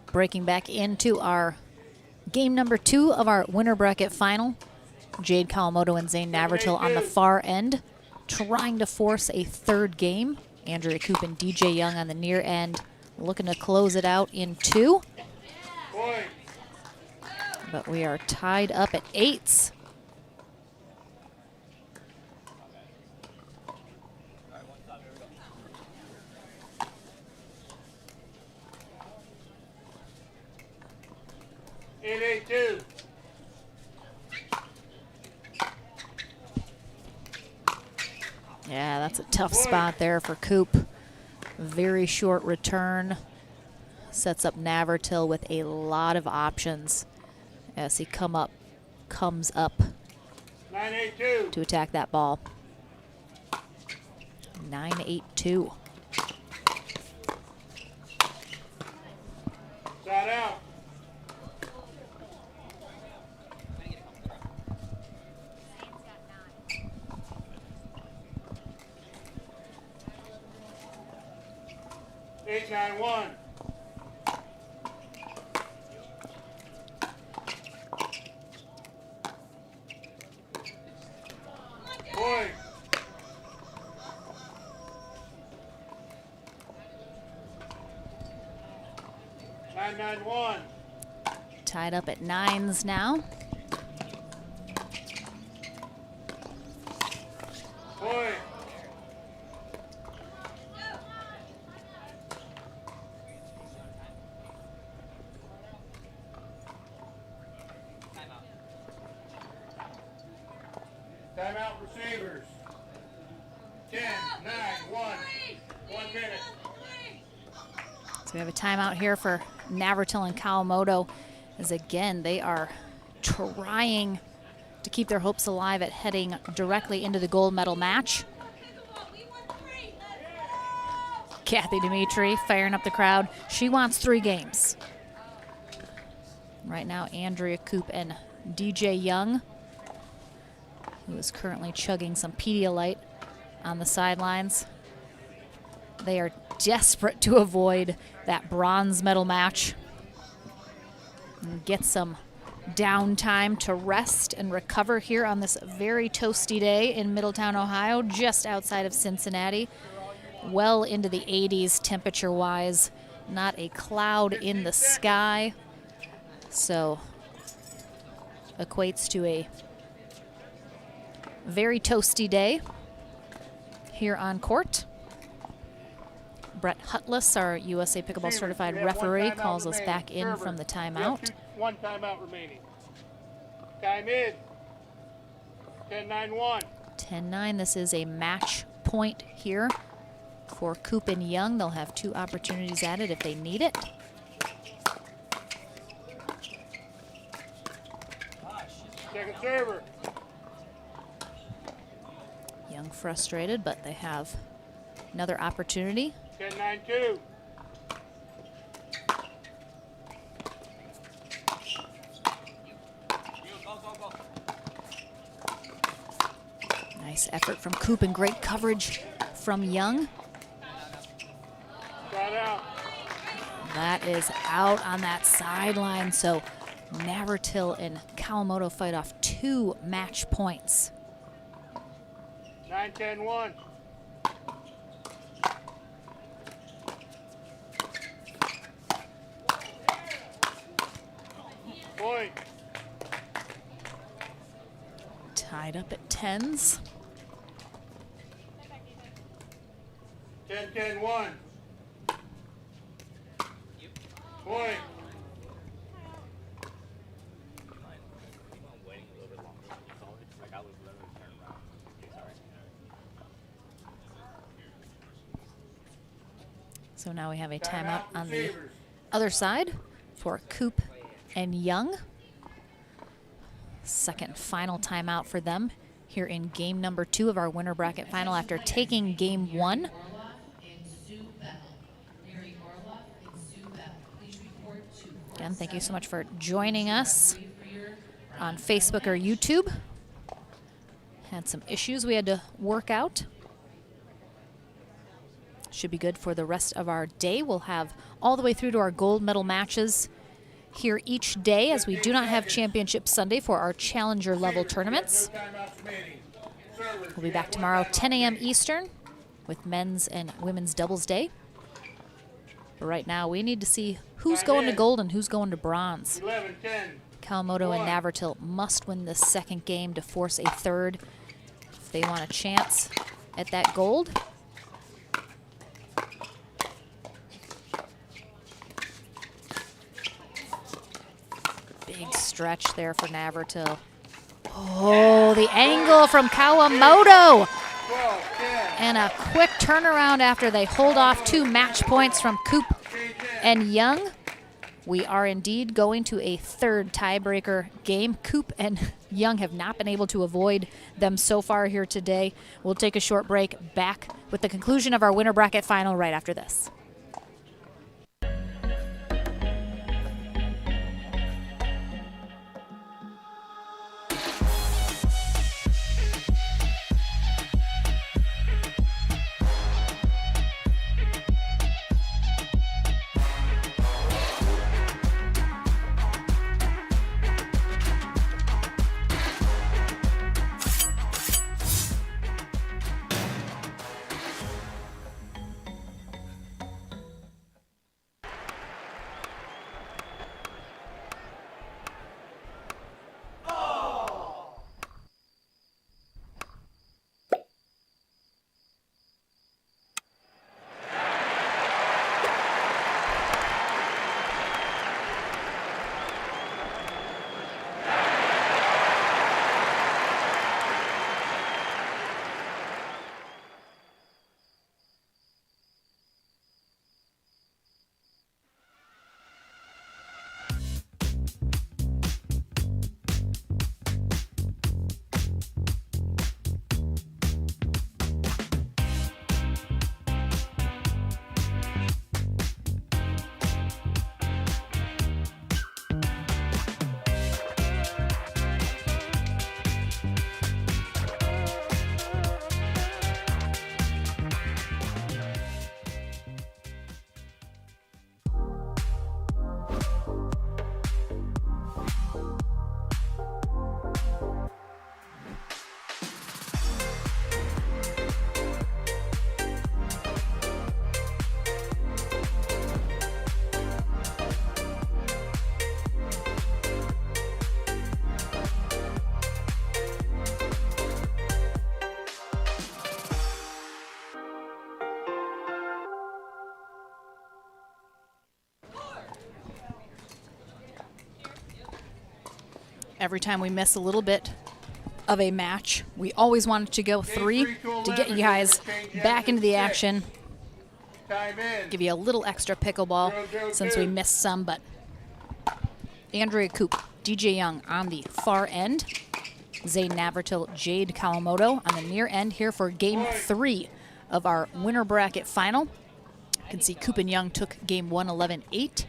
Breaking back into our game number 2 of our winner bracket final. Jade Kawamoto and Zane Navratil on the far end, trying to force a third game. Andrea Koop and DJ Young on the near end, looking to close it out in 2. But we are tied up at 8s. Yeah, that's a tough spot there for Koop. Very short return. Sets up Navratil with a lot of options as he comes up to attack that ball. 9-8-2. Shot out. Eight, 9-1. Boy. Nine, 9-1. Tied up at 9s now. Boy. Timeout receivers. 10, 9, 1. 1 minute. So we have a timeout here for Navratil and Kawamoto, as again they are trying to keep their hopes alive at heading directly into the gold medal match. Kathy Dimitri firing up the crowd. She wants 3 games. Right now, Andrea Koop and DJ Young, who is currently chugging some Pedialyte on the sidelines. They are desperate to avoid that bronze medal match and get some downtime to rest and recover here on this very toasty day in Middletown, Ohio, just outside of Cincinnati. Well into the 80s temperature-wise, not a cloud in the sky, so equates to a very toasty day here on court. Brett Hutless, our USA Pickleball Certified referee, calls us back in from the timeout. 1 timeout remaining. Time in. 10-9-1. 10-9, this is a match point here for Koop and Young. They'll have 2 opportunities at it if they need it. Second server. Young frustrated, but they have another opportunity. 10-9-2. Nice effort from Koop and great coverage from Young. Shot out. That is out on that sideline, so Navratil and Kawamoto fight off 2 match points. 9-10-1. Point. Tied up at 10s. 10-10-1. Point. So now we have a timeout on the other side for Koop and Young. Second final timeout for them here in game number 2 of our winner bracket final after taking game 1. Again, thank you so much for joining us on Facebook or YouTube. Had some issues we had to work out. should be good for the rest of our day. We'll have all the way through to our gold medal matches here each day, as we do not have Championship Sunday for our challenger level tournaments. We'll be back tomorrow, 10 a.m. Eastern, with men's and women's doubles day. But right now, we need to see who's going to gold and who's going to bronze. 11, 10. Kawamoto and Navratil must win this second game to force a third if they want a chance at that gold. Big stretch there for Navratil. Oh, the angle from Kawamoto. 12, 10. And a quick turnaround after they hold off 2 match points from Coop and Young. We are indeed going to a third tiebreaker game. Coop and Young have not been able to avoid them so far here today. We'll take a short break, back with the conclusion of our winner bracket final right after this. Every time we miss a little bit of a match, we always want it to go 3 to get you guys back into the action. Time in. Give you a little extra pickleball since we missed some, but Andrea Coop, DJ Young on the far end. Zayn Navratil, Jade Kawamoto on the near end here for game 3 of our winner bracket final. You can see Coop and Young took game 1 11-8.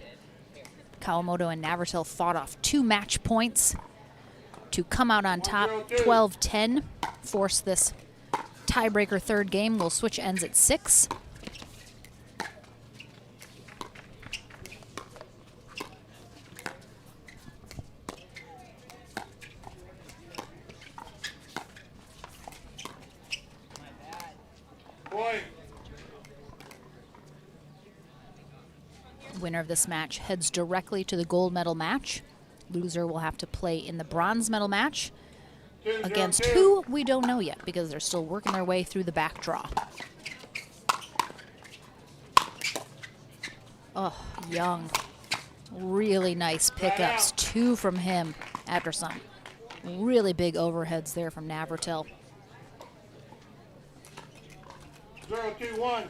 Kawamoto and Navratil fought off 2 match points to come out on top 12-10, force this tiebreaker third game. We'll switch ends at 6. Boy. Winner of this match heads directly to the gold medal match. Loser will have to play in the bronze medal match against who we don't know yet, because they're still working their way through the back draw. Oh, Young. Really nice pickups. 2 from him after some really big overheads there from Navratil. 0-2-1.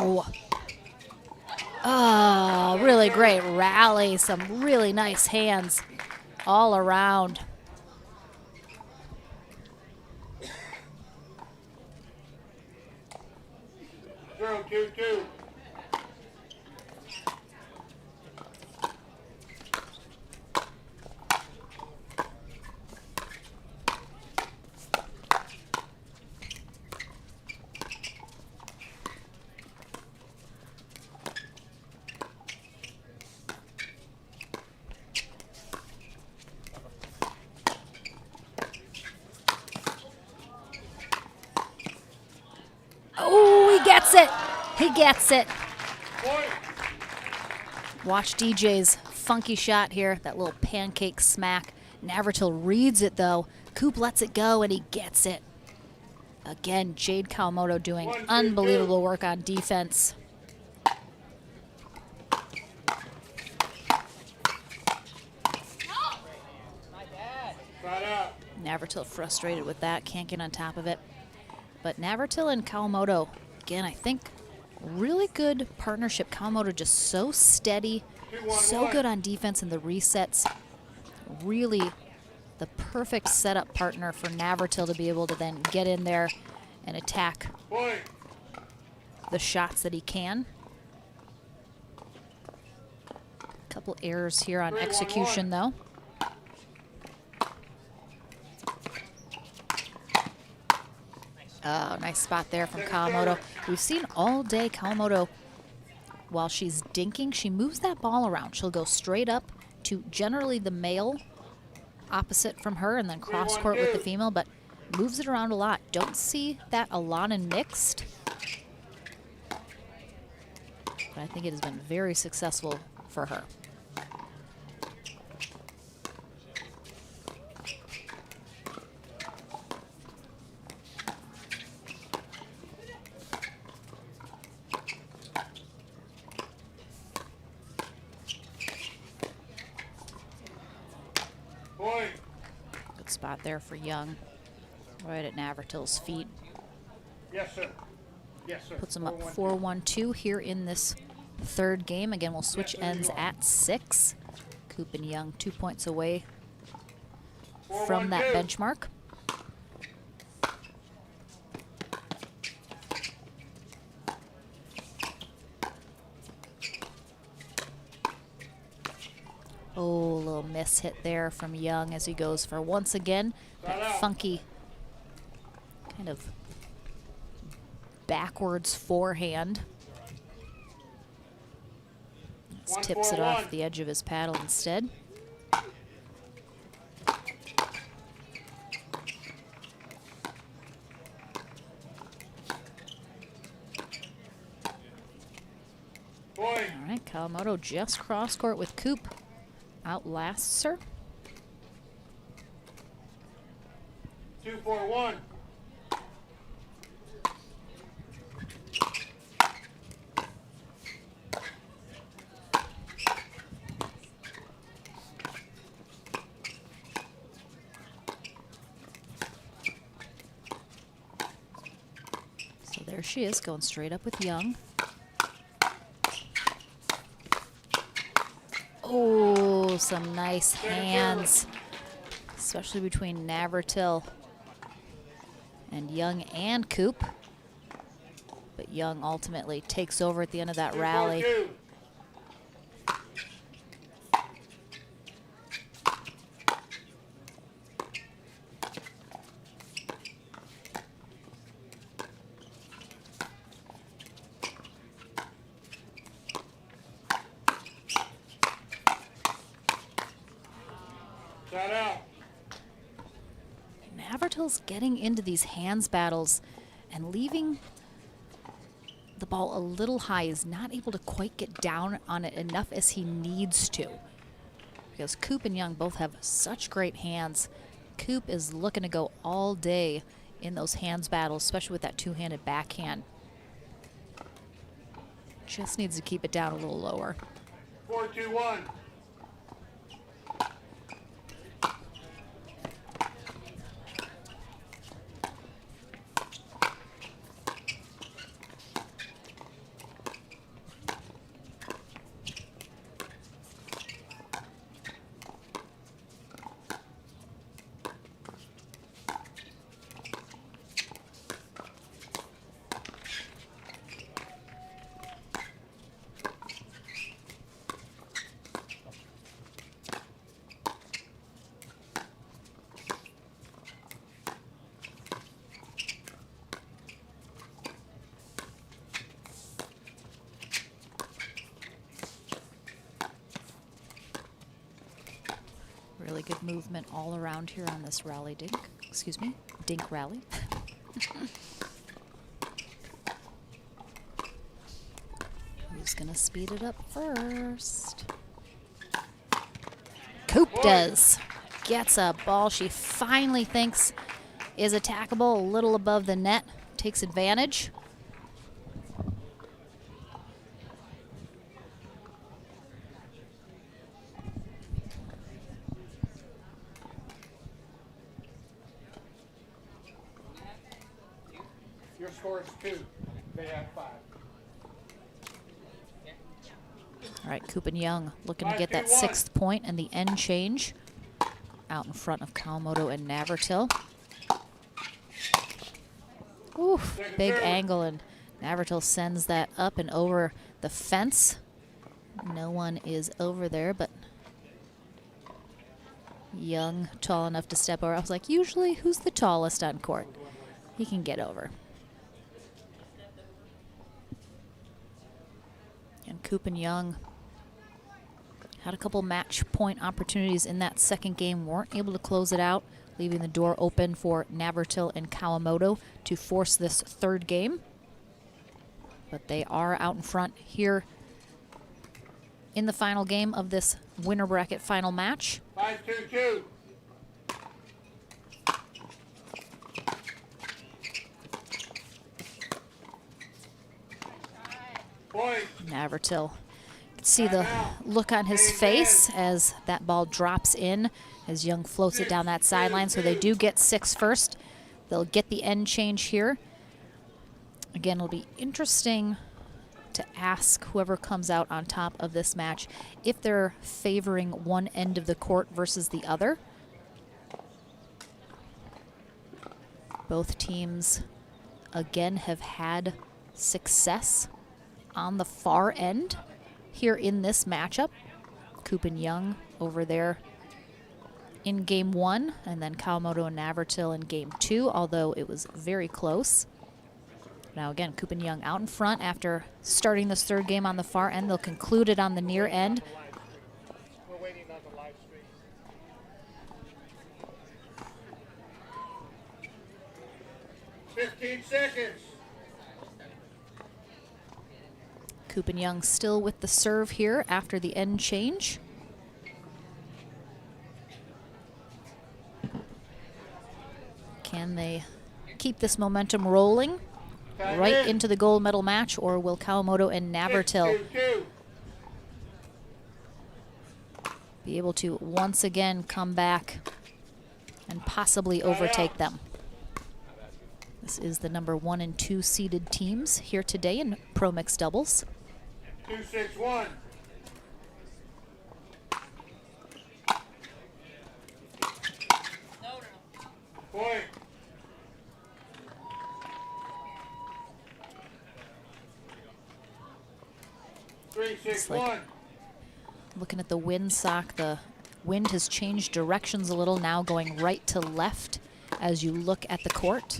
Wow. Oh, really great rally. Some really nice hands all around. 0-2-2. Oh, he gets it. He gets it. Point. Watch DJ's funky shot here, that little pancake smack. Navratil reads it though. Coop lets it go and he gets it. Again, Jade Kawamoto doing 1-2-2. unbelievable work on defense. Side out. Navratil frustrated with that, can't get on top of it. But Navratil and Kawamoto, again, I think really good partnership. Kawamoto just so steady, so good on defense in the resets. Really the perfect setup partner for Navratil to be able to then get in there and attack Point. the shots that he can. Couple errors here on 3-1-1. execution though. Oh, nice spot there from Kawamoto. We've seen all day Kawamoto, while she's dinking, she moves that ball around. She'll go straight up to generally the male opposite from her and then cross court with the female, but moves it around a lot. Don't see that a lot in mixed, but I think it has been very successful for her. Point. Good spot there for Young, right at Navratil's feet. Yes, sir. Yes, sir. Puts them up 4-1-2. 4-1-2 here in this third game. Again, we'll switch ends at 6. Coop and Young 2 points away from that 4-1-2. benchmark. Oh, a little miss hit there from Young as he goes for, once again, that funky kind of backwards forehand. Just tips it off the edge of his paddle instead. Point. All right, Kawamoto just cross court with Coop. Outlasts her. 2-4-1. So there she is, going straight up with Young. Oh, some nice hands, especially between Navratil and Young and Coop. But Young ultimately takes over at the end of that rally. 2-4-2. Side out. Navratil's getting into these hands battles and leaving the ball a little high. Is not able to quite get down on it enough as he needs to, because Coop and Young both have such great hands. Coop is looking to go all day in those hands battles, especially with that two-handed backhand. Just needs to keep it down a little lower. 4-2-1. really good movement all around here on this rally dink. Excuse me, dink rally. Who's gonna speed it up first? Coop does. Gets a ball she finally thinks is attackable, a little above the net. Takes advantage. Your score is 2. They have 5. All right, Coop and Young looking to get that 6th point and the end change out in front of Kawamoto and Navratil. Oof, big angle, and Navratil sends that up and over the fence. No one is over there, but Young tall enough to step over. I was like, usually who's the tallest on court? He can get over. And Coop and Young had a couple match point opportunities in that second game, weren't able to close it out, leaving the door open for Navratil and Kawamoto to force this third game. But they are out in front here in the final game of this winner bracket final match. 5-2-2. Point. Navratil. See the look on his face as that ball drops in as Young floats it down that sideline. So they do get 6 first. They'll get the end change here. Again, it'll be interesting to ask whoever comes out on top of this match if they're favoring one end of the court versus the other. Both teams, again, have had success on the far end here in this matchup. Coop and Young over there in game 1, and then Kawamoto and Navratil in game 2, although it was very close. Now again, Coop and Young out in front after starting this third game on the far end. They'll conclude it on the near end. We're waiting on the live stream. 15 seconds. Coop and Young still with the serve here after the end change. Can they keep this momentum rolling right into the gold medal match, or will Kawamoto and Navratil be able to once again come back and possibly overtake them? This is the number 1 and 2 seeded teams here today in Pro Mixed Doubles. 2-6-1. Point. It's like looking at the wind sock, the wind has changed directions a little, now going right to left as you look at the court.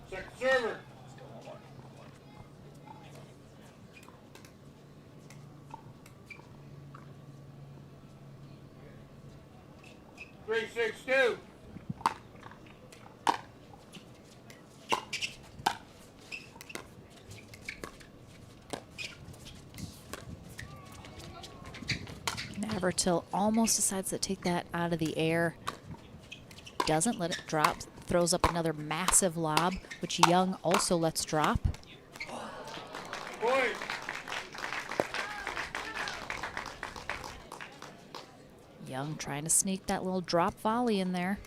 Second server. Three, 6-2. Navratil almost decides to take that out of the air. Doesn't let it drop. Throws up another massive lob, which Young also lets drop. Point. Young trying to sneak that little drop volley in there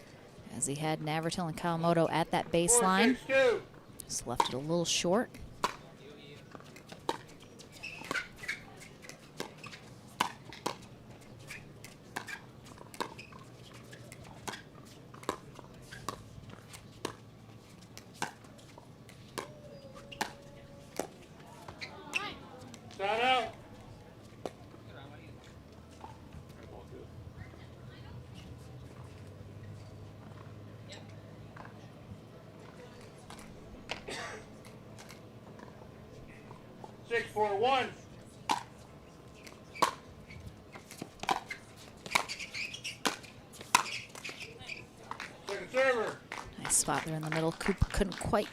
as he had Navratil and Kawamoto at that baseline. 4-6-2. Just left it a little short. Shout out. spot there in the middle. Coop couldn't quite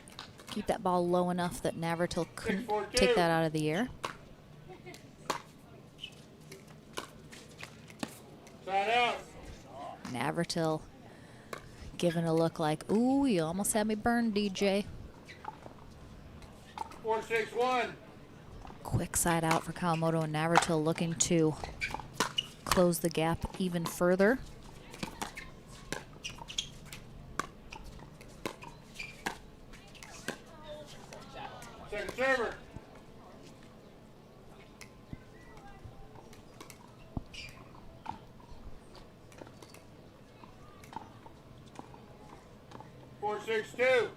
keep that ball low enough that Navratil couldn't take that out of the air. Side out. Navratil giving a look like, ooh, you almost had me burned, DJ. 4-6-1. Quick side out for Kawamoto, and Navratil looking to close the gap even further. Second server. Four, 6-2.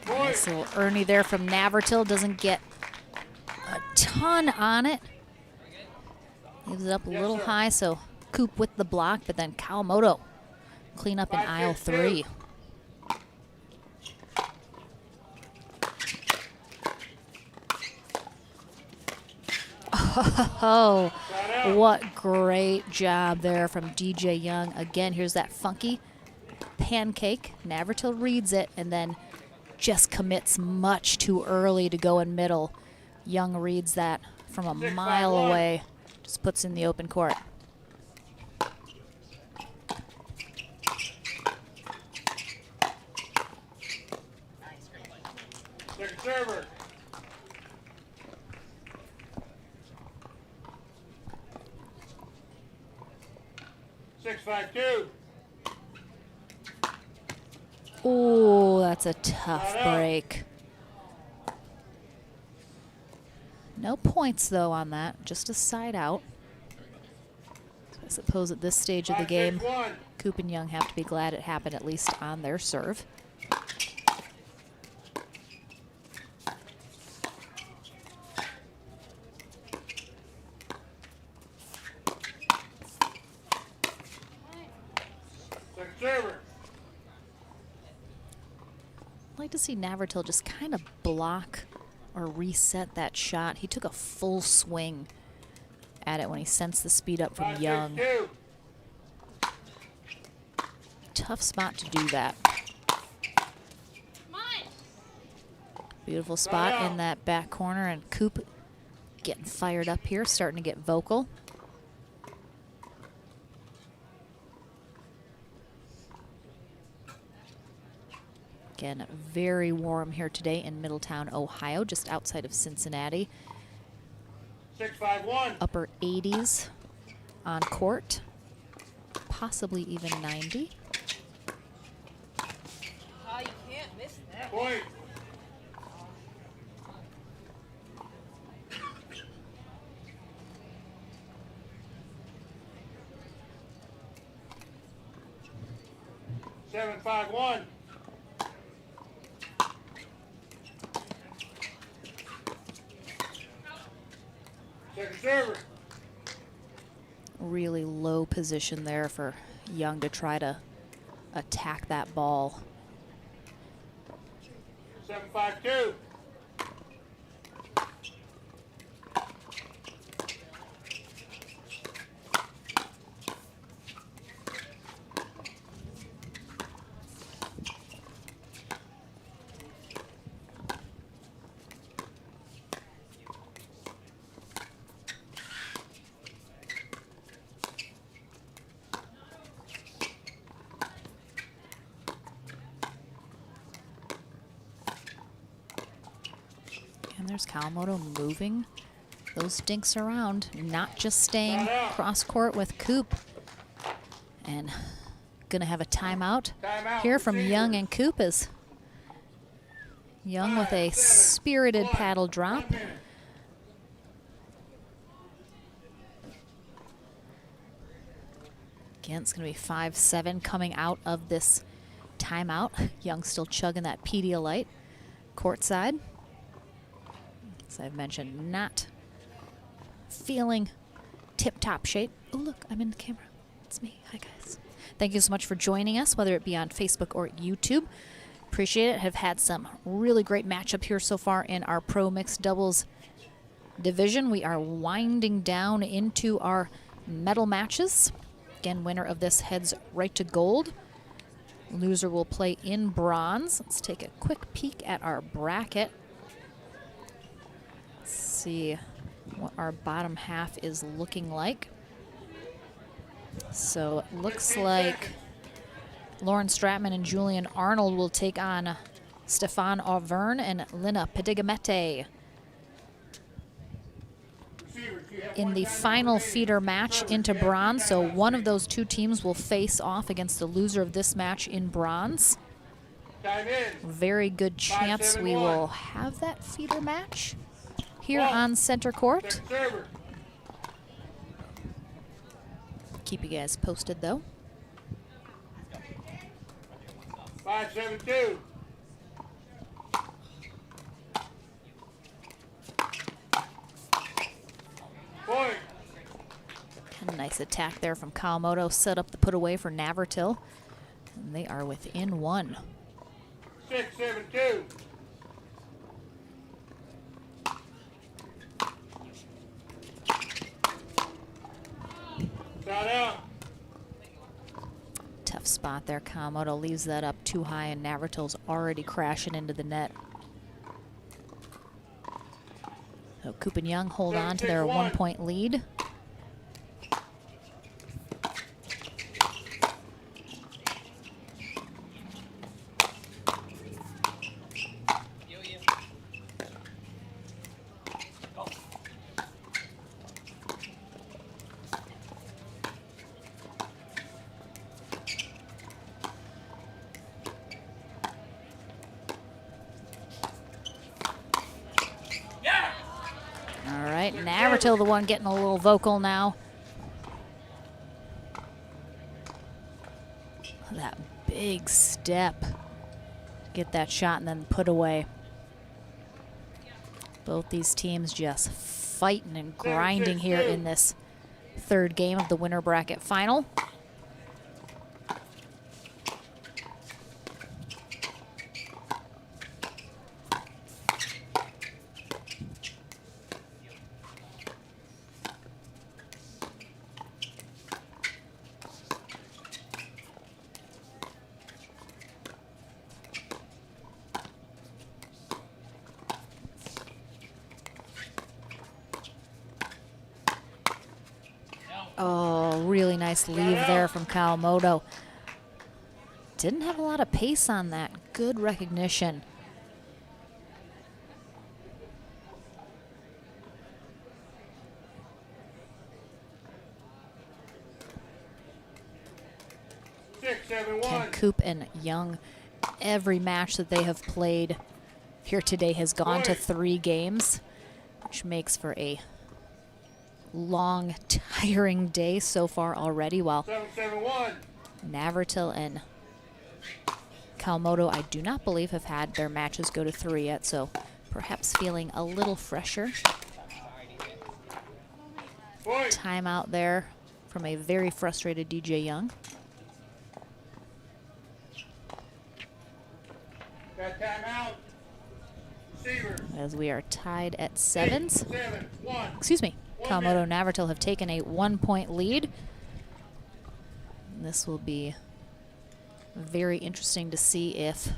Nice little Ernie there from Navratil. Doesn't get a ton on it. Leaves it up a little high, so Coop with the block, but then Kawamoto clean up in aisle 3. Oh, what great job there from DJ Young. Again, here's that funky pancake. Navratil reads it and then just commits much too early to go in middle. Young reads that from a mile away. Just puts in the open court. Second server. Six, 5-2. Oh, that's a tough break. No points, though, on that. Just a side out. So I suppose at this stage of the game, Coop and Young have to be glad it happened at least on their serve. Second server. I'd like to see Navratil just kind of block or reset that shot. He took a full swing at it when he sensed the speed up from Young. 5-6-2. Tough spot to do that. Beautiful spot in that back corner, and Coop getting fired up here, starting to get vocal. Again, very warm here today in Middletown, Ohio, just outside of Cincinnati. 6-5-1. Upper 80s on court, possibly even 90. Oh, you can't miss that. Point. Seven, 5-1. Second server. Really low position there for Young to try to attack that ball. 7-5-2. And there's Kawamoto moving those dinks around, not just staying cross court with Coop. And gonna have a timeout here from Young and Coop as Young with a spirited paddle drop. Again, it's gonna be 5-7 coming out of this timeout. Young still chugging that Pedialyte courtside. As I've mentioned, not feeling tip-top shape. Oh, look, I'm in the camera. It's me. Hi, guys. Thank you so much for joining us, whether it be on Facebook or YouTube. Appreciate it. Have had some really great matchup here so far in our pro mixed doubles division. We are winding down into our medal matches. Again, winner of this heads right to gold. Loser will play in bronze. Let's take a quick peek at our bracket. Let's see what our bottom half is looking like. So it looks like Lauren Stratman and Julian Arnold will take on Stefan Auvergne and Lina Pedigamete. In the final feeder match into bronze, so one of those two teams will face off against the loser of this match in bronze. Very good chance we will have that feeder match here on center court. Keep you guys posted though. 5-7-2. Point. A nice attack there from Kawamoto. Set up the put away for Navratil. And they are within one. 6-7-2. Shot out. Tough spot there. Kawamoto leaves that up too high, and Navratil's already crashing into the net. So Coop and Young hold on to their 1 point lead. Navratil, the one getting a little vocal now. That big step. Get that shot and then put away. Both these teams just fighting and grinding here in this third game of the winner bracket final. Oh, really nice leave there from Kawamoto. Didn't have a lot of pace on that. Good recognition. Can Coop and Young, every match that they have played here today has gone to 3 games, which makes for a long, tiring day so far already, while Navratil and Kawamoto, I do not believe, have had their matches go to 3 yet, so perhaps feeling a little fresher. Timeout there from a very frustrated DJ Young. Got timeout. As we are tied at 7s. Excuse me. Kawamoto and Navratil have taken a 1 point lead. And this will be very interesting to see if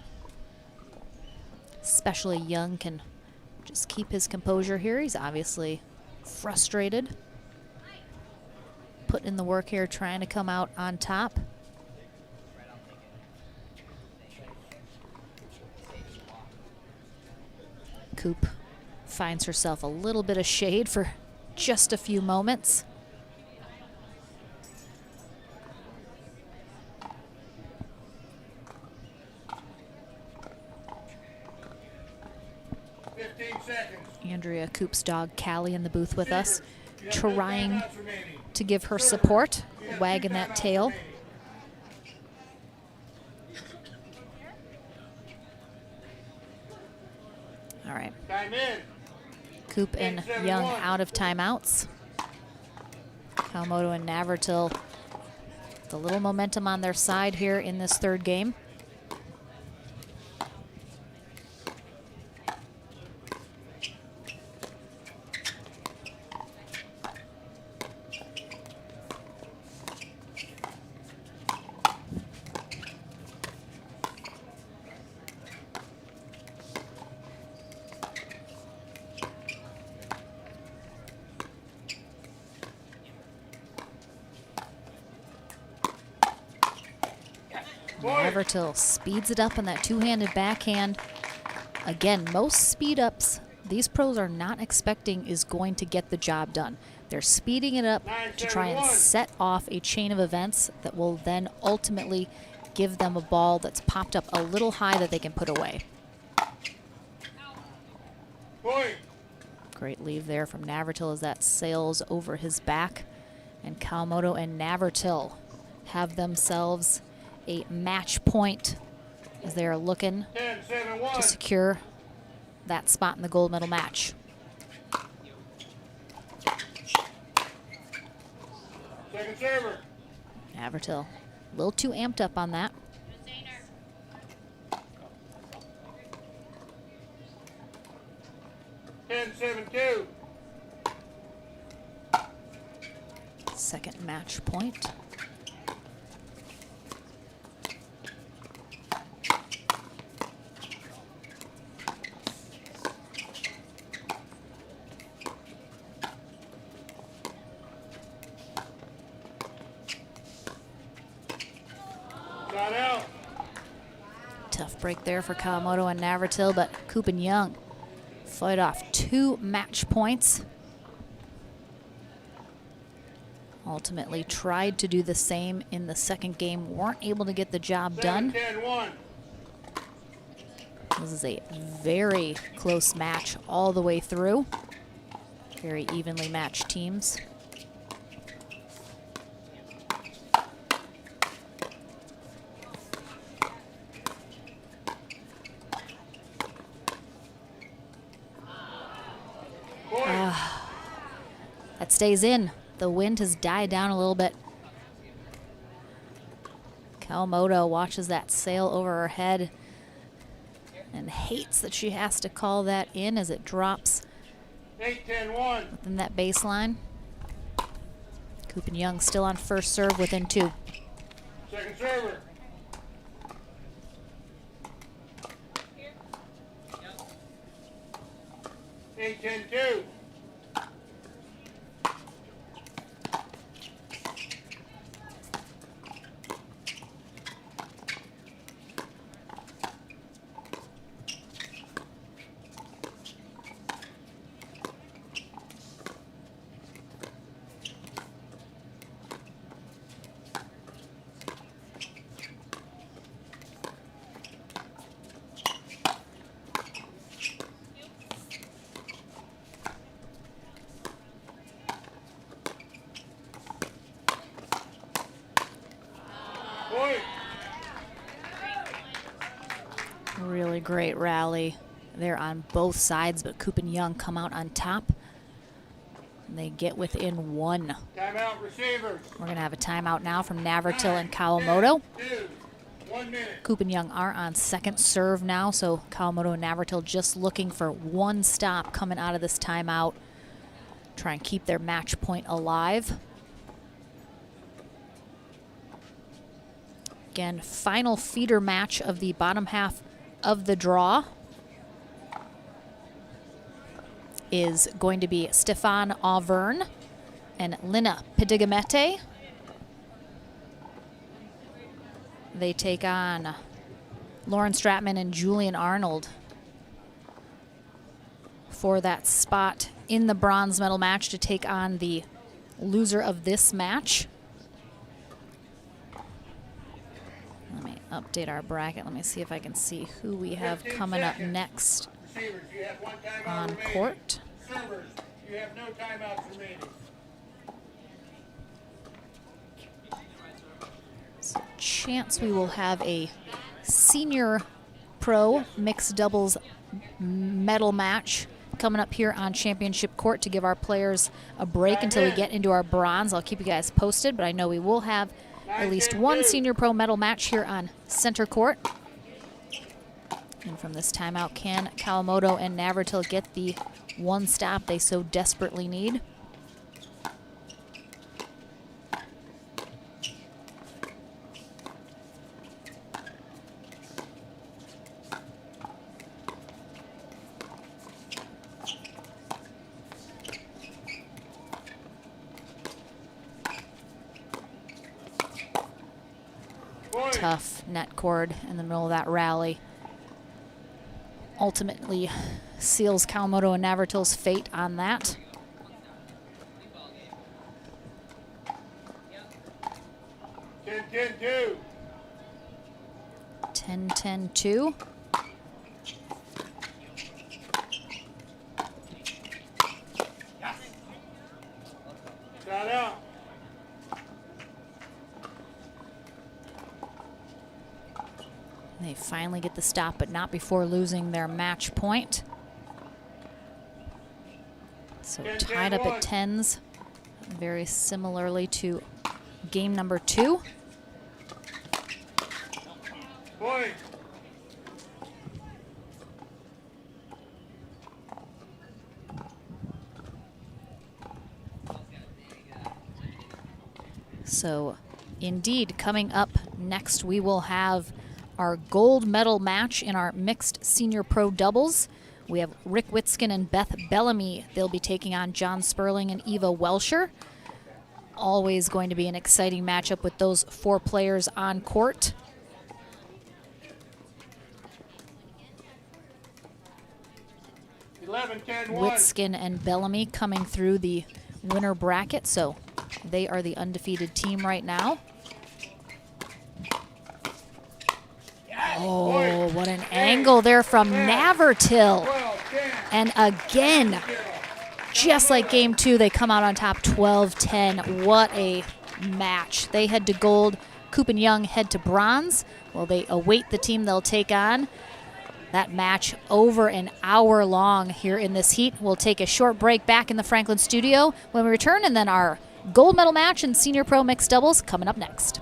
especially Young can just keep his composure here. He's obviously frustrated. Put in the work here, trying to come out on top. Coop finds herself a little bit of shade for just a few moments. Andrea Coop's dog Callie in the booth with us, trying to give her support, wagging that tail. All right. Coop and Young out of timeouts. Kawamoto and Navratil With a little momentum on their side here in this third game. Navratil speeds it up on that two-handed backhand. Again, most speed ups these pros are not expecting is going to get the job done. They're speeding it up to try and set off a chain of events that will then ultimately give them a ball that's popped up a little high that they can put away. Great leave there from Navratil as that sails over his back. And Kawamoto and Navratil have themselves a match point as they are looking to secure that spot in the gold medal match. Second server. Navratil a little too amped up on that. Ten, 7-2. Second match point. Got out. Tough break there for Kawamoto and Navratil, but Coop and Young fight off 2 match points. Ultimately tried to do the same in the second game, weren't able to get the job done. 10-1. This is a very close match all the way through. Very evenly matched teams. That stays in. The wind has died down a little bit. Kawamoto watches that sail over her head and hates that she has to call that in as it drops 8-10-1. within that baseline. Coop and Young still on first serve within 2. Second server. Eight, 10-2. Really great rally there on both sides, but Coop and Young come out on top. And they get within 1. Timeout receivers. We're going to have a timeout now from Navratil and Kawamoto. 2, 1 minute. Coop and Young are on second serve now, so Kawamoto and Navratil just looking for 1 stop coming out of this timeout. Try and keep their match point alive. Again, final feeder match of the bottom half of the draw is going to be Stefan Auvergne and Lina Pidigamete. They take on Lauren Stratman and Julian Arnold for that spot in the bronze medal match to take on the loser of this match. Let me update our bracket. Let me see if I can see who we have coming up next Receivers, you have 1 timeout on remaining. court. Servers, you have no timeouts remaining. So chance we will have a senior pro mixed doubles medal match coming up here on championship court to give our players a break until we get into our bronze. I'll keep you guys posted, but I know we will have at least one senior pro medal match here on center court. And from this timeout, can Kawamoto and Navratil get the one stop they so desperately need? Tough net cord in the middle of that rally. Ultimately seals Kawamoto and Navratil's fate on that. Ten, 10-10-2. Shot out. They finally get the stop, but not before losing their match point. So tied up at 10s, very similarly to game number 2. Point. So indeed, coming up next, we will have our gold medal match in our mixed senior pro doubles. We have Rick Witzkin and Beth Bellamy. They'll be taking on John Sperling and Eva Welsher. Always going to be an exciting matchup with those 4 players on court. Witzkin and Bellamy coming through the winner bracket, so they are the undefeated team right now. Oh, what an angle there from Navratil. And again, just like game 2, they come out on top 12-10. What a match. They head to gold. Coop and Young head to bronze. Well, they await the team they'll take on. That match over an hour long here in this heat. We'll take a short break back in the Franklin studio when we return, and then our gold medal match in senior pro mixed doubles coming up next.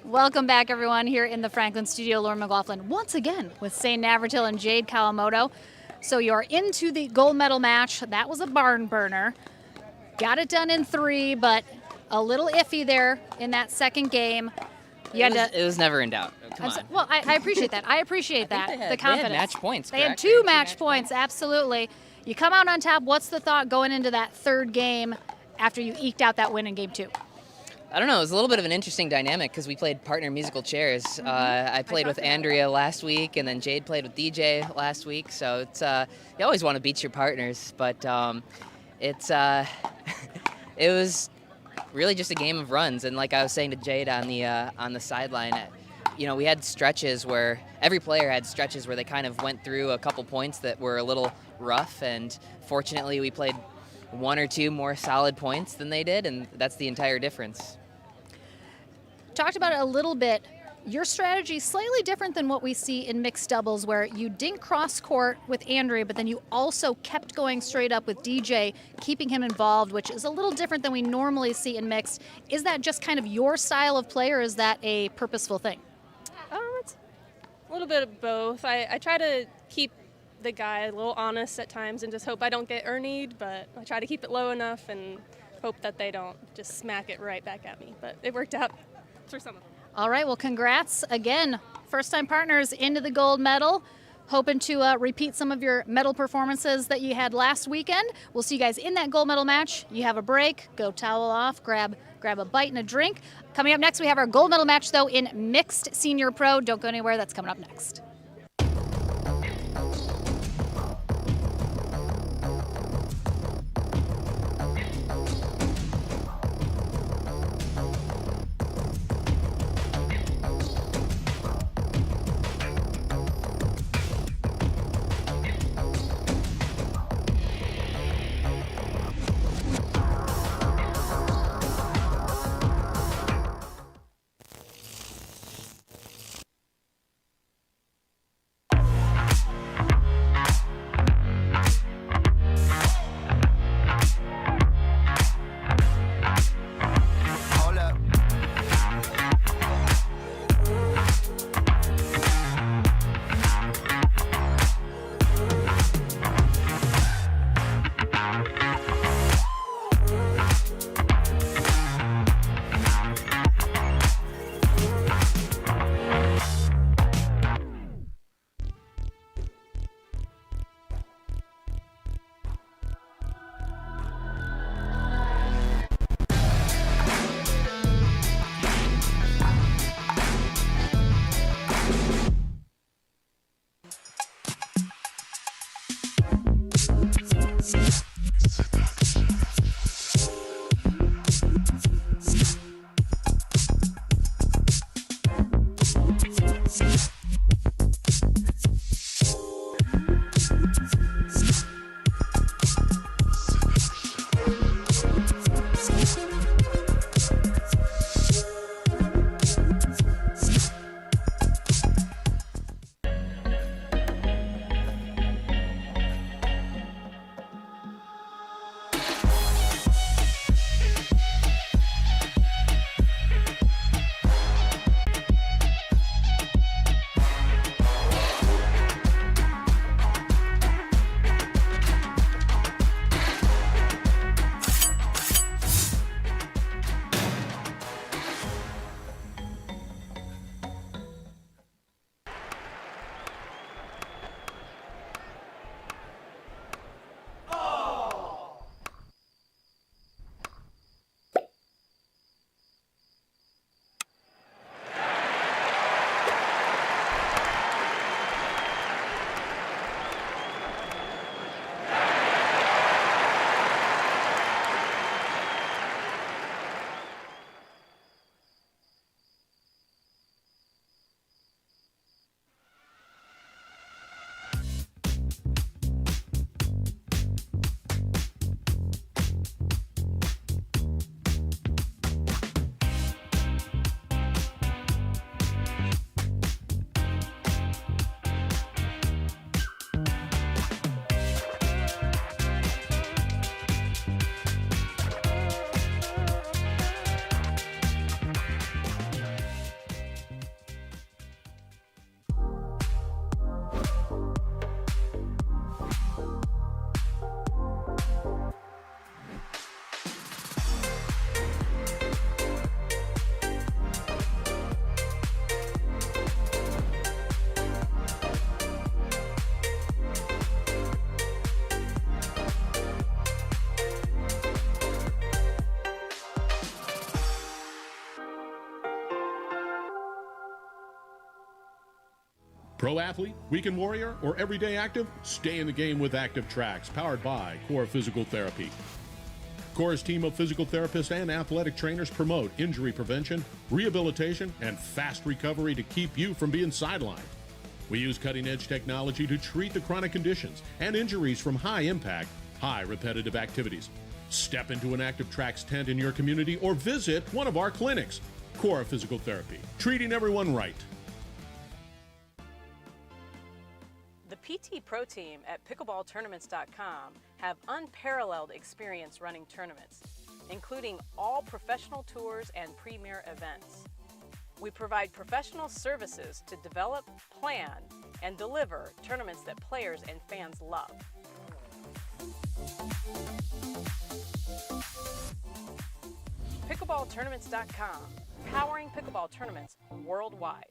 Welcome back, everyone, here in the Franklin studio. Lauren McLaughlin once again with St. Navratil and Jade Kawamoto. So you're into the gold medal match. That was a barn burner. Got it done in 3, but a little iffy there in that second game. It was never in doubt. Come on. Well, I appreciate that. I appreciate that. The confidence. They had match points. They had correct? 2 match points, absolutely. You come out on top. What's the thought going into that third game after you eked out that win in game 2? I don't know. It was a little bit of an interesting dynamic because we played partner musical chairs. I played with Andrea last week, and then Jade played with DJ last week. So it's you always want to beat your partners, but it's it was really just a game of runs. And like I was saying to Jade on the sideline, we had stretches where every player had stretches where they kind of went through a couple points that were a little rough, and fortunately we played one or two more solid points than they did, and that's the entire difference. Talked about it a little bit. Your strategy is slightly different than what we see in mixed doubles, where you didn't cross court with Andrea, but then you also kept going straight up with DJ, keeping him involved, which is a little different than we normally see in mixed. Is that just kind of your style of play, or is that a purposeful thing? It's a little bit of both. I try to keep the guy a little honest at times and just hope I don't get Ernied, but I try to keep it low enough and hope that they don't just smack it right back at me. But it worked out for some of them. All right, well, congrats again. First-time partners into the gold medal. Hoping to repeat some of your medal performances that you had last weekend. We'll see you guys in that gold medal match. You have a break, go towel off, grab a bite and a drink. Coming up next, we have our gold medal match, though, in mixed senior pro. Don't go anywhere. That's coming up next. Pro athlete, weekend warrior, or everyday active? Stay in the game with Active Tracks, powered by Core Physical Therapy. Core's team of physical therapists and athletic trainers promote injury prevention, rehabilitation, and fast recovery to keep you from being sidelined. We use cutting-edge technology to treat the chronic conditions and injuries from high-impact, high-repetitive activities. Step into an active tracks tent in your community or visit one of our clinics. Core Physical Therapy, treating everyone right. The PT Pro Team at pickleballtournaments.com have unparalleled experience running tournaments, including all professional tours and premier events. We provide professional services to develop, plan, and deliver tournaments that players and fans love. Pickleballtournaments.com, powering pickleball tournaments worldwide.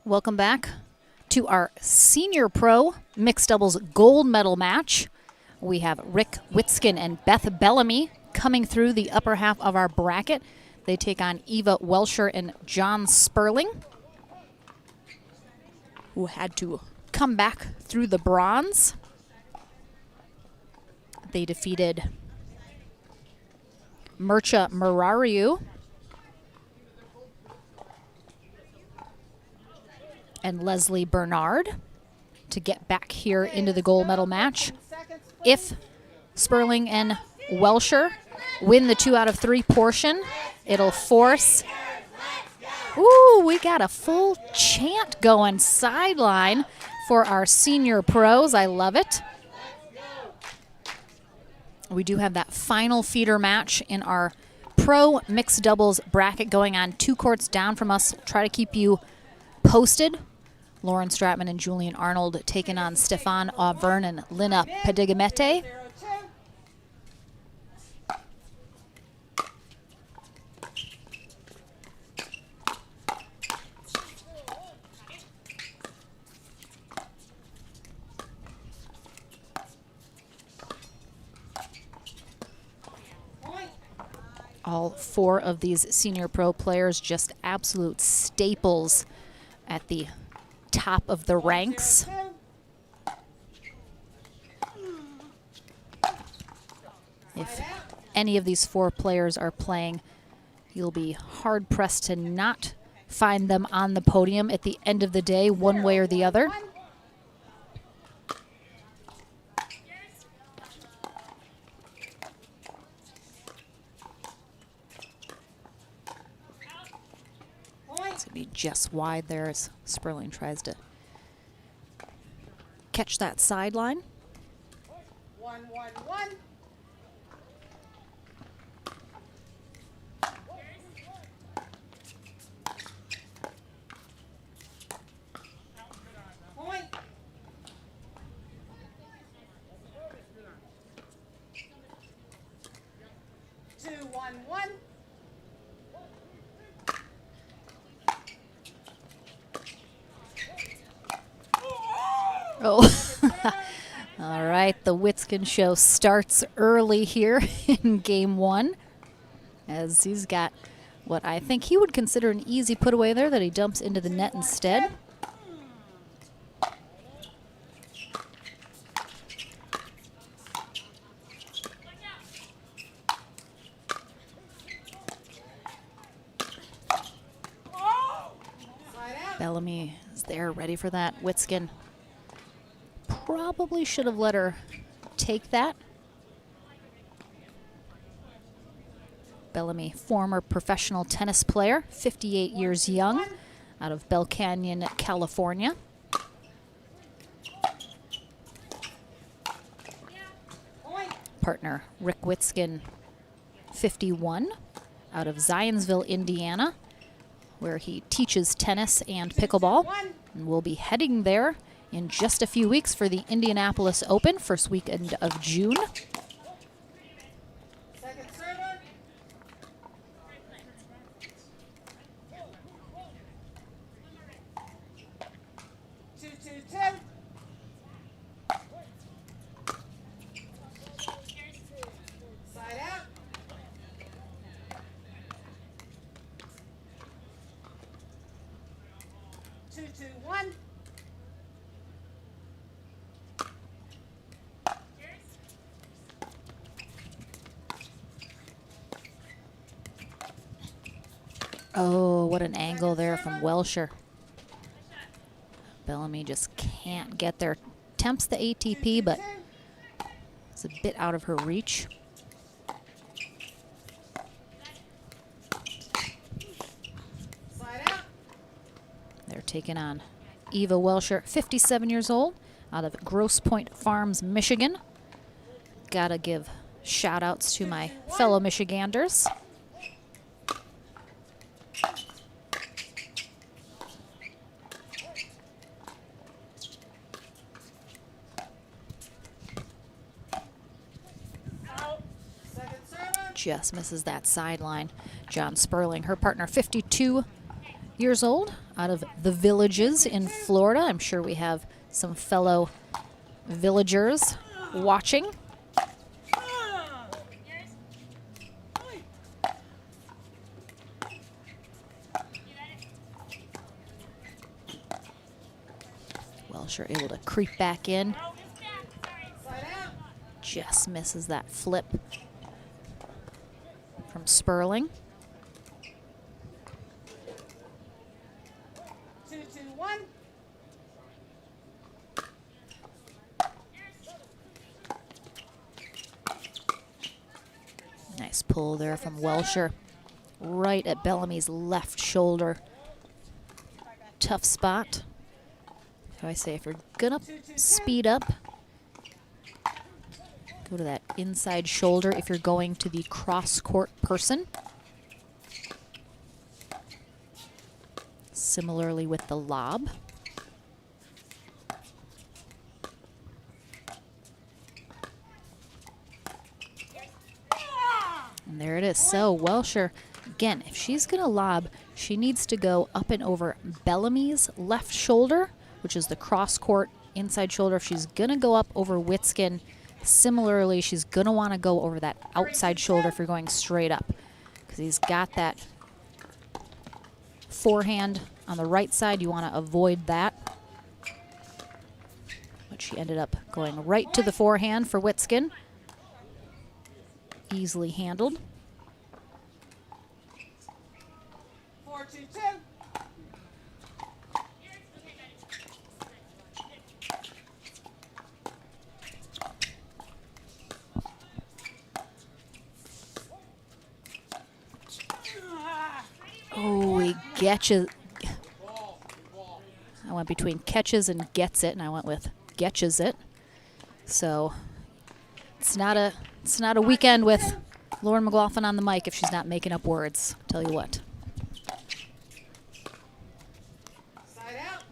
Welcome back to our Senior Pro Mixed Doubles Gold Medal match. We have Rick Witzkin and Beth Bellamy coming through the upper half of our bracket. They take on Eva Welsher and John Sperling, who had to come back through the bronze. They defeated Mircea Murariu and Leslie Bernard to get back here into the gold medal match. If Sperling and Welsher win the 2 out of 3 portion, it'll force... Ooh, we got a full chant going sideline for our senior pros. I love it. We do have that final feeder match in our pro mixed doubles bracket going on 2 courts down from us. Try to keep you posted. Lauren Stratman and Julian Arnold taking on Stefan Auvergne and Lina Pedigamete. All 4 of these senior pro players just absolute staples at the top of the ranks. If any of these 4 players are playing, you'll be hard-pressed to not find them on the podium at the end of the day, one way or the other. It's going to be just wide there as Sperling tries to catch that sideline. 1-1-1. Point. 2-1-1. Oh, all right. The Witzkin show starts early here in game 1, as he's got what I think he would consider an easy put away there that he dumps into the net instead. Bellamy is there, ready for that. Witzkin probably should have let her take that. Bellamy, former professional tennis player, 58 years young, out of Bell Canyon, California. Partner Rick Witzkin, 51, out of Zionsville, Indiana, where he teaches tennis and pickleball. And we'll be heading there in just a few weeks for the Indianapolis Open, first weekend of June. Second server. 2-2-2. Side out. 2-2-1. Oh, what an angle there from Welsher. Bellamy just can't get there. Tempts the ATP, but it's a bit out of her reach. Side out. They're taking on Eva Welsher, 57 years old, out of Grosse Pointe Farms, Michigan. Gotta give shout outs to my fellow Michiganders. Second server. Just misses that sideline. John Sperling, her partner, 52 years old, out of the Villages in Florida. I'm sure we have some fellow villagers watching. Welsher able to creep back in. Side out. Just misses that flip from Sperling. 2-2-1. Nice pull there from Welsher. Right at Bellamy's left shoulder. Tough spot. So I say if you're gonna speed up, go to that inside shoulder if you're going to the cross-court person. Similarly with the lob. And there it is. So Welsher, again, if she's going to lob, she needs to go up and over Bellamy's left shoulder, which is the cross-court inside shoulder. If she's going to go up over Witzkin, similarly, she's going to want to go over that outside shoulder if you're going straight up, because he's got that forehand on the right side. You want to avoid that. But she ended up going right to the forehand for Witzkin. Easily handled. 4-2-2. Oh, he catches. I went between catches and gets it, and I went with catches it. So it's not a weekend with Lauren McLaughlin on the mic if she's not making up words. Tell you what. Side out.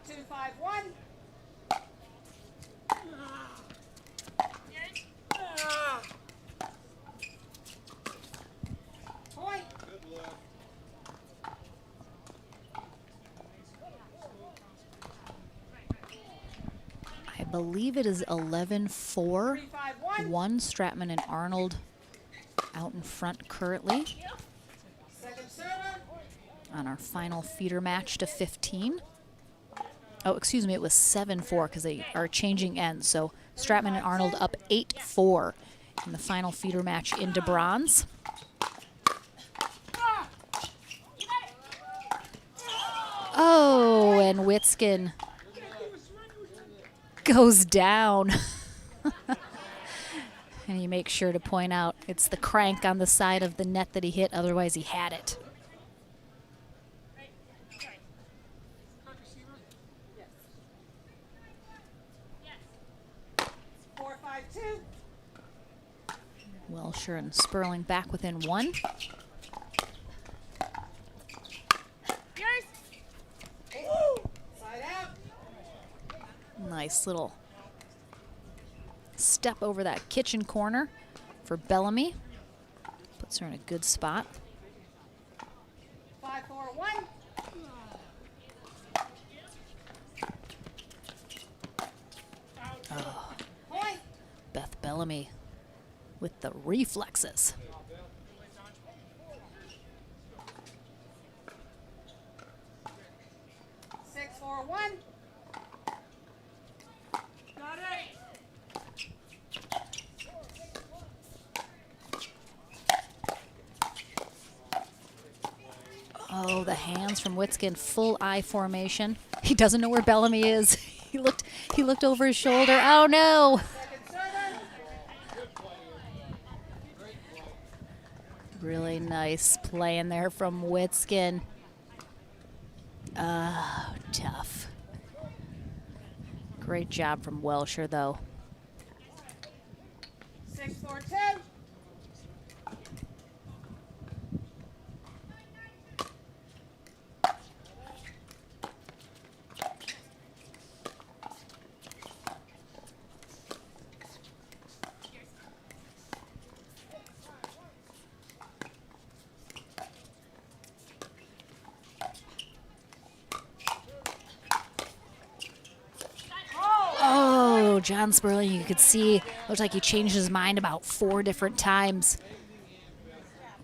Two, 5-1. Point. I believe it is 11-4. 3-5-1. One Stratman and Arnold out in front currently Second server. on our final feeder match to 15. Oh, excuse me, it was 7-4 because they are changing ends. So Stratman and Arnold up 8-4 in the final feeder match into bronze. Oh, and Witzkin goes down. And you make sure to point out it's the crank on the side of the net that he hit, otherwise he had it. 2-5-2. Welsher and Sperling back within 1. Side out. Nice little step over that kitchen corner for Bellamy. Puts her in a good spot. 5-4-1. Point. Beth Bellamy with the reflexes. Six, 4-1. Got it. Oh, the hands from Witzkin, full eye formation. He doesn't know where Bellamy is. He looked over his shoulder. Oh no! Second server. Really nice play in there from Witzkin. Oh, tough. Great job from Welsher, though. 6-4-2. Oh, John Sperling, you could see, looked like he changed his mind about 4 different times.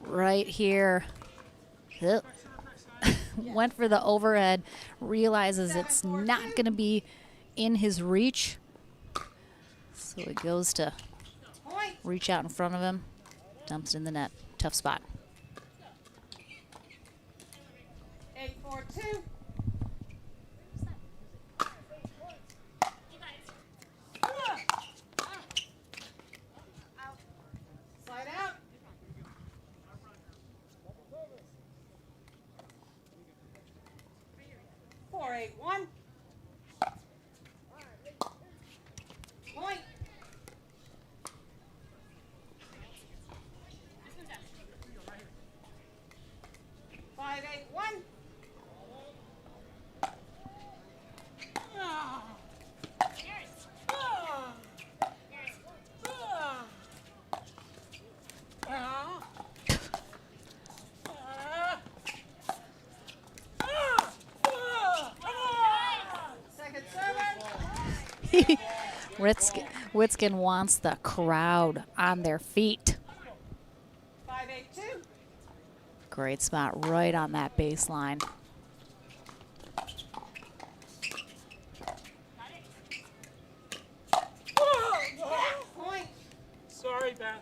Right here. Yep. Went for the overhead, realizes it's not going to be in his reach. So he goes to Point. reach out in front of him, dumps it in the net. Tough spot. 8-4-2. Slide out. 4-8-1. Point. 5-8-1. Second server. Witzkin wants the crowd on their feet. 5-8-2. Great spot right on that baseline. Point. Sorry, Beth.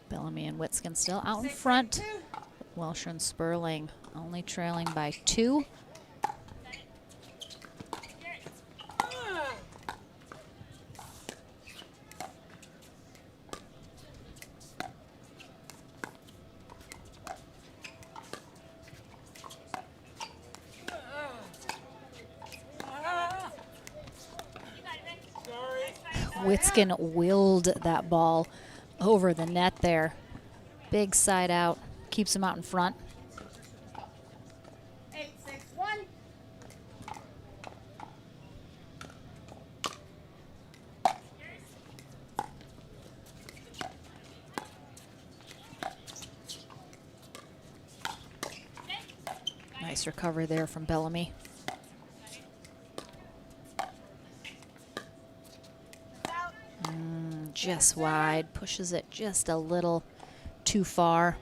Bellamy and Witzkin still out in front. 6-8-2. Welsher and Sperling only trailing by 2. Witzkin willed that ball over the net there. Big side out, keeps him out in front. 8-6-1. Nice recovery there from Bellamy. Just wide, pushes it just a little too far.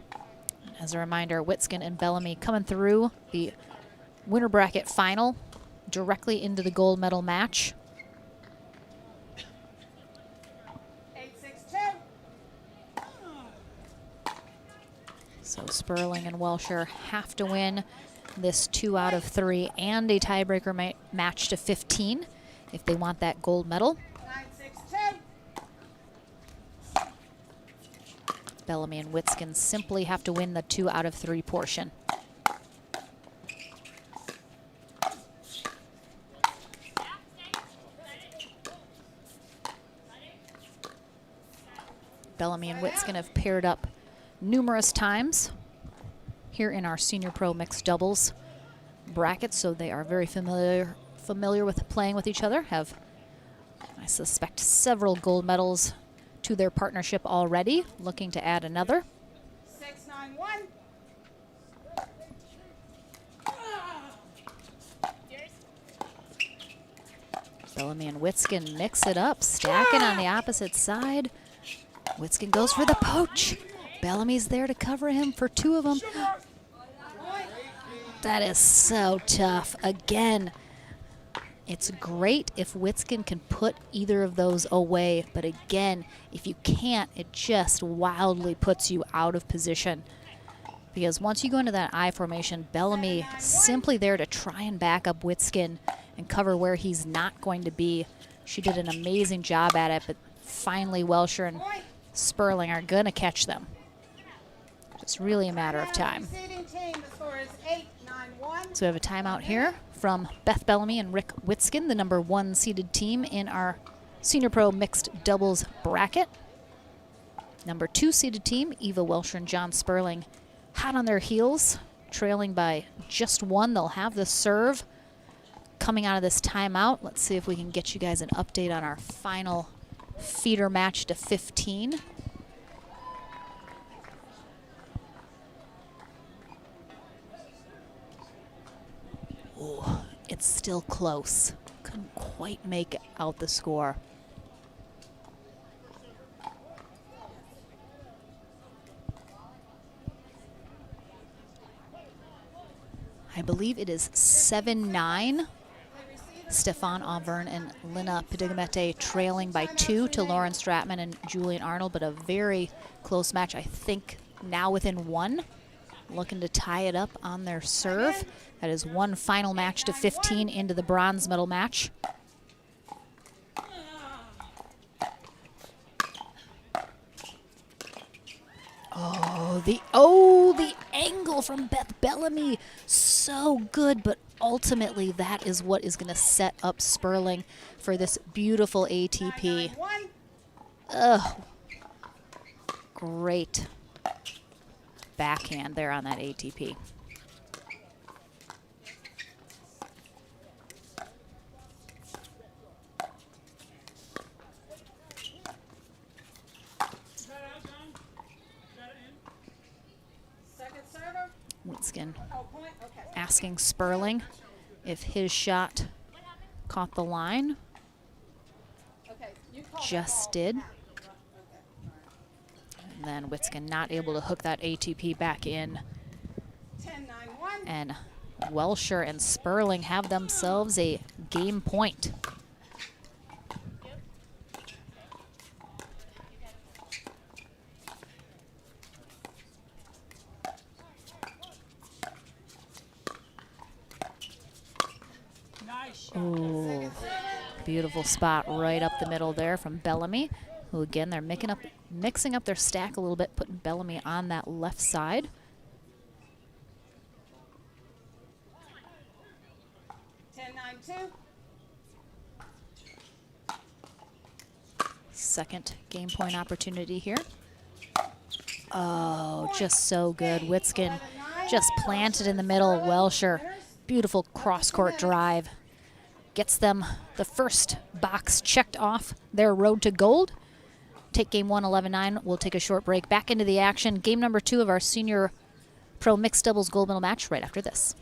As a reminder, Witzkin and Bellamy coming through the winter bracket final directly into the gold medal match. 8-6-2. So Sperling and Welsher have to win this 2 out of 3 and a tiebreaker match to 15 if they want that gold medal. 9-6-2. Bellamy and Witzkin simply have to win the 2 out of 3 portion. Bellamy and Witzkin have paired up numerous times here in our Senior Pro Mixed Doubles bracket, so they are very familiar with playing with each other, have, I suspect, several gold medals to their partnership already, looking to add another. 6-9-1. Bellamy and Witzkin mix it up, stacking on the opposite side. Witzkin goes for the poach. Bellamy's there to cover him for two of them. That is so tough. Again, it's great if Witzkin can put either of those away, but again, if you can't, it just wildly puts you out of position. Because once you go into that I formation, Bellamy simply there to try and back up Witzkin and cover where he's not going to be. She did an amazing job at it, but finally Welsher and Sperling are going to catch them. It's really a matter of time. Receiving team, the score is 8-9-1. So we have a timeout here from Beth Bellamy and Rick Witzkin, the number 1 seeded team in our Senior Pro Mixed Doubles bracket. Number 2 seeded team, Eva Welsher and John Sperling, hot on their heels, trailing by just 1. They'll have the serve coming out of this timeout. Let's see if we can get you guys an update on our final feeder match to 15. Ooh, it's still close. Couldn't quite make out the score. I believe it is 7-9. Stefan Auvergne and Lina Pedigamete trailing by 2 to Lauren Stratman and Julian Arnold, but a very close match. I think now within 1, looking to tie it up on their serve. That is one final match to 15 into the bronze medal match. The angle from Beth Bellamy, so good, but ultimately that is what is going to set up Sperling for this beautiful ATP. 9-9-1. Ugh, great backhand there on that ATP. Second server. Witzkin Oh, point. Okay. asking Sperling if his shot caught the line. Okay. You call that Just ball. did. Okay. And then Witzkin not able to hook that ATP back in. 10-9-1. And Welsher and Sperling have themselves a game point. Ooh, beautiful spot right up the middle there from Bellamy, who again, they're mixing up their stack a little bit, putting Bellamy on that left side. 10-9-2. Second game point opportunity here. Oh, just so good. Witzkin just planted in the middle. Welsher, beautiful cross-court drive. Gets them the first box checked off their road to gold. Take game 1, 11-9. We'll take a short break. Back into the action. Game number 2 of our Senior Pro Mixed Doubles gold medal match right after this.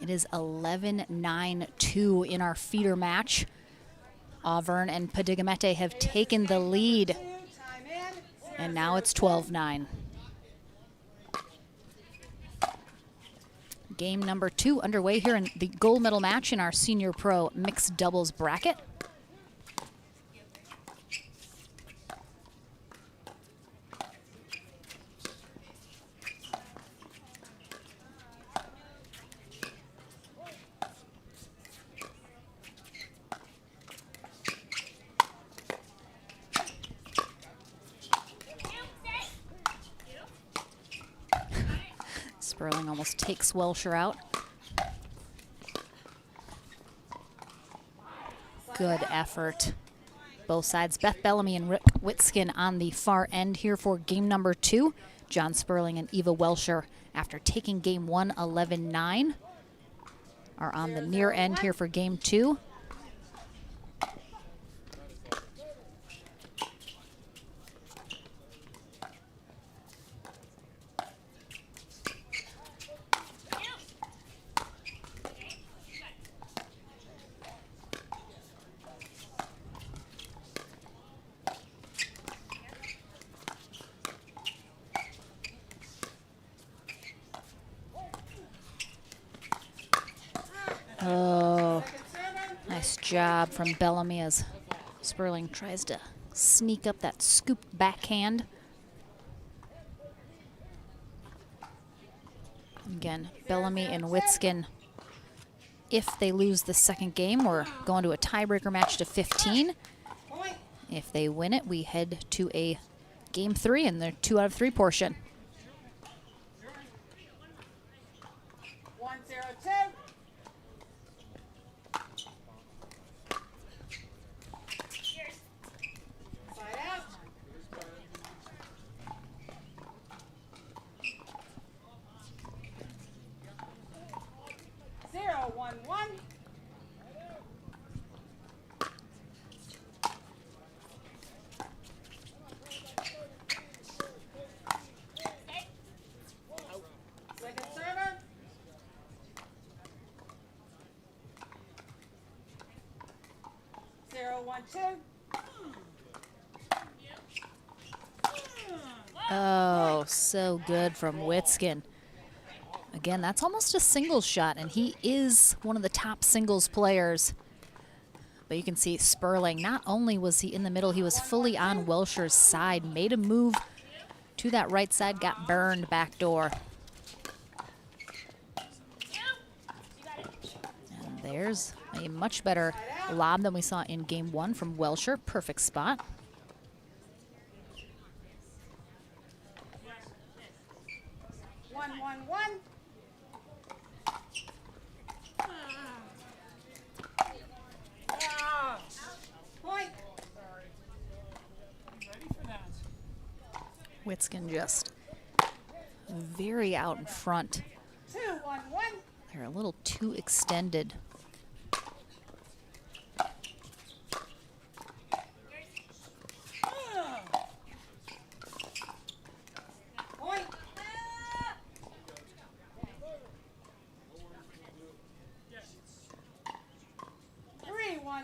It is 11-9-2 in our feeder match. Auburn and Padigamete have taken the lead, Time in. and now it's 12-9. Game number 2 underway here in the gold medal match in our senior pro mixed doubles bracket. Sperling almost takes Welsher out. Good effort. Both sides. Bellamy and Witzkin on the far end here for game number 2. John Sperling and Eva Welsher, after taking game 1 11-9, are on the near end here for game 2. Oh, nice job from Bellamy as Sperling tries to sneak up that scooped backhand. Again, Bellamy and Witzkin, if they lose the second game, we're going to a tiebreaker match to 15. Point. If they win it, we head to a game 3 in the 2 out of 3 portion. 1-0-2. Side out. 0-1-1. Second server. 0-1-2. Oh, so good from Witzkin. Again, that's almost a singles shot, and he is one of the top singles players. But you can see Sperling, not only was he in the middle, he was fully on Welsher's side, made a move to that right side, got burned backdoor. And there's a much better lob than we saw in game 1 from Welsher. Perfect spot. One, one, one. Point. Witzkin just very out in front. 2-1-1. They're a little too extended. Point. 3-1-1.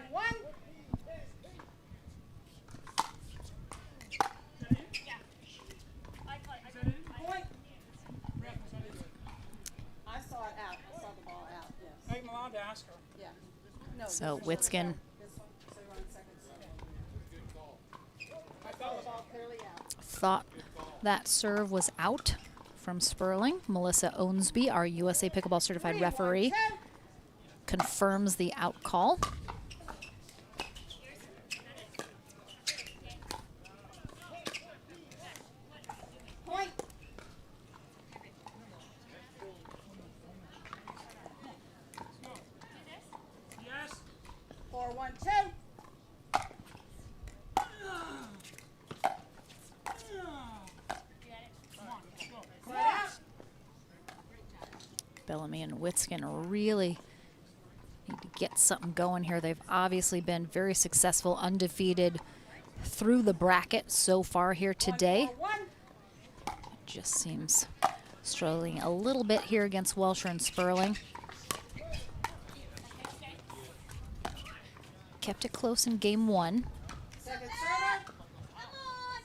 Yeah. No, So this- Witzkin this one, so you're on second serve. I saw the ball clearly out. thought that serve was out from Sperling. Melissa Ownsby, our USA Pickleball certified 3, referee, 1, 2. confirms the out call. Point. 4, 1, 2. Side out. Bellamy and Witzkin really need to get something going here. They've obviously been very successful, undefeated through the bracket so far here today. 1, 4, 1. Just seems struggling a little bit here against Welsher and Sperling. Kept it close in game one. Second server. Come on.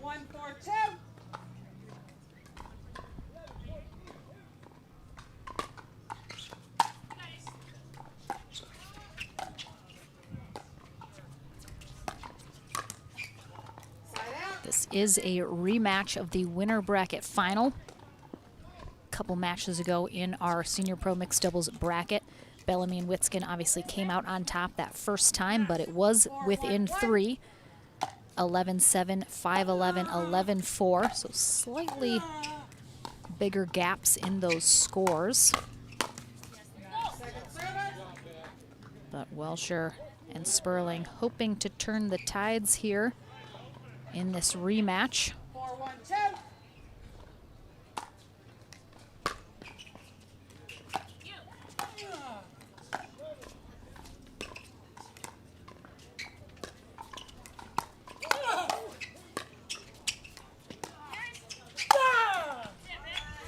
1, 4, 2. Side out. This is a rematch of the winner bracket final. A couple matches ago in our senior pro mixed doubles bracket, Bellamy and Witzkin obviously came out on top that first time, but it was within 3. 11-7, 5-11, 11-4, so slightly bigger gaps in those scores. Second server. But Welsher and Sperling hoping to turn the tides here in this rematch. 4, 1, 2.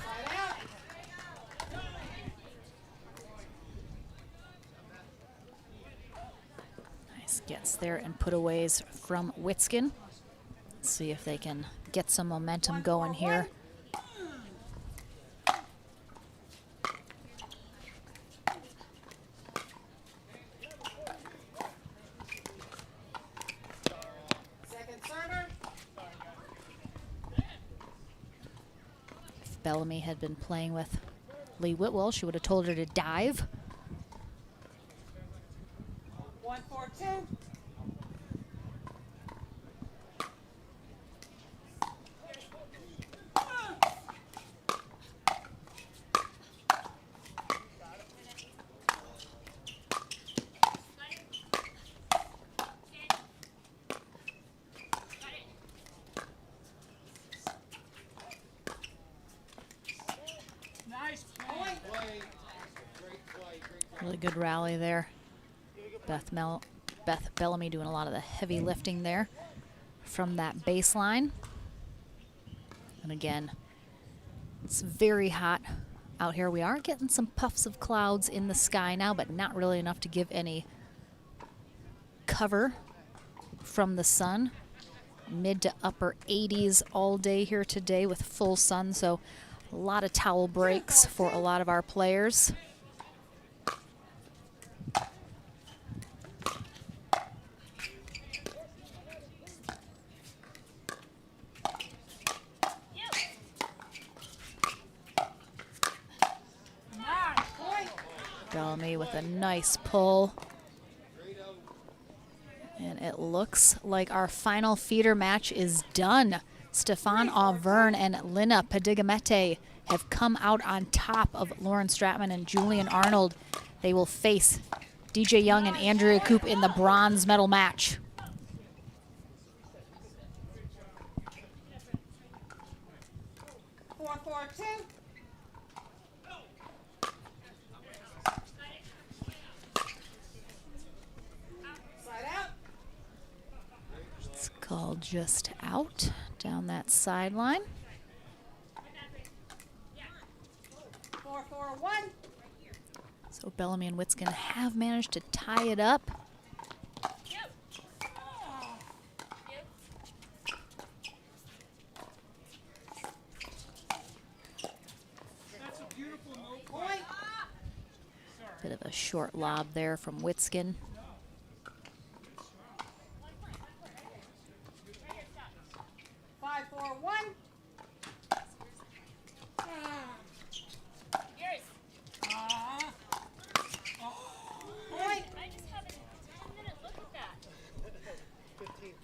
Side out. Nice gets there and putaways from Witzkin. Let's see if they can get some momentum going here. Second server. If Bellamy had been playing with Lee Whitwell, she would have told her to dive. 1, 4, 2. Point. Really good rally there. Beth Bellamy doing a lot of the heavy lifting there from that baseline. And again, it's very hot out here. We are getting some puffs of clouds in the sky now, but not really enough to give any cover from the sun. Mid to upper 80s all day here today with full sun, so a lot of towel breaks for a lot of our players. Bellamy with a nice pull. And it looks like our final feeder match is done. Stefan Auvergne and Lina Padigamete have come out on top of Lauren Stratman and Julian Arnold. They will face DJ Young and Andrea Coop in the bronze medal match. Four, 4, 2. Side out. It's called just out down that sideline. 4-1. So Bellamy and Witzkin have managed to tie it up. Point. Bit of a short lob there from Witzkin. 5-4-1. Point. I just have a 10-minute look at that. 15.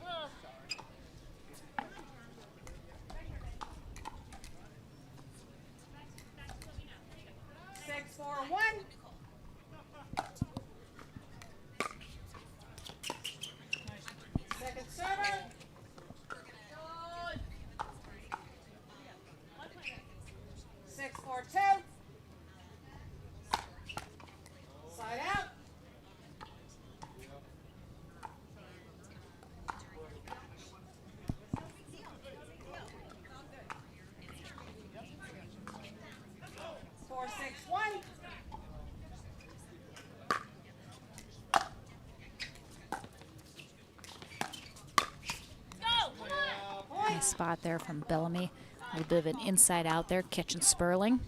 Ugh. 6-4-1. Second server. 6-4-2. Side out. Four, 6-1. Nice spot there from Bellamy. A little bit of an inside out there, catching Sperling.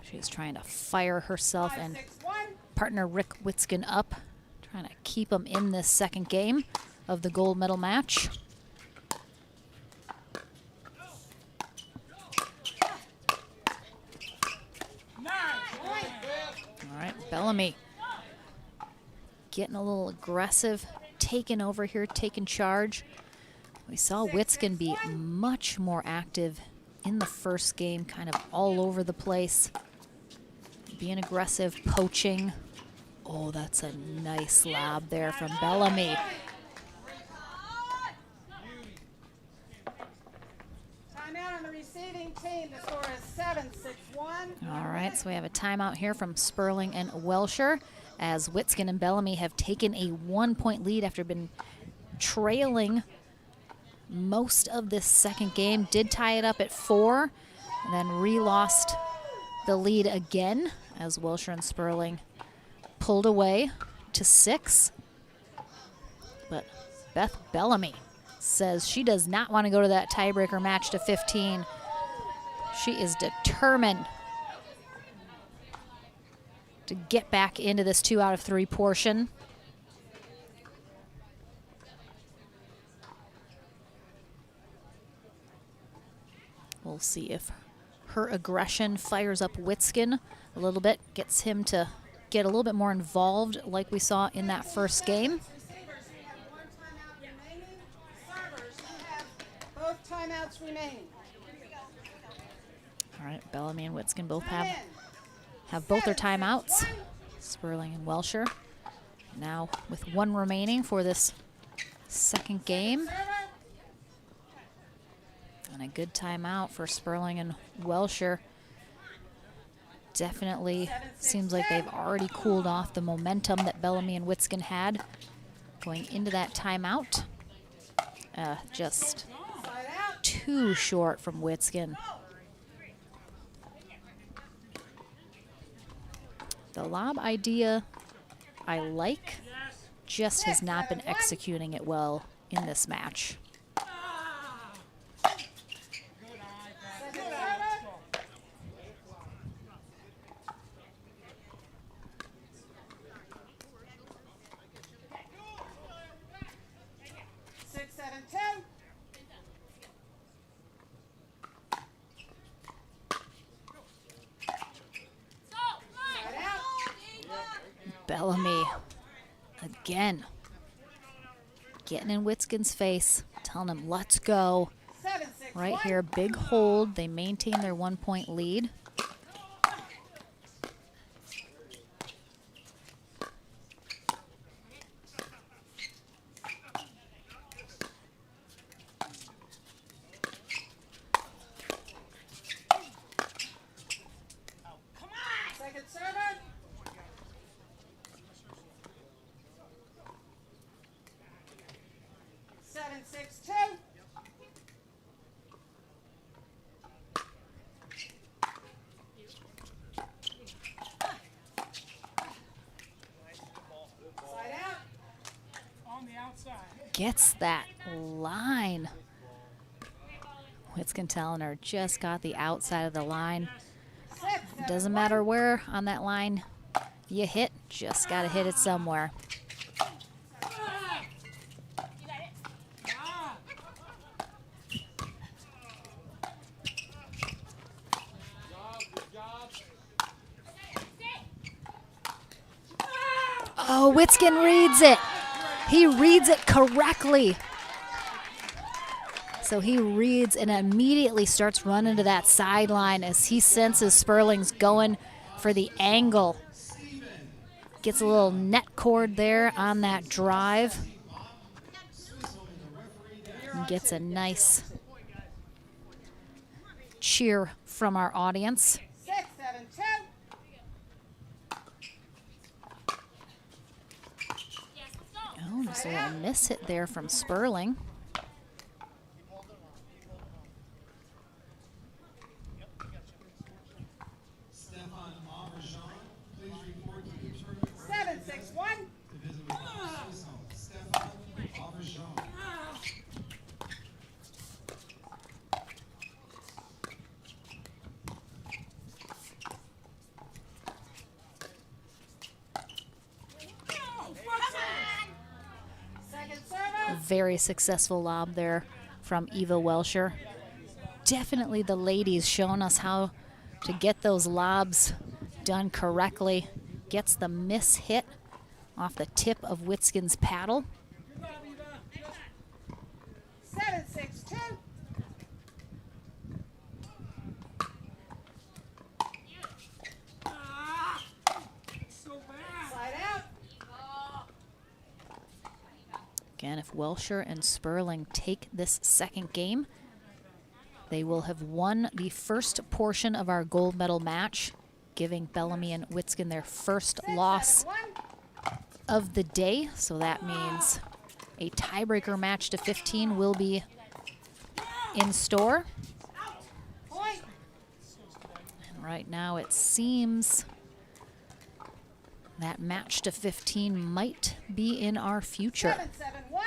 She's trying to fire herself and 5-6-1. partner Rick Witzkin up, trying to keep him in this second game of the gold medal match. All right, Bellamy getting a little aggressive, taking over here, taking charge. We saw Witzkin be much more active in the first game, kind of all over the place, being aggressive, poaching. Oh, that's a nice lob there from Bellamy. Timeout on the receiving team. The score is 7-6-1. All right, so we have a timeout here from Sperling and Welsher as Witzkin and Bellamy have taken a 1-point lead after been trailing most of this second game. Did tie it up at 4, and then re-lost the lead again as Welsher and Sperling pulled away to 6. But Beth Bellamy says she does not want to go to that tiebreaker match to 15. She is determined to get back into this 2 out of 3 portion. We'll see if her aggression fires up Witzkin a little bit, gets him to get a little bit more involved like we saw in that first game. Receivers, you have 1 timeout remaining. Servers, you have both timeouts remaining. All right, Bellamy and Witzkin both Time in. have both their 7-6-1. timeouts. Sperling and Welsher. Now with 1 remaining for this second game. Server. And a good timeout for Sperling and Welsher. Definitely seems like they've already cooled off the momentum that Bellamy and Witzkin had going into that timeout. Just Side out. too short from Witzkin. The lob idea I like, just has not been executing it well in this match. Second server. 6-7-2. Side out. Bellamy again getting in Witzkin's face, telling him let's go. 7-6-1. Right here, big hold. They maintain their 1-point lead. Second server. 7-6-2. gets that line. Witzkin telling her just got the outside of the line. It doesn't matter where on that line you hit, just got to hit it somewhere. Oh, Witzkin reads it. He reads it correctly. So he reads and immediately starts running to that sideline as he senses Sperling's going for the angle. Gets a little net cord there on that drive. And gets a nice cheer from our audience. 6-7-2. Oh, just a little miss hit there from Sperling. Very successful lob there from Eva Welsher. Definitely the ladies showing us how to get those lobs done correctly. Gets the miss hit off the tip of Witzkin's paddle. 7-6-2. Slide out. Again, if Welsher and Sperling take this second game, they will have won the first portion of our gold medal match, giving Bellamy and Witzkin their first loss of the day. So that means a tiebreaker match to 15 will be in store. And right now it seems that match to 15 might be in our future. 7-7-1.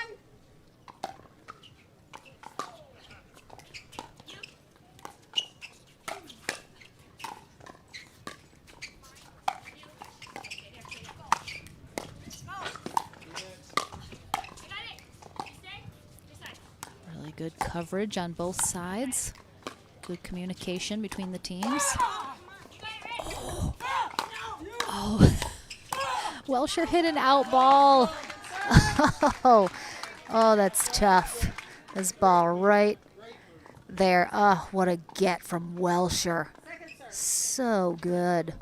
Really good coverage on both sides. Good communication between the teams. Oh. Welsher hit an out ball. Oh, that's tough. This ball right there. Oh, what a get from Welsher. So good.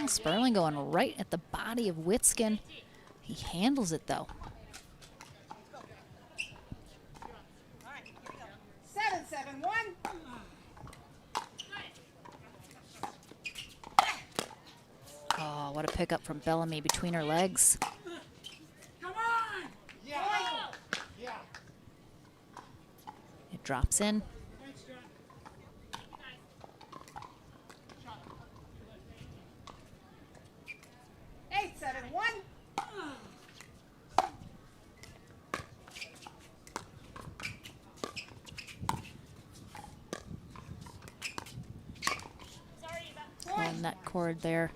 Sperling going right at the body of Witzkin. He handles it though. 7-7-1. Oh, what a pickup from Bellamy between her legs. It drops in. Net cord there,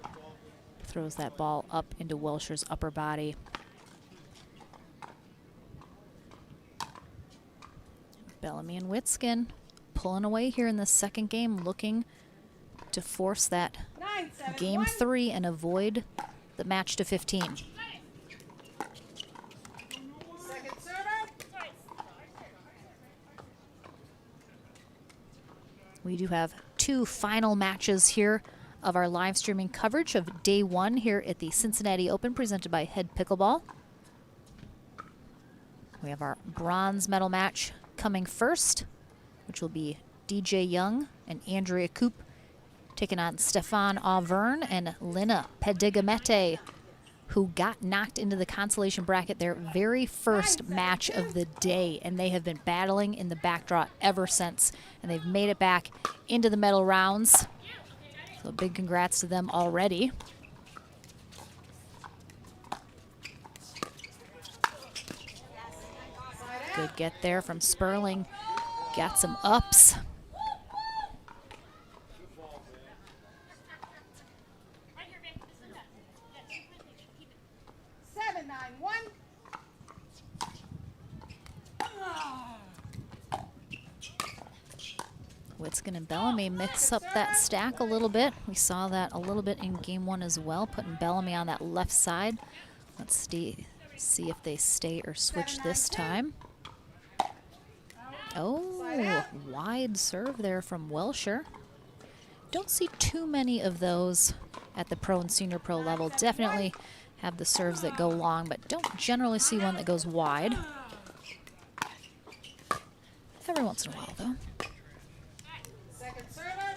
throws that ball up into Welsher's upper body. Bellamy and Witzkin pulling away here in the second game, looking to force that game 3 and avoid the match to 15. We do have 2 final matches here of our live streaming coverage of day 1 here at the Cincinnati Open, presented by Head Pickleball. We have our bronze medal match coming first, which will be DJ Young and Andrea Koop taking on Stefan Auvergne and Lina Pedigamete who got knocked into the consolation bracket their very first match of the day, and they have been battling in the back draw ever since, and they've made it back into the medal rounds. So big congrats to them already. Good get there from Sperling. Got some ups. 7-9-1. Witzkin and Bellamy mix up that stack a little bit. We saw that a little bit in game one as well, putting Bellamy on that left side. Let's see if they stay or switch this time. Oh, wide serve there from Welsher. Don't see too many of those at the pro and senior pro level. Definitely have the serves that go long, but don't generally see one that goes wide. Every once in a while, though. Second server.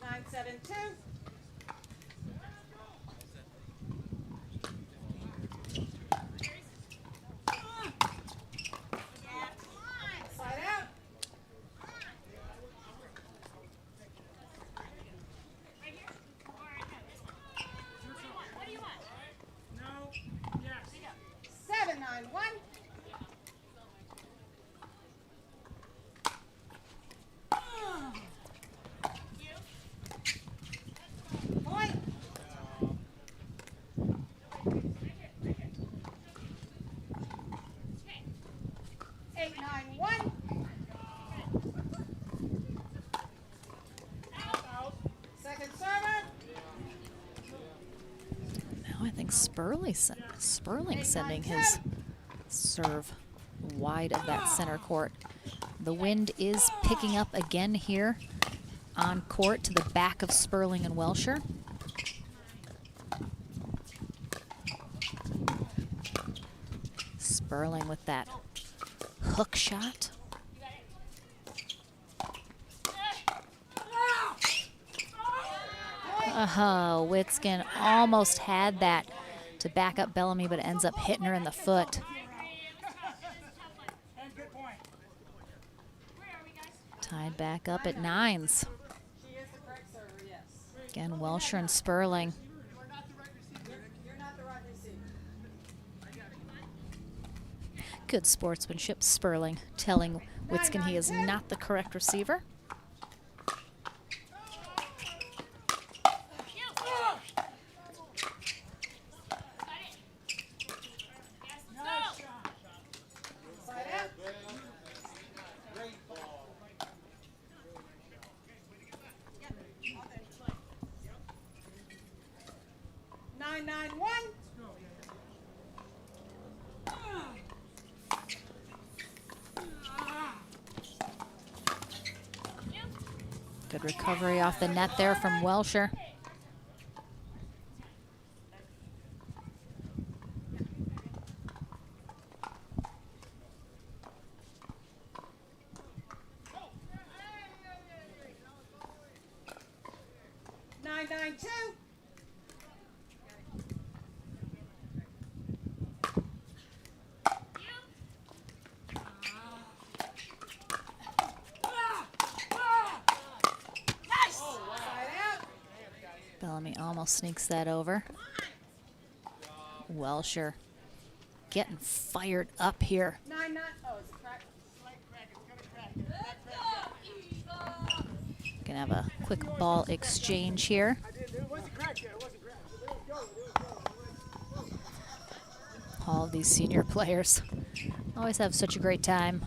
9-7-2. Side out. What do you want? 7-9-1. Point. 8-9-1. Second server. Now I think Sperling sending his serve wide of that center court. The wind is picking up again here on court to the back of Sperling and Welsher. Sperling with that hook shot. Witzkin almost had that to back up Bellamy, but ends up hitting her in the foot. Tied back up at 9s. She is the correct server, yes. Again, Welsher and Sperling. You're not the right receiver. Good sportsmanship, Sperling telling Witzkin he is not the correct receiver. Side out. 9-9-1. Good recovery off the net there from Welsher. Nine, 9-2. Bellamy almost sneaks that over. Welsher getting fired up here. 9-9. Oh, it's a crack. Gonna have a quick ball exchange here. All of these senior players always have such a great time.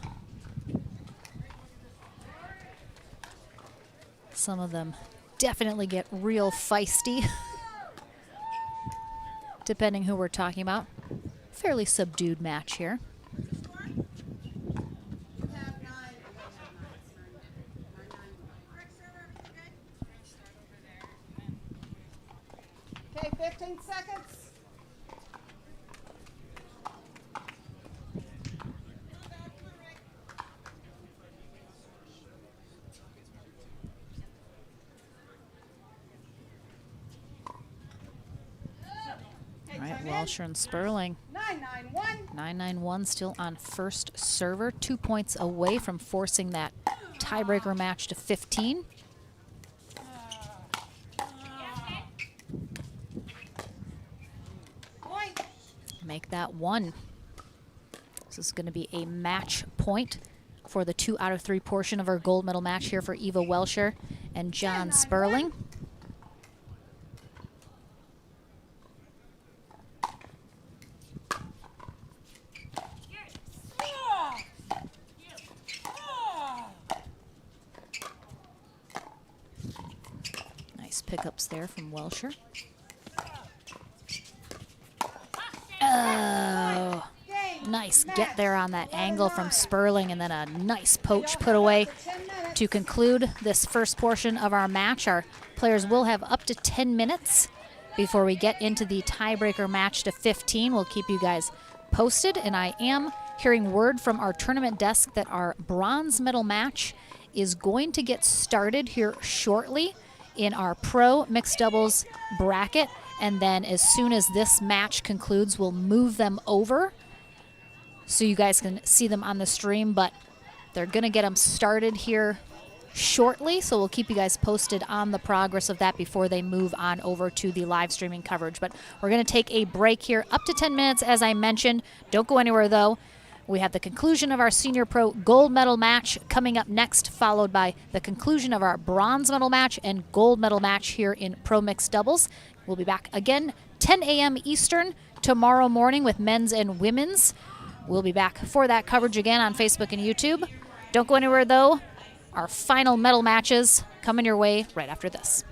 Some of them definitely get real feisty, depending who we're talking about. Fairly subdued match here. Okay, 15 seconds. Welsher and Sperling. 991. 991 still on first server, 2 points away from forcing that tiebreaker match to 15. Point. Make that 1. This is going to be a match point for the 2 out of 3 portion of our gold medal match here for Eva Welsher and John Sperling. Nice pickups there from Welsher. Oh, nice get there on that angle from Sperling, and then a nice poach put away to conclude this first portion of our match. Our players will have up to 10 minutes before we get into the tiebreaker match to 15. We'll keep you guys posted, and I am hearing word from our tournament desk that our bronze medal match is going to get started here shortly in our pro mixed doubles bracket. And then as soon as this match concludes, we'll move them over so you guys can see them on the stream. But they're going to get them started here shortly, so we'll keep you guys posted on the progress of that before they move on over to the live streaming coverage. But we're going to take a break here, up to 10 minutes, as I mentioned. Don't go anywhere, though. We have the conclusion of our senior pro gold medal match coming up next, followed by the conclusion of our bronze medal match and gold medal match here in pro mixed doubles. We'll be back again 10 a.m. Eastern tomorrow morning with men's and women's. We'll be back for that coverage again on Facebook and YouTube. Don't go anywhere, though. Our final medal matches coming your way right after this.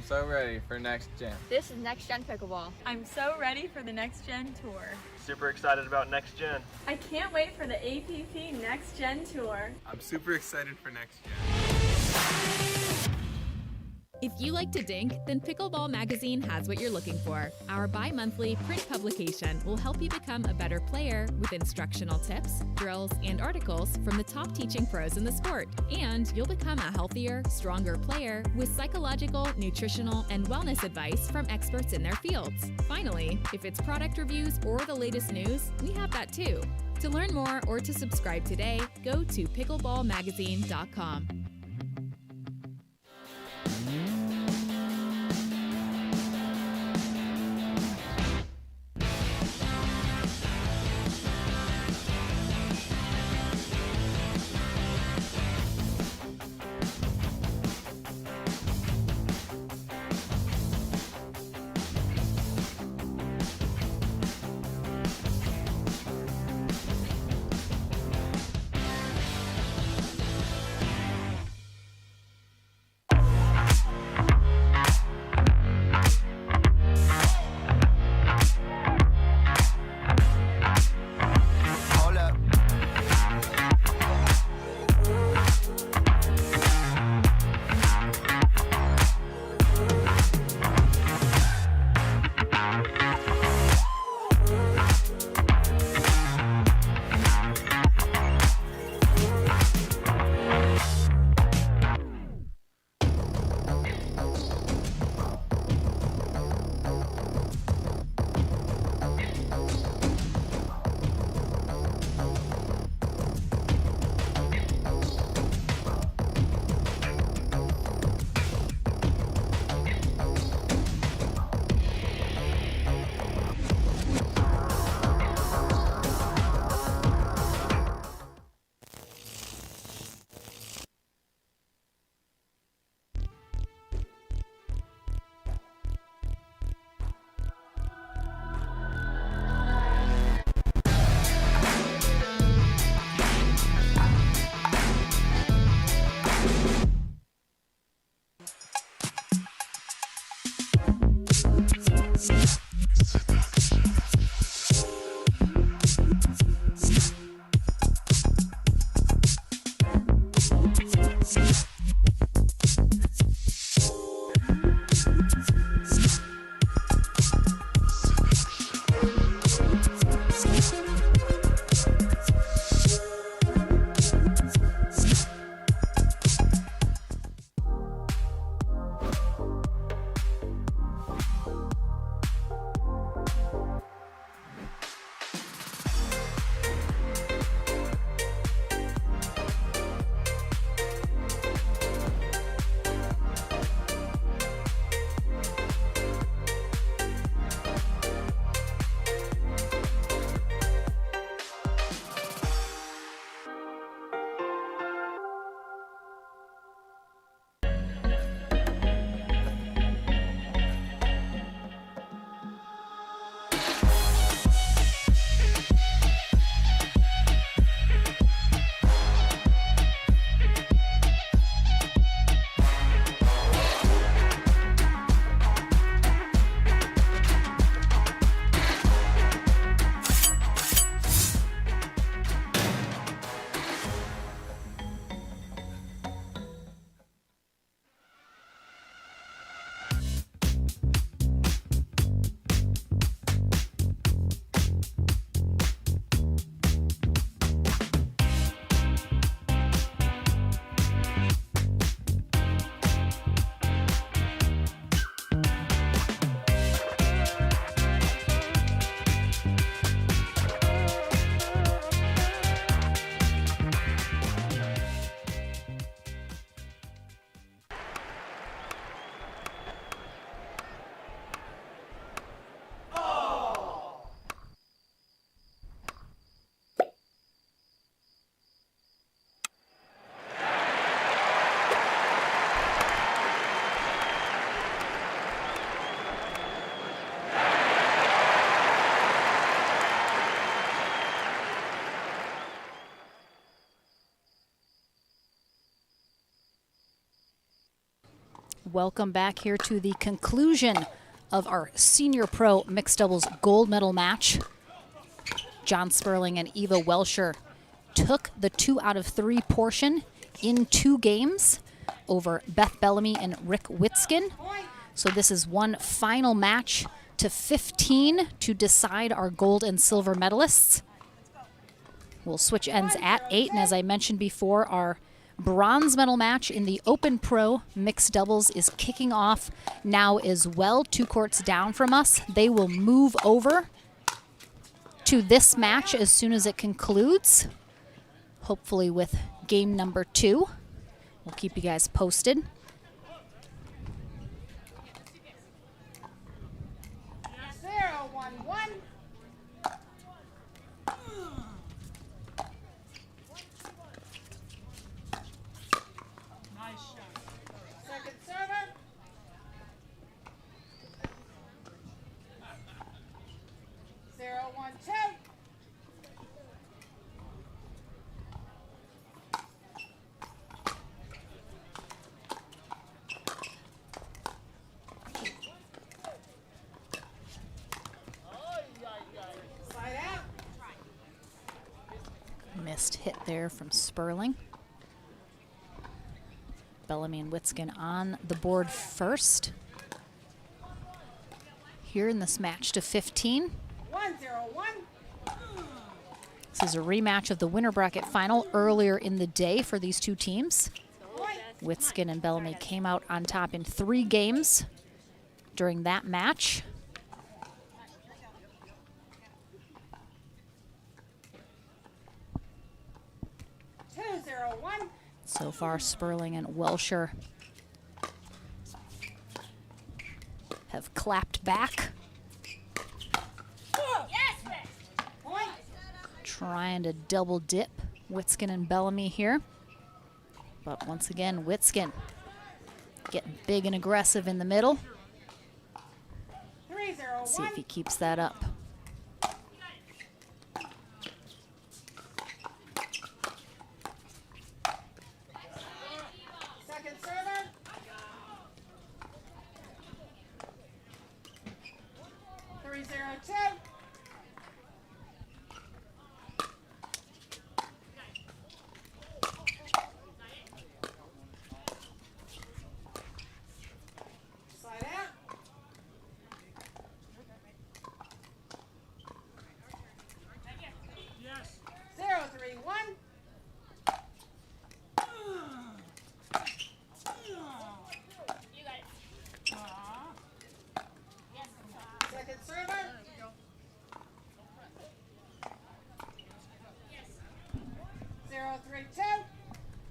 I'm so ready for next gen. This is Next Gen Pickleball. I'm so ready for the Next Gen Tour. Super excited about next gen. I can't wait for the APP Next Gen Tour. I'm super excited for next gen. If you like to dink, then Pickleball Magazine has what you're looking for. Our bi-monthly print publication will help you become a better player with instructional tips, drills, and articles from the top teaching pros in the sport. And you'll become a healthier, stronger player with psychological, nutritional, and wellness advice from experts in their fields. Finally, if it's product reviews or the latest news, we have that too. To learn more or to subscribe today, go to pickleballmagazine.com. Welcome back here to the conclusion of our Senior Pro Mixed Doubles Gold Medal match. John Sperling and Eva Welsher took the 2 out of 3 portion in 2 games over Beth Bellamy and Rick Witzkin. So this is one final match to 15 to decide our gold and silver medalists. We'll switch ends at 8, and as I mentioned before, our bronze medal match in the Open Pro Mixed Doubles is kicking off now as well. 2 courts down from us. They will move over to this match as soon as it concludes, hopefully with game number 2. We'll keep you guys posted. Missed hit there from Sperling. Bellamy and Witzkin on the board first here in this match to 15. 1-0-1. This is a rematch of the winter bracket final earlier in the day for these 2 teams. Witzkin and Bellamy came out on top in 3 games during that match. So far, Sperling and Welsher have clapped back. Trying to double dip Witzkin and Bellamy here. But once again, Witzkin getting big and aggressive in the middle. Let's see if he keeps that up.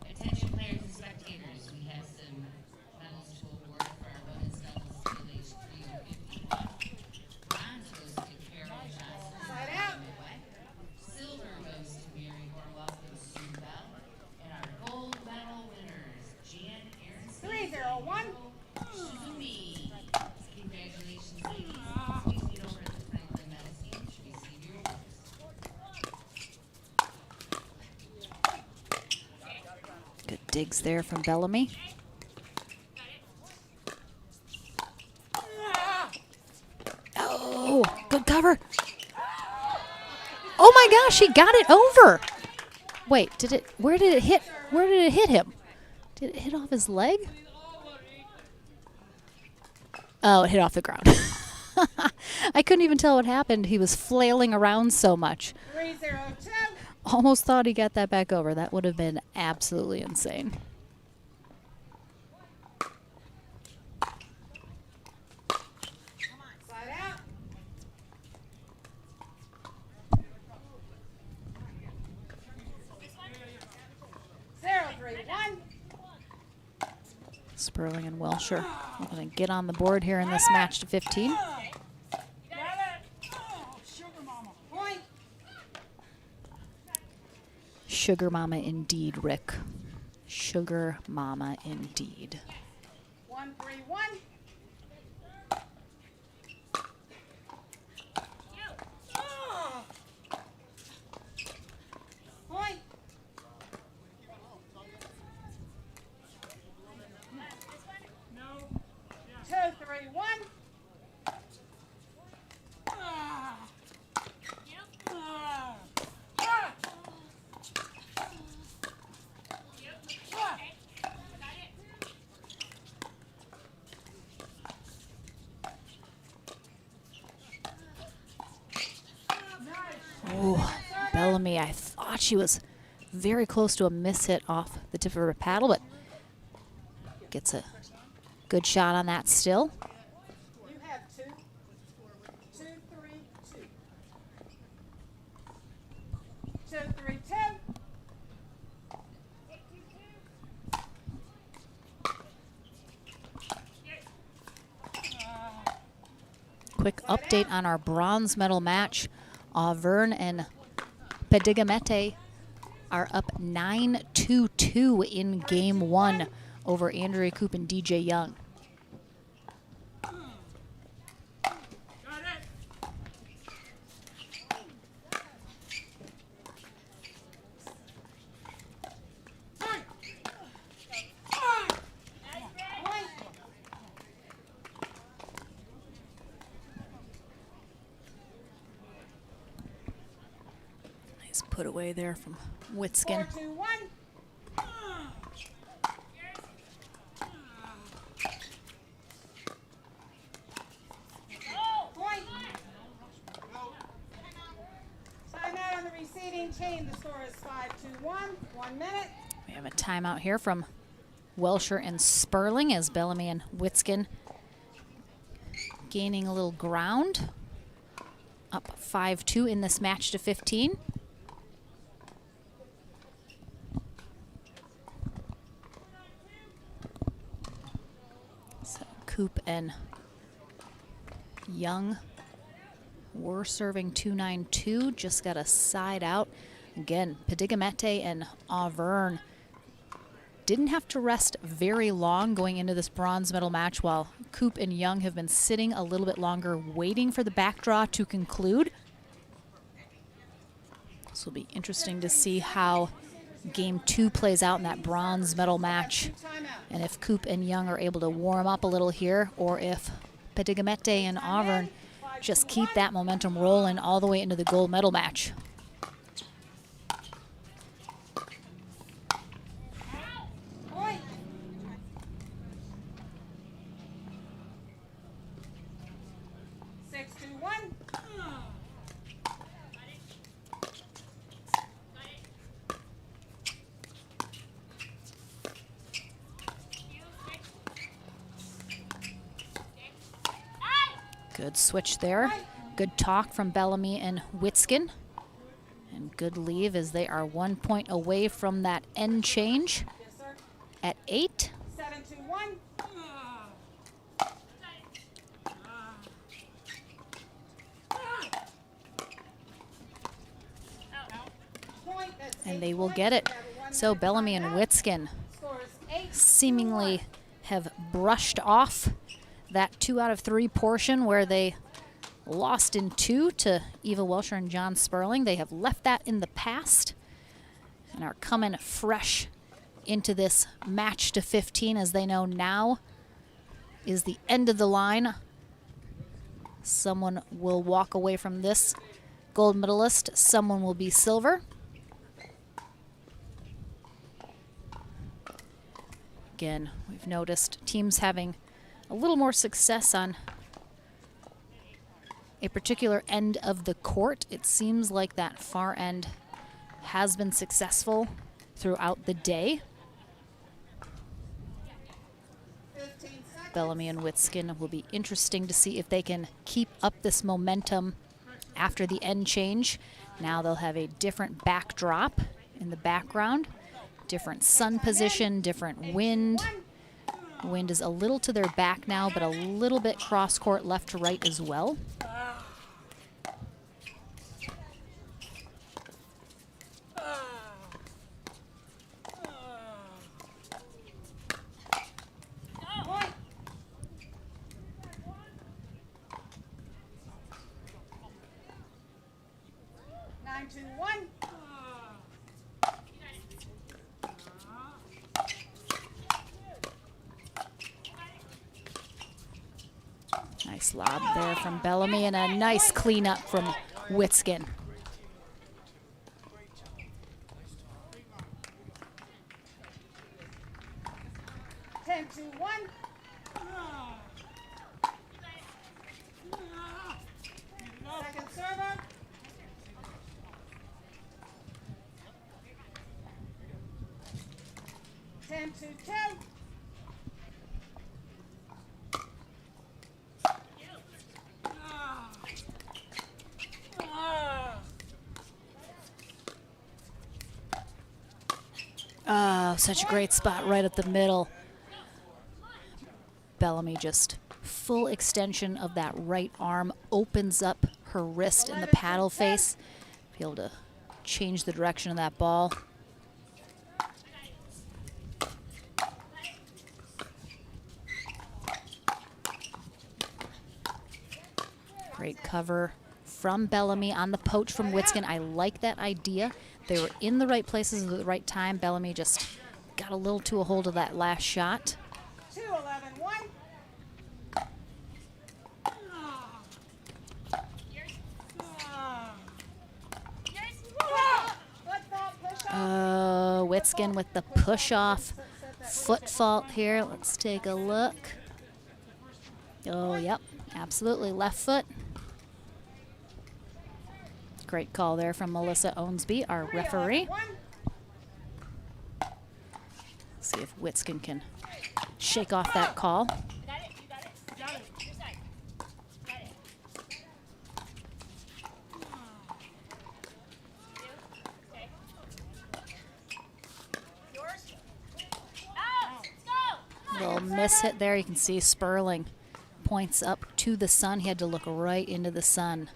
Attention players and spectators, we have some medals to award for our women's doubles skill age 3 and 51. Bronze goes to Carol Johnson. Silver goes to Mary Orloff and Sue Bell. And our gold medal winners, Jan Aronson. 3-0-1. Shizumi. Congratulations, ladies. Please meet over at the Franklin Medicine to receive your awards. Good digs there from Bellamy. Oh, good cover. Oh my gosh, he got it over. Wait, where did it hit? Where did it hit him? Did it hit off his leg? Oh, it hit off the ground. I couldn't even tell what happened. He was flailing around so much. 3-0-2. Almost thought he got that back over. That would have been absolutely insane. Slide out. Sperling and Welsher going to get on the board here in this match to 15. Sugar mama indeed, Rick. Sugar mama indeed. 1-3-1. Point. No. Bellamy. I thought she was very close to a miss hit off the tip of her paddle, but gets a good shot on that still. You have 2, 2, 3, 2. 2, 3, 2. Quick update on our bronze medal match. Auvergne and Pedigamete are up 9-2-2 in game 1 over Andrea Koop and DJ Young. Nice put away there from Witzkin. 4, 2, 1. Point. Timeout on the receiving chain. The score is 5-2-1. 1 minute. We have a timeout here from Welsher and Sperling as Bellamy and Witzkin gaining a little ground. Up 5-2 in this match to 15. So Koop and Young were serving 2-9-2, just got a side out. Again, Pedigamete and Auvergne didn't have to rest very long going into this bronze medal match, while Koop and Young have been sitting a little bit longer waiting for the back draw to conclude. This will be interesting to see how game 2 plays out in that bronze medal match, and if Koop and Young are able to warm up a little here, or if Pedigamete and Auvergne just keep that momentum rolling all the way into the gold medal match. Point. Six, 2, 1. Good switch there. Good talk from Bellamy and Witzkin. And good leave as they are 1 point away from that end change Yes, sir. at 8. 7, 2, 1. Point. That's And 8 they will points. get it. You have a 1 So minute Bellamy and timeout. Witzkin Score is 8 seemingly have brushed off that 2 out of 3 portion where they lost in 2 to Eva Welsher and John Sperling. They have left that in the past and are coming fresh into this match to 15, as they know now is the end of the line. Someone will walk away from this gold medalist. Someone will be silver. Again, we've noticed teams having a little more success on a particular end of the court. It seems like that far end has been successful throughout the day. 15 seconds. Bellamy and Witzkin will be interesting to see if they can keep up this momentum after the end change. Now they'll have a different backdrop in the background, different sun position, different wind. Wind is a little to their back now, but a little bit cross court left to right as well. Point. 9, 2, 1. Nice lob there from Bellamy and a nice cleanup from Witzkin. Ten, 2, 1. Second server. 1, 2, 2. Oh, such a great spot right at the middle. Bellamy just full extension of that right arm, opens up her wrist in the paddle face. Be able to change the direction of that ball. Great cover from Bellamy on the poach from Witzkin. I like that idea. They were in the right places at the right time. Bellamy just got a little too a hold of that last shot. 2, 11, 1. Witzkin with the push-off foot fault here. Let's take a look. Oh, yep, absolutely, left foot. Great call there from Melissa Owensby, our referee. See if Witzkin can shake off that call. Little miss hit there. You can see Sperling points up to the sun. He had to look right into the sun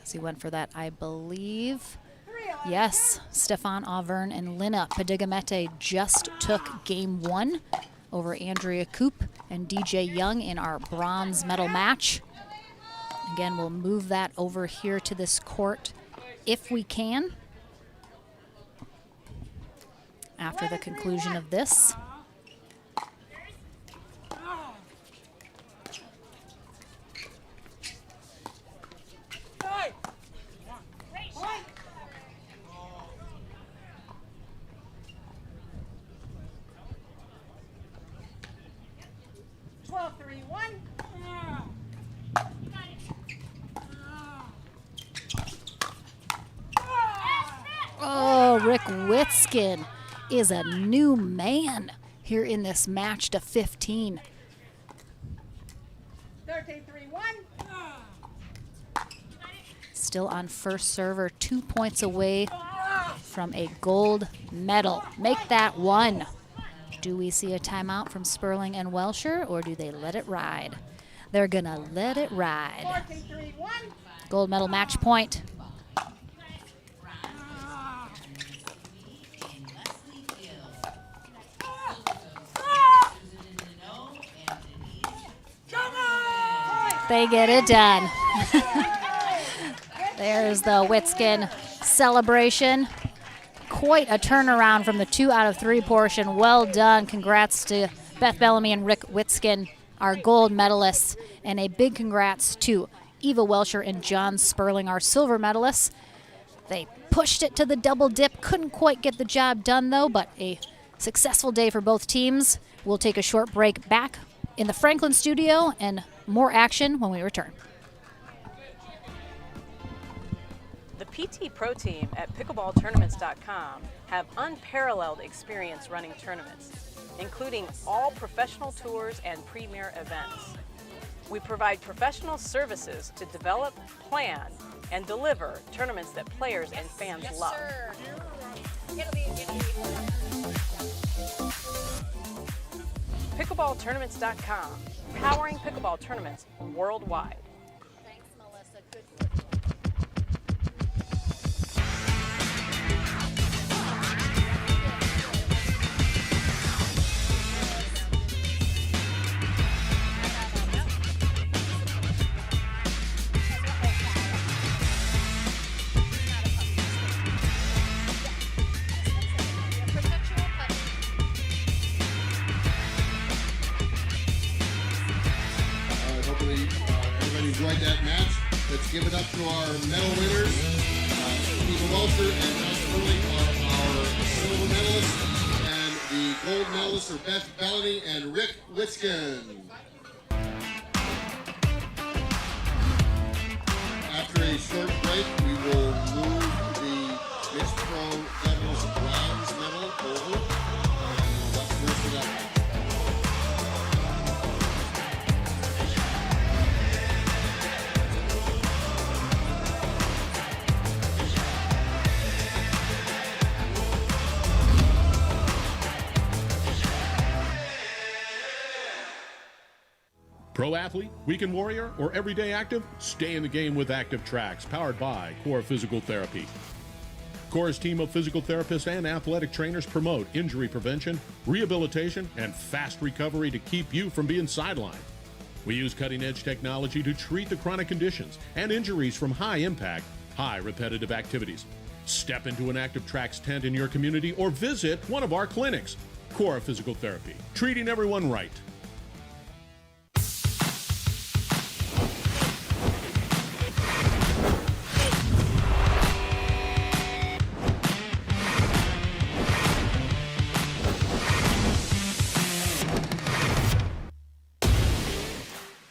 as he went for that, I believe. Yes, Stefan Auvergne and Lina Padigamete just took game 1 over Andrea Koop and DJ Young in our bronze medal match. Again, we'll move that over here to this court if we can after the conclusion of this. Rick Witzkin is a new man here in this match to 15. 13-3-1. Still on first server, 2 points away from a gold medal. Make that 1. Do we see a timeout from Sperling and Welsher, or do they let it ride? They're gonna let it ride. 14-3-1. Gold medal match point. They get it done. There's the Witzkin celebration. Quite a turnaround from the 2 out of 3 portion. Well done. Congrats to Beth Bellamy and Rick Witzkin, our gold medalists. And a big congrats to Eva Welsher and John Sperling, our silver medalists. They pushed it to the double dip. Couldn't quite get the job done, though, but a successful day for both teams. We'll take a short break back in the Franklin studio and more action when we return. The PT Pro Team at pickleballtournaments.com have unparalleled experience running tournaments, including all professional tours and premier events. We provide professional services to develop, plan, and deliver tournaments that players and fans love. Pickleballtournaments.com, powering pickleball tournaments worldwide. Thanks, Melissa. Good. Enjoyed that match. Let's give it up to our medal winners. Eva Welsher and John Sperling are our silver medalists, and the gold medalists are Beth Bellamy and Rick Witzkin. After a short break, we will move the mixed pro doubles bronze medal over. Pro athlete, weekend warrior, or everyday active? Stay in the game with Active Tracks, powered by Core Physical Therapy. Core's team of physical therapists and athletic trainers promote injury prevention, rehabilitation, and fast recovery to keep you from being sidelined. We use cutting-edge technology to treat the chronic conditions and injuries from high-impact, high repetitive activities. Step into an Active Tracks tent in your community or visit one of our clinics. Core Physical Therapy, treating everyone right.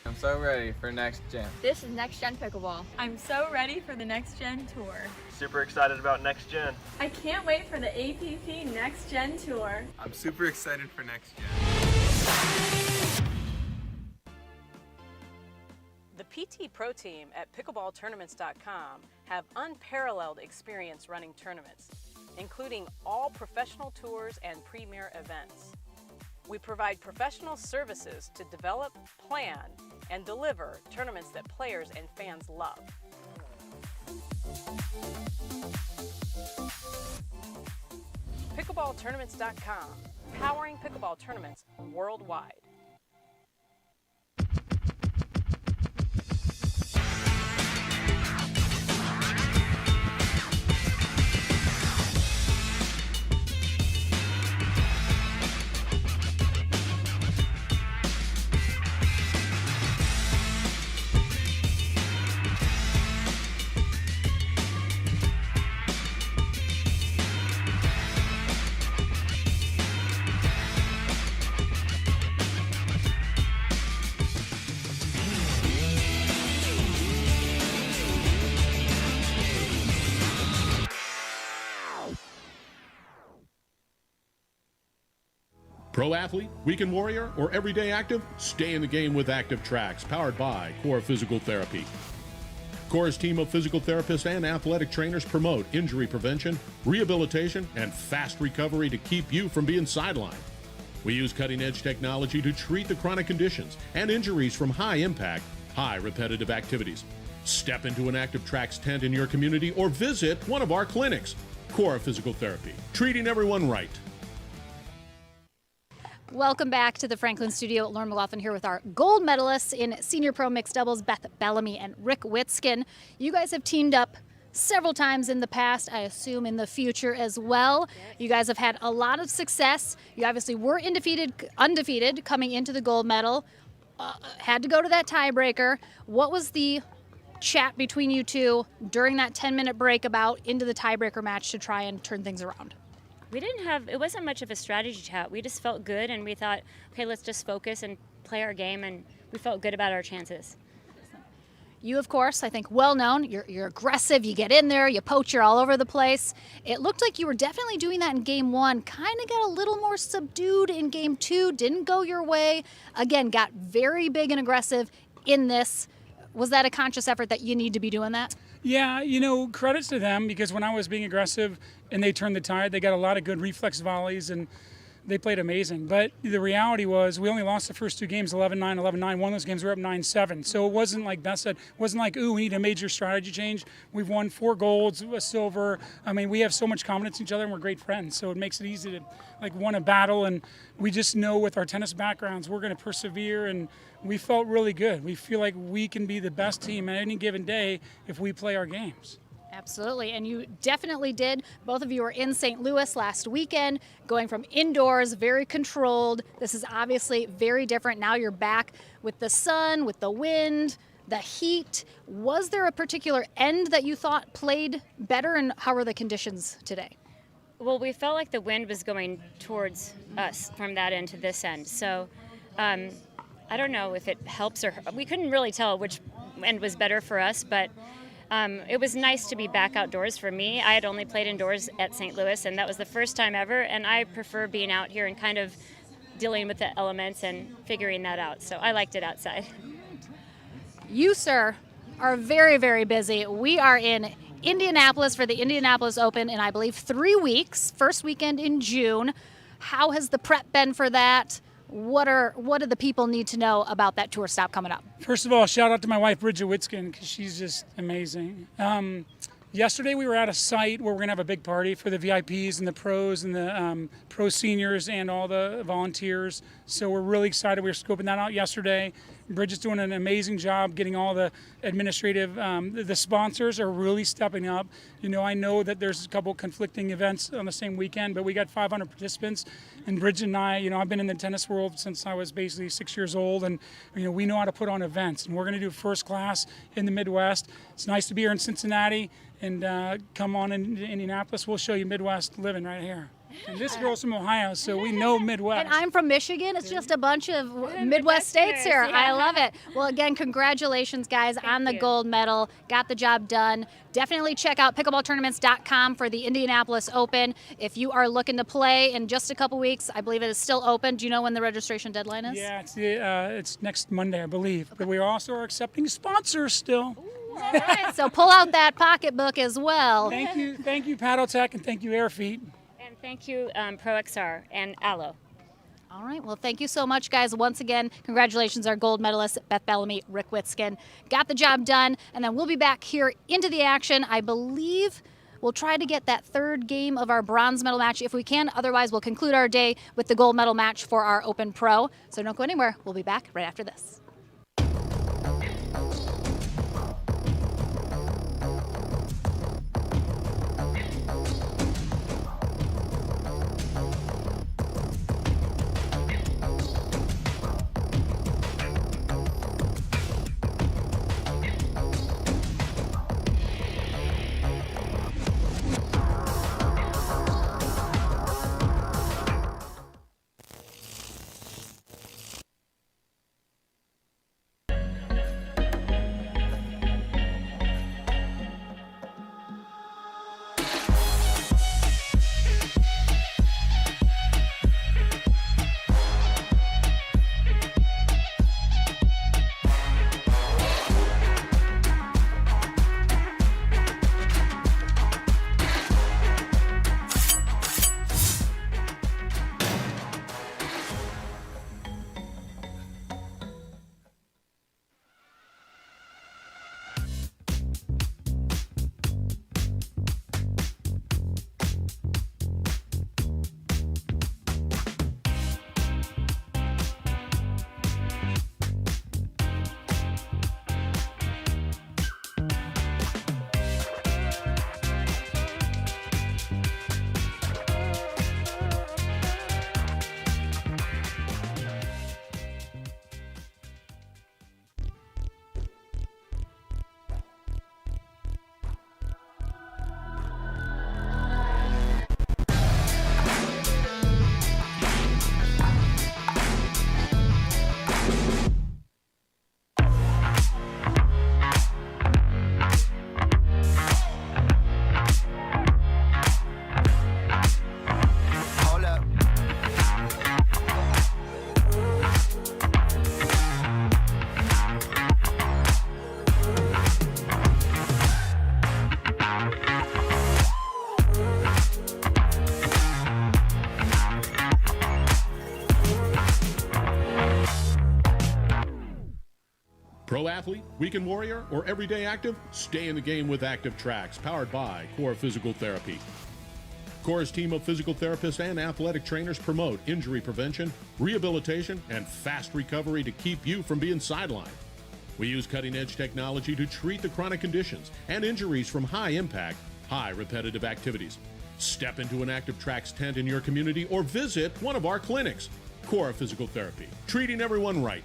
I'm so ready for next gen. This is Next Gen Pickleball. I'm so ready for the Next Gen Tour. Super excited about next gen. I can't wait for the APP Next Gen Tour. I'm super excited for next gen. The PT Pro Team at pickleballtournaments.com have unparalleled experience running tournaments, including all professional tours and premier events. We provide professional services to develop, plan, and deliver tournaments that players and fans love. Pickleballtournaments.com, powering pickleball tournaments worldwide. Pro athlete, weekend warrior, or everyday active? Stay in the game with Active Tracks, powered by Core Physical Therapy. Core's team of physical therapists and athletic trainers promote injury prevention, rehabilitation, and fast recovery to keep you from being sidelined. We use cutting-edge technology to treat the chronic conditions and injuries from high-impact, high repetitive activities. Step into an Active Tracks tent in your community or visit one of our clinics. Core Physical Therapy, treating everyone right. Welcome back to the Franklin studio. Lauren McLaughlin here with our gold medalists in Senior Pro Mixed Doubles, Beth Bellamy and Rick Witzkin. You guys have teamed up several times in the past, I assume in the future as well. You guys have had a lot of success. You obviously were undefeated coming into the gold medal. Had to go to that tiebreaker. What was the chat between you two during that 10-minute break about into the tiebreaker match to try and turn things around? It wasn't much of a strategy chat. We just felt good and we thought, okay, let's just focus and play our game, and we felt good about our chances. You, of course, I think well known. You're aggressive, you get in there, you poach, you're all over the place. It looked like you were definitely doing that in game one, kind of got a little more subdued in game two, didn't go your way. Again, got very big and aggressive in this. Was that a conscious effort that you need to be doing that? Yeah, credits to them, because when I was being aggressive and they turned the tide, they got a lot of good reflex volleys and they played amazing. But the reality was we only lost the first two games, 11-9, 11-9. One of those games we were up 9-7. So it wasn't like Beth said, it wasn't like, ooh, we need a major strategy change. We've won 4 golds, a silver. I mean, we have so much confidence in each other and we're great friends. So it makes it easy to win a battle. And we just know with our tennis backgrounds, we're going to persevere, and we felt really good. We feel like we can be the best team at any given day if we play our games. Absolutely, and you definitely did. Both of you were in St. Louis last weekend, going from indoors, very controlled. This is obviously very different. Now you're back with the sun, with the wind, the heat. Was there a particular end that you thought played better, and how were the conditions today? Well, we felt like the wind was going towards us from that end to this end. So I don't know if it helps or we couldn't really tell which end was better for us, but it was nice to be back outdoors for me. I had only played indoors at St. Louis, and that was the first time ever, and I prefer being out here and kind of dealing with the elements and figuring that out. So I liked it outside. You, sir, are very, very busy. We are in Indianapolis for the Indianapolis Open in, I believe, 3 weeks, first weekend in June. How has the prep been for that? what do the people need to know about that tour stop coming up? First of all, shout out to my wife, Bridget Witzkin, because she's just amazing. Yesterday we were at a site where we're going to have a big party for the VIPs and the pros and the pro seniors and all the volunteers. So we're really excited. We were scoping that out yesterday. Bridget's doing an amazing job getting all the administrative, the sponsors are really stepping up. You know, I know that there's a couple conflicting events on the same weekend, but we got 500 participants. And Bridget and I, you know, I've been in the tennis world since I was basically 6 years old, and, you know, we know how to put on events. And we're going to do first class in the Midwest. It's nice to be here in Cincinnati, and come on in Indianapolis. We'll show you Midwest living right here. And this girl's from Ohio, so we know Midwest. And I'm from Michigan. It's just a bunch of Midwest states here. I love it. Well, again, congratulations, guys, on the gold medal. Got the job done. Definitely check out pickleballtournaments.com for the Indianapolis Open. If you are looking to play in just a couple weeks, I believe it is still open. Do you know when the registration deadline is? Yeah, it's next Monday, I believe. But we also are accepting sponsors still. All right, so pull out that pocketbook as well. Thank you, Paddletech, and thank you, Airfeet. And thank you, ProXR and Allo. All right, well, thank you so much, guys. Once again, congratulations, our gold medalists, Beth Bellamy, Rick Witzkin. Got the job done, and then we'll be back here into the action. I believe we'll try to get that third game of our bronze medal match if we can. Otherwise, we'll conclude our day with the gold medal match for our Open Pro. So don't go anywhere. We'll be back right after this. Pro athlete, weekend warrior, or everyday active? Stay in the game with Active Tracks, powered by Core Physical Therapy. Core's team of physical therapists and athletic trainers promote injury prevention, rehabilitation, and fast recovery to keep you from being sidelined. We use cutting-edge technology to treat the chronic conditions and injuries from high-impact, high repetitive activities. Step into an Active Tracks tent in your community or visit one of our clinics. Core Physical Therapy, treating everyone right.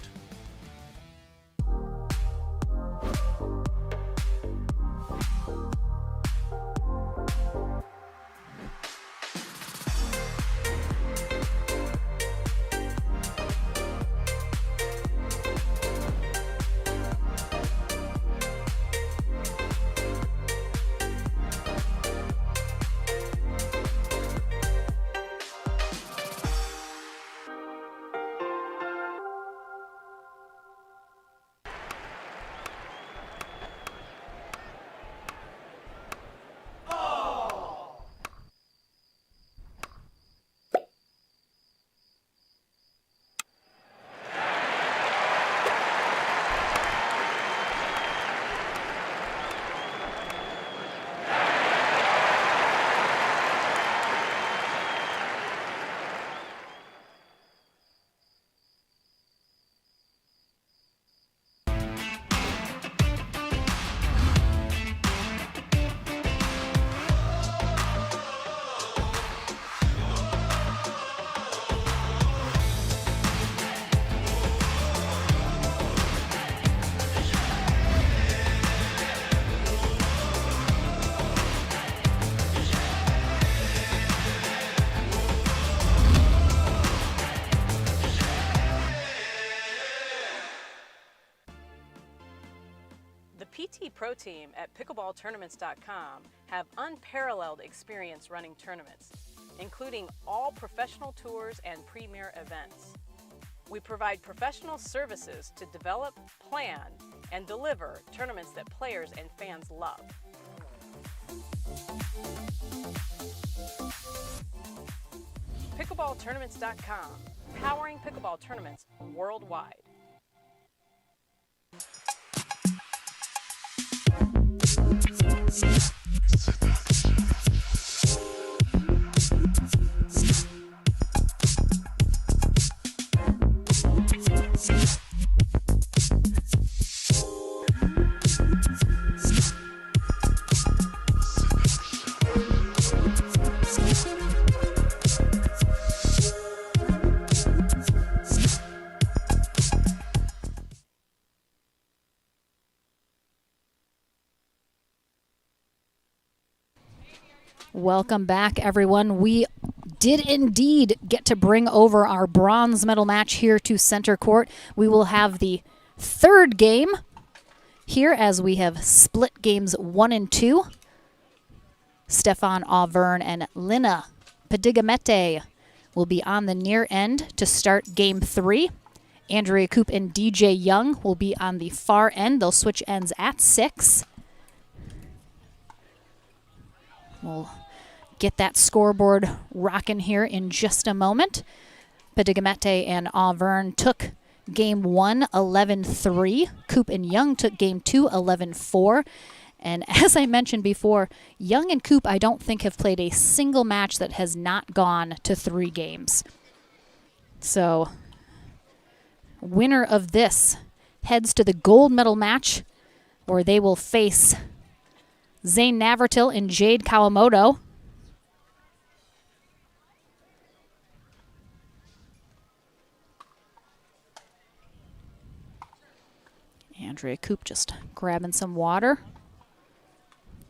PT Pro Team at pickleballtournaments.com have unparalleled experience running tournaments, including all professional tours and premier events. We provide professional services to develop, plan, and deliver tournaments that players and fans love. Pickleballtournaments.com, powering pickleball tournaments worldwide. Welcome back, everyone. We did indeed get to bring over our bronze medal match here to center court. We will have the third game here as we have split games 1 and 2. Stefan Auvergne and Lina Padigamete will be on the near end to start game 3. Andrea Koop and DJ Young will be on the far end. They'll switch ends at 6. We'll get that scoreboard rocking here in just a moment. Padigamete and Auvergne took game 1, 11-3. Koop and Young took game 2, 11-4. And as I mentioned before, Young and Koop I don't think have played a single match that has not gone to 3 games. So, winner of this heads to the gold medal match where they will face Zane Navratil and Jade Kawamoto. Andrea Koop just grabbing some water.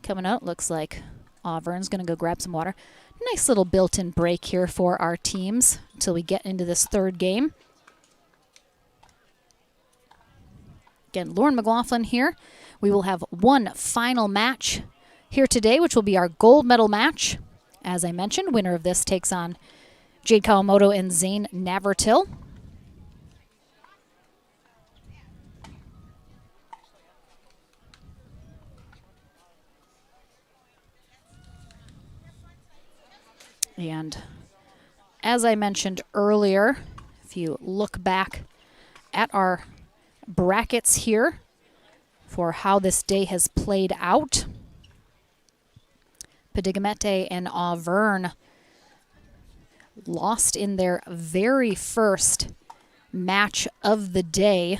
Coming out, looks like Auvern's going to go grab some water. Nice little built-in break here for our teams until we get into this third game. Again, Lauren McLaughlin here. We will have one final match here today, which will be our gold medal match. As I mentioned, winner of this takes on Jade Kawamoto and Zane Navratil. And as I mentioned earlier, if you look back at our brackets here for how this day has played out, Padigamete and Auvergne lost in their very first match of the day,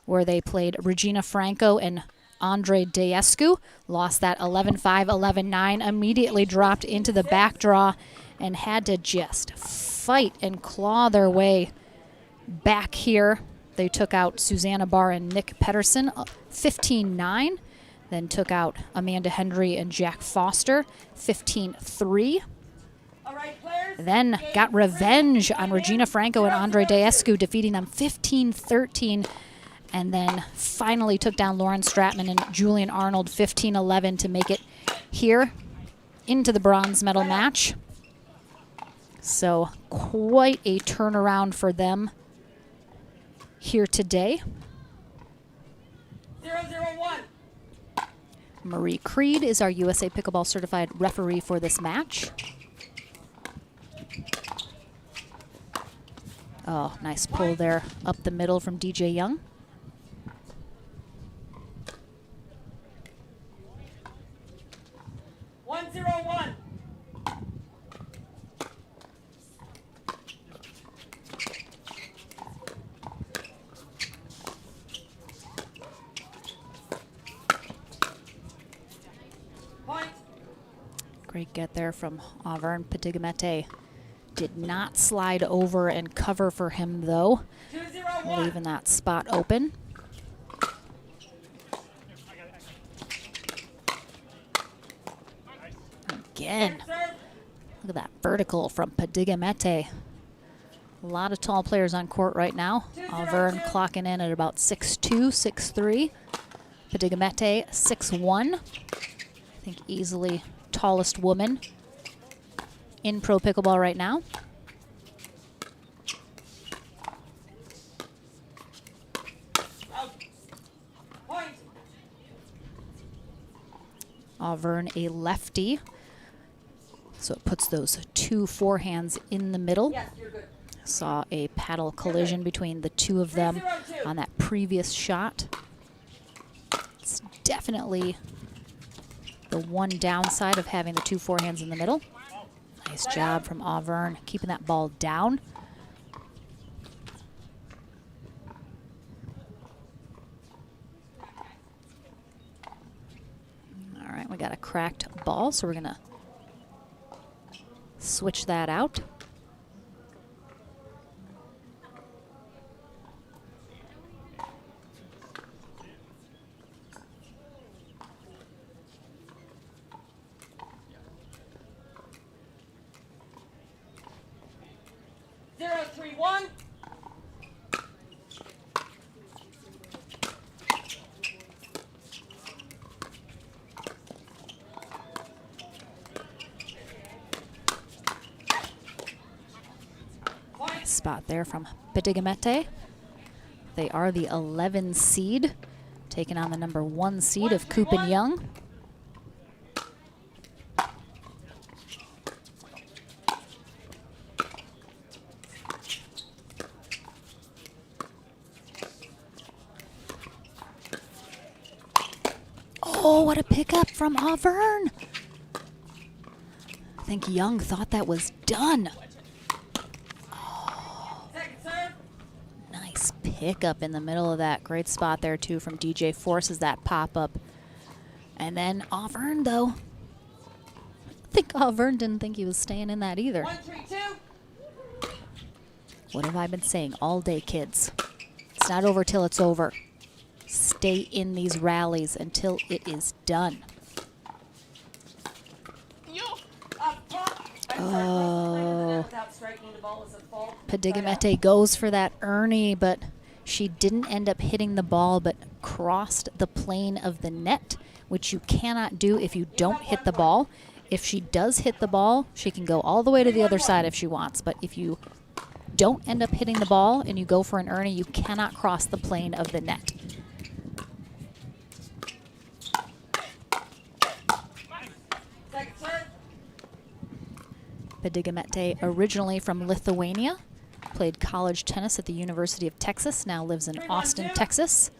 where they played Regina Franco and Andre Deescu. Lost that 11-5, 11-9, immediately dropped into the back draw and had to just fight and claw their way back here. They took out Susanna Barr and Nick Pedersen 15-9. Then took out Amanda Hendry and Jack Foster 15-3. Then got revenge on Regina Franco and Andre Deescu, defeating them 15-13. And then finally took down Lauren Stratman and Julian Arnold 15-11 to make it here into the bronze medal match. So quite a turnaround for them here today. 0-0-1. Marie Creed is our USA Pickleball certified referee for this match. Oh, nice pull there up the middle from DJ Young. Great get there from Auvergne. Padigamete did not slide over and cover for him, though, leaving that spot open. Again, look at that vertical from Padigamete, A lot of tall players on court right now. Auvergne clocking in at about 6'2", 6'3". Padigamete 6'1". I think easily tallest woman in pro pickleball right now. Auvergne a lefty, so it puts those two forehands in the middle. Saw a paddle collision between the two of them on that previous shot. It's definitely the one downside of having the two forehands in the middle. Nice job from Auvergne keeping that ball down. All right, we got a cracked ball, so we're gonna switch that out. Spot there from Padigamete. They are the 11 seed, taking on the number 1 seed of Coop and Young. Oh, what a pickup from Auvergne. I think Young thought that was done. Pick up in the middle of that. Great spot there too from DJ. Forces that pop up. And then Auvergne though. I think Auvergne didn't think he was staying in that either. 1, 3, 2. What have I been saying all day, kids? It's not over till it's over. Stay in these rallies until it is done. Oh. Padigamete goes for that Ernie, but she didn't end up hitting the ball, but crossed the plane of the net, which you cannot do if you don't hit the ball. If she does hit the ball, she can go all the way to the other side if she wants, but if you don't end up hitting the ball and you go for an Ernie, you cannot cross the plane of the net. Padigamete, originally from Lithuania, played college tennis at the University of Texas, now lives in Austin, Texas.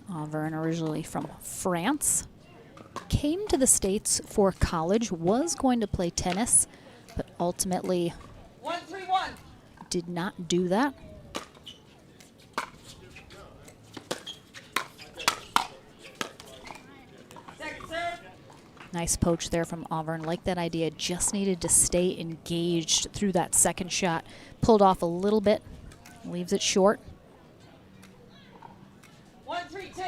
Auvergne, originally from France. Came to the States for college, was going to play tennis, but ultimately 1, 3, 1. did not do that. Nice poach there from Auvergne. Like that idea, just needed to stay engaged through that second shot. Pulled off a little bit, leaves it short. 1, 3, 2.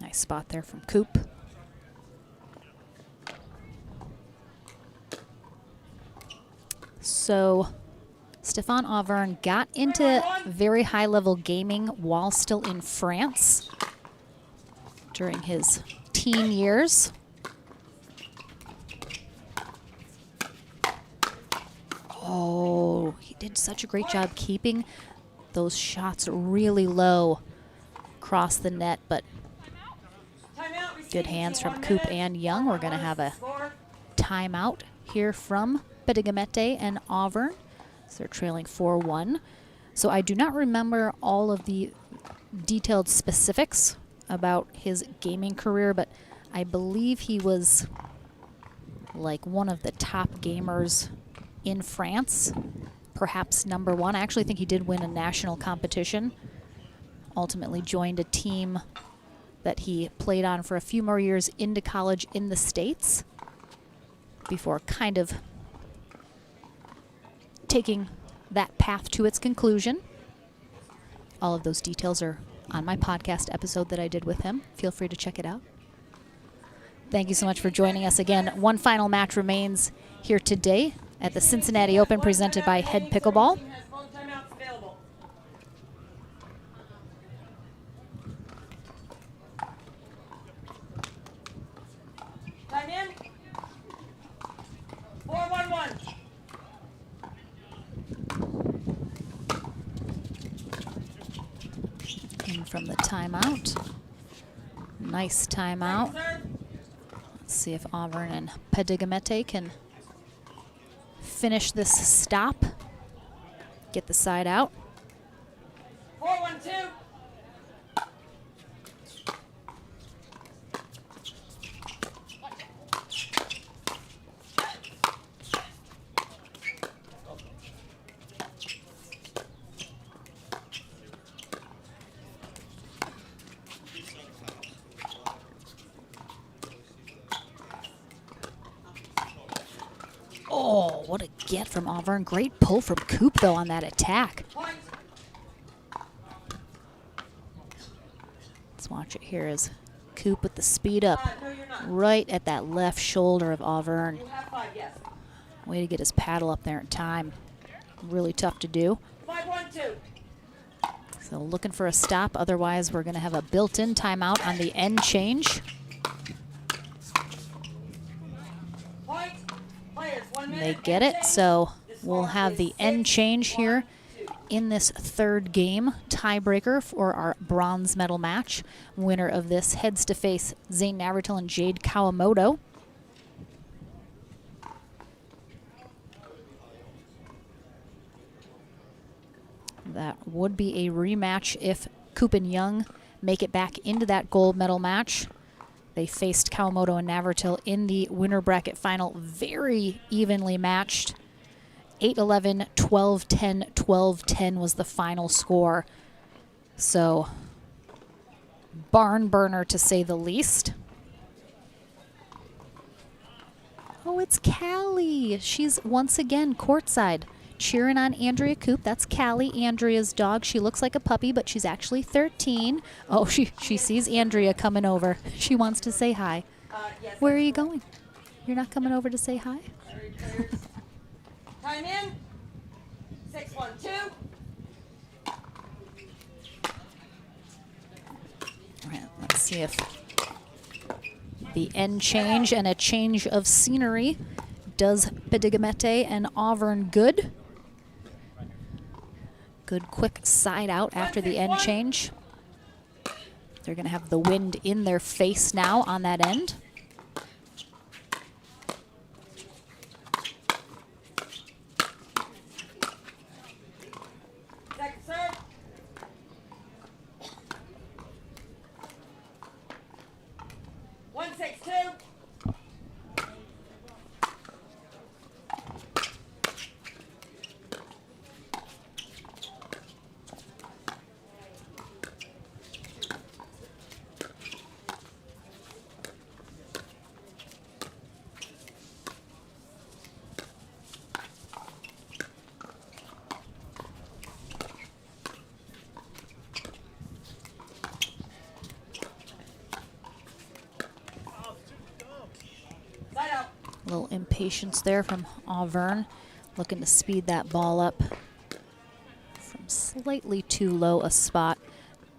Nice spot there from Coop. So Stéphane Auvergne got into very high-level gaming while still in France during his teen years. Oh, he did such a great job keeping those shots really low across the net, but good hands from Coop and Young. We're going to have a timeout here from Padigamete and Auvergne. So they're trailing 4-1. So I do not remember all of the detailed specifics about his gaming career, but I believe he was like one of the top gamers in France, perhaps number one. I actually think he did win a national competition. Ultimately joined a team that he played on for a few more years into college in the States before kind of taking that path to its conclusion. All of those details are on my podcast episode that I did with him. Feel free to check it out. Thank you so much for joining us again. One final match remains here today at the Cincinnati Open presented by Head Pickleball. Time in. 4-1-1. In from the timeout. Nice timeout. Let's see if Auburn and Pedigamete can finish this stop. Get the side out. 4-1-2. Oh, what a get from Auburn. Great pull from Coop, though, on that attack. Let's watch it here as Coop with the speed up right at that left shoulder of Auburn. Way to get his paddle up there in time. Really tough to do. 5-1-2. So looking for a stop. Otherwise, we're going to have a built-in timeout on the end change. They get it, so we'll have the end change here in this third game. Tiebreaker for our bronze medal match. Winner of this heads to face Zane Navratil and Jade Kawamoto. That would be a rematch if Coop and Young make it back into that gold medal match. They faced Kawamoto and Navratil in the winner bracket final, very evenly matched. 8-11, 12-10, 12-10 was the final score. So, barn burner to say the least. Oh, it's Callie. She's once again courtside, cheering on Andrea Coop. That's Callie, Andrea's dog. She looks like a puppy, but she's actually 13. Oh, she sees Andrea coming over. She wants to say hi. Where are you going? You're not coming over to say hi? Time in. 6-1-2. All right, let's see if the end change and a change of scenery does Pedigamete and Auburn good. Good quick side out after the end change. They're going to have the wind in their face now on that end. Second serve. 1-6-2. A little impatience there from Auburn, looking to speed that ball up from slightly too low a spot.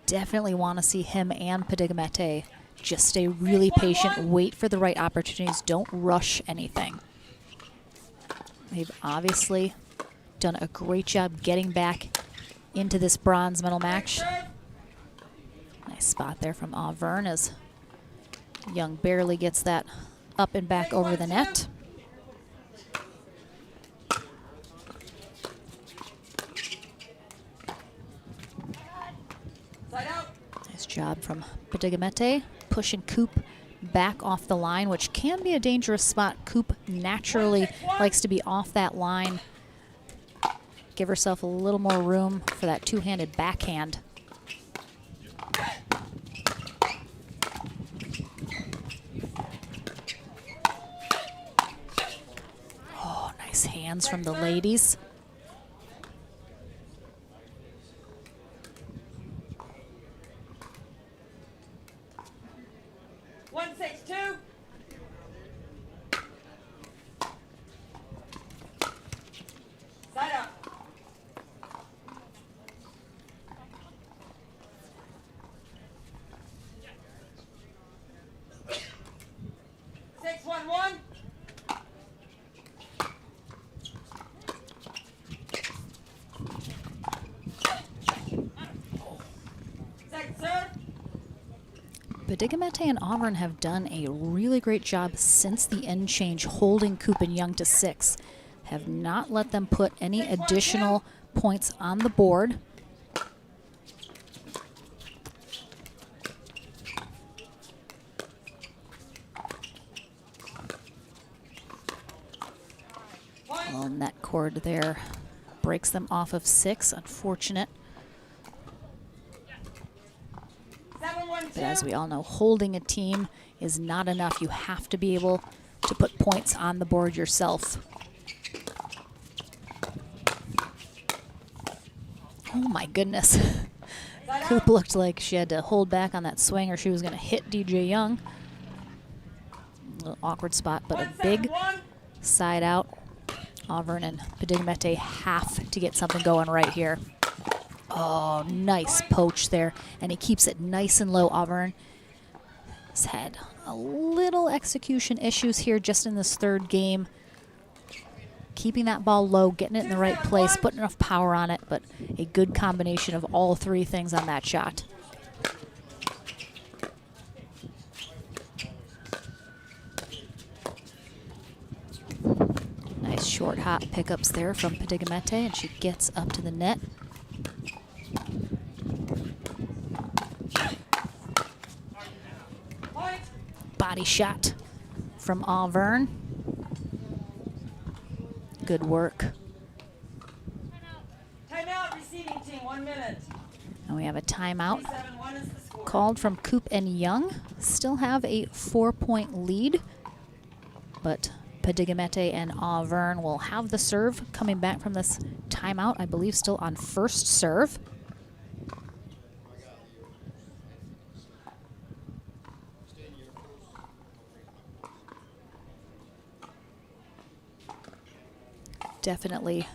Definitely want to see him and Pedigamete just stay really patient, wait for the right opportunities, don't rush anything. They've obviously done a great job getting back into this bronze medal match. Nice spot there from Auburn as Young barely gets that up and back over the net. Nice job from Pedigamete, pushing Coop back off the line, which can be a dangerous spot. Coop naturally likes to be off that line. Give herself a little more room for that two-handed backhand. Oh, nice hands from the ladies. Bedigamete and Auburn have done a really great job since the end change holding Coop and Young to 6. Have not let them put any additional points on the board. Well, net cord there breaks them off of 6. Unfortunate. But as we all know, holding a team is not enough. You have to be able to put points on the board yourself. Oh my goodness. Coop looked like she had to hold back on that swing or she was going to hit DJ Young. A little awkward spot, but a big side out. Auburn and Bedigamete have to get something going right here. Oh, nice poach there, and he keeps it nice and low. Auburn has had a little execution issues here just in this third game. Keeping that ball low, getting it in the right place, putting enough power on it, but a good combination of all three things on that shot. Nice short hop pickups there from Bedigamete, and she gets up to the net. Body shot from Auburn. Good work. Timeout, receiving team, 1 minute. And we have a timeout called from Coop and Young. Still have a 4-point lead, but Bedigamete and Auburn will have the serve coming back from this timeout, I believe still on first serve. Definitely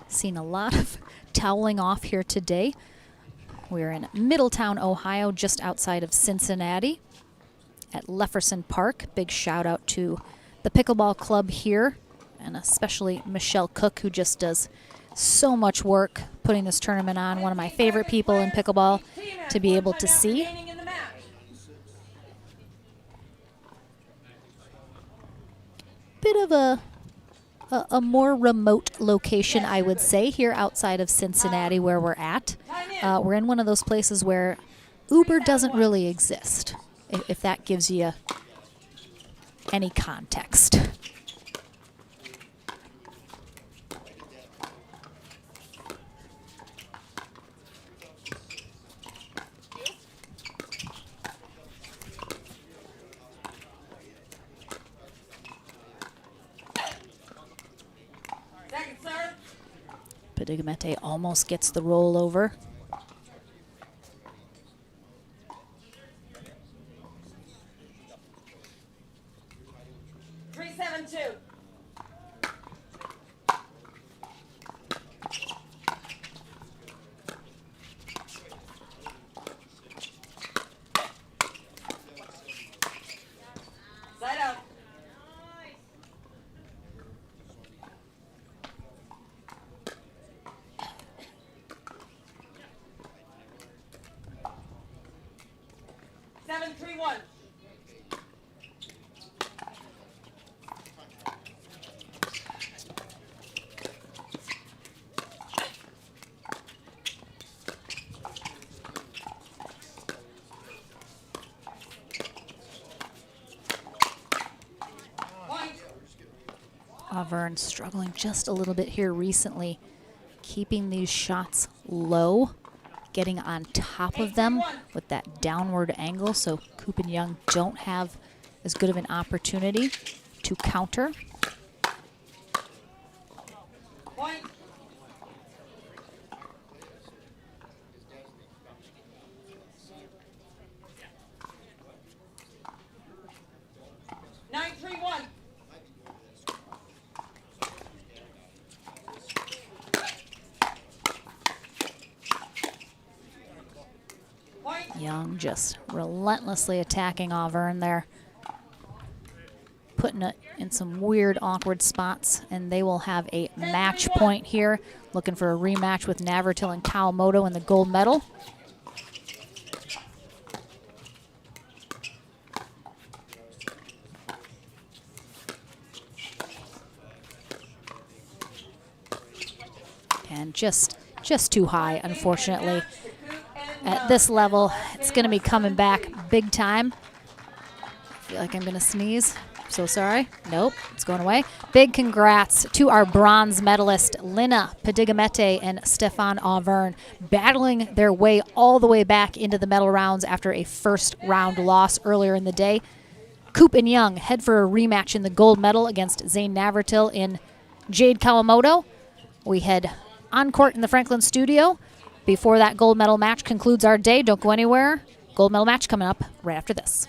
seen a lot of toweling off here today. We're in Middletown, Ohio, just outside of Cincinnati at Lefferson Park. Big shout out to the pickleball club here, and especially Michelle Cook, who just does so much work putting this tournament on. One of my favorite people in pickleball to be able to see. Bit of a more remote location, I would say, here outside of Cincinnati where we're at. We're in one of those places where Uber doesn't really exist, if that gives you any context. Bedigamete almost gets the rollover. Auvergne struggling just a little bit here recently, keeping these shots low, getting on top of them with that downward angle, so Coop and Young don't have as good of an opportunity to counter. Point. Nine, 3-1. Young just relentlessly attacking Auvergne there, putting it in some weird, awkward spots, and they will have a match point here, looking for a rematch with Navratil and Kawamoto in the gold medal. And just too high, unfortunately. At this level, it's going to be coming back big time. I feel like I'm going to sneeze. So sorry. Nope, it's going away. Big congrats to our bronze medalist, Lina Padigamete and Stefan Auvergne, battling their way all the way back into the medal rounds after a first round loss earlier in the day. Coop and Young head for a rematch in the gold medal against Zane Navratil and Jade Kawamoto. We head on court in the Franklin studio before that gold medal match concludes our day. Don't go anywhere. Gold medal match coming up right after this.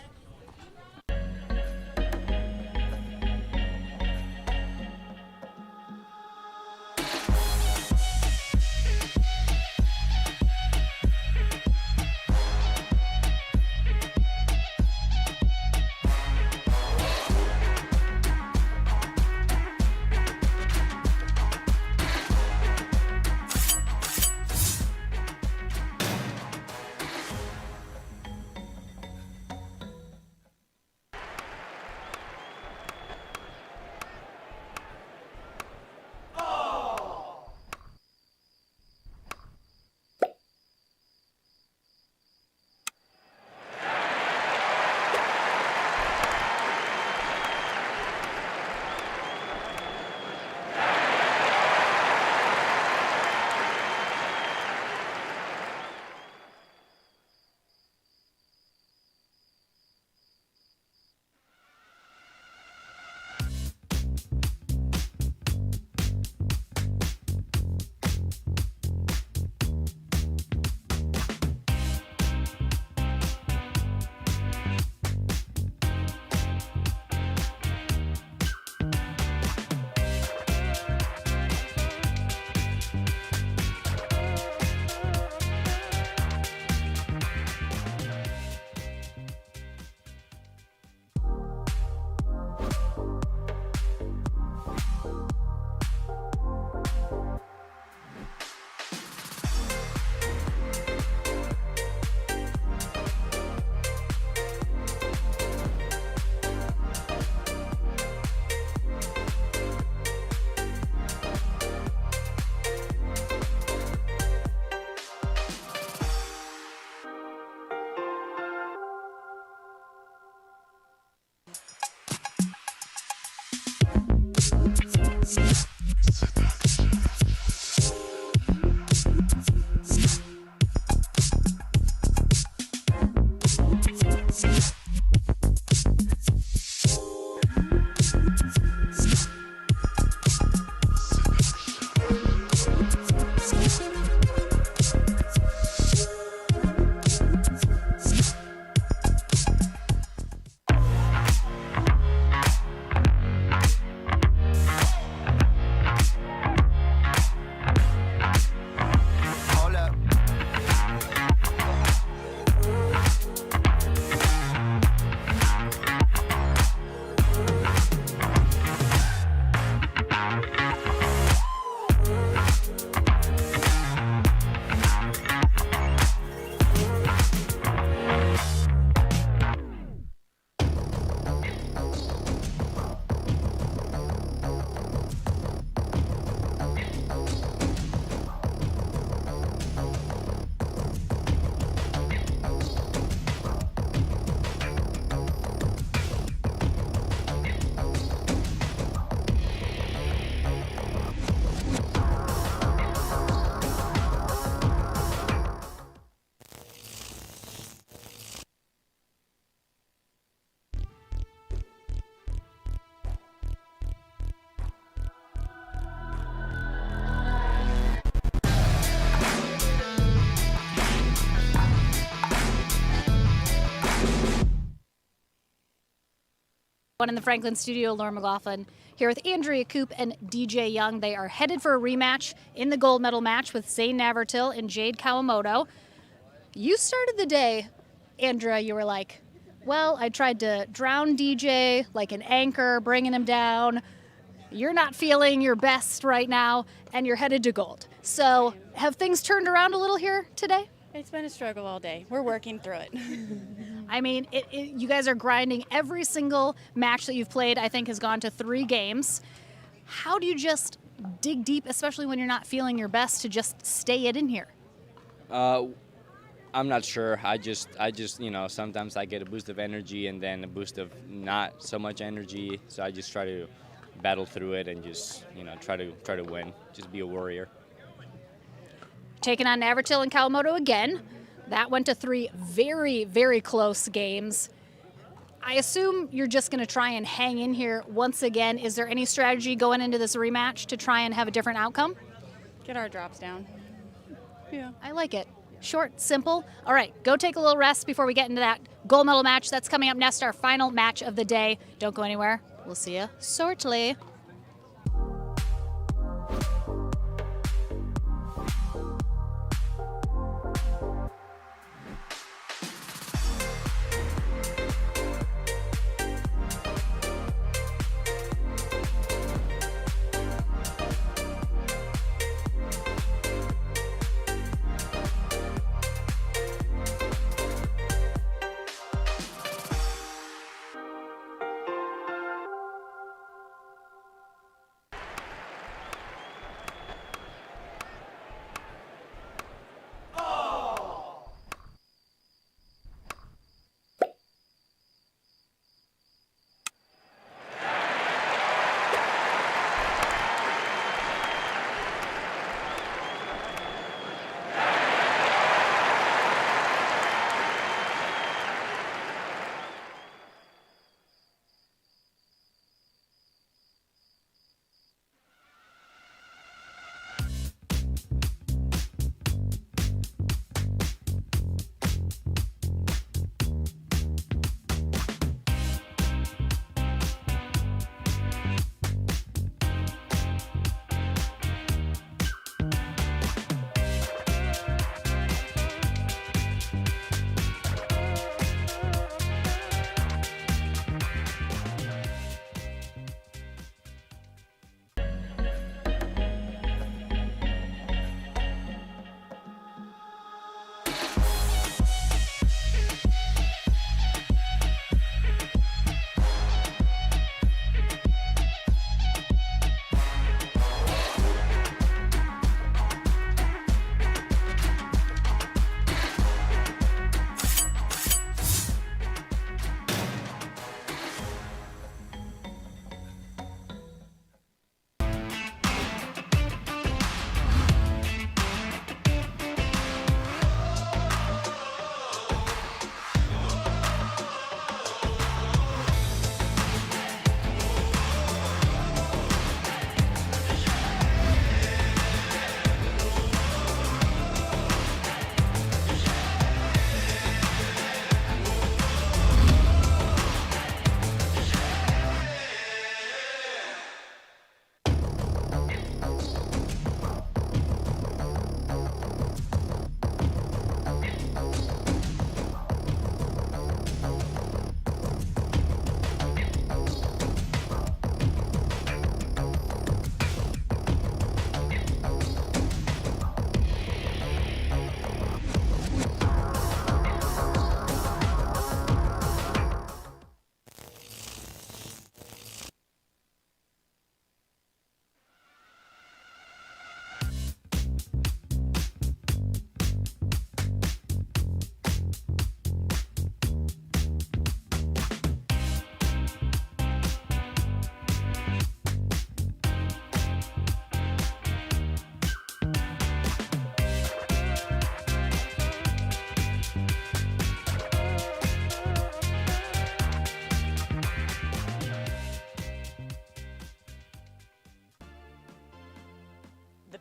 One in the Franklin studio, Laura McLaughlin here with Andrea Koop and DJ Young. They are headed for a rematch in the gold medal match with Zane Navratil and Jade Kawamoto. You started the day, Andrea, you were like, well, I tried to drown DJ like an anchor, bringing him down. You're not feeling your best right now, and you're headed to gold. So have things turned around a little here today? It's been a struggle all day. We're working through it. I mean, you guys are grinding. Every single match that you've played, I think, has gone to 3 games. How do you just dig deep, especially when you're not feeling your best, to just stay it in here? I'm not sure. I just, sometimes I get a boost of energy and then a boost of not so much energy. So I just try to battle through it and just, try to win. Just be a warrior. Taking on Navratil and Kawamoto again. That went to 3 very, very close games. I assume you're just going to try and hang in here once again. Is there any strategy going into this rematch to try and have a different outcome? Get our drops down. Yeah. I like it. Short, simple. All right, go take a little rest before we get into that gold medal match. That's coming up next, our final match of the day. Don't go anywhere. We'll see you shortly.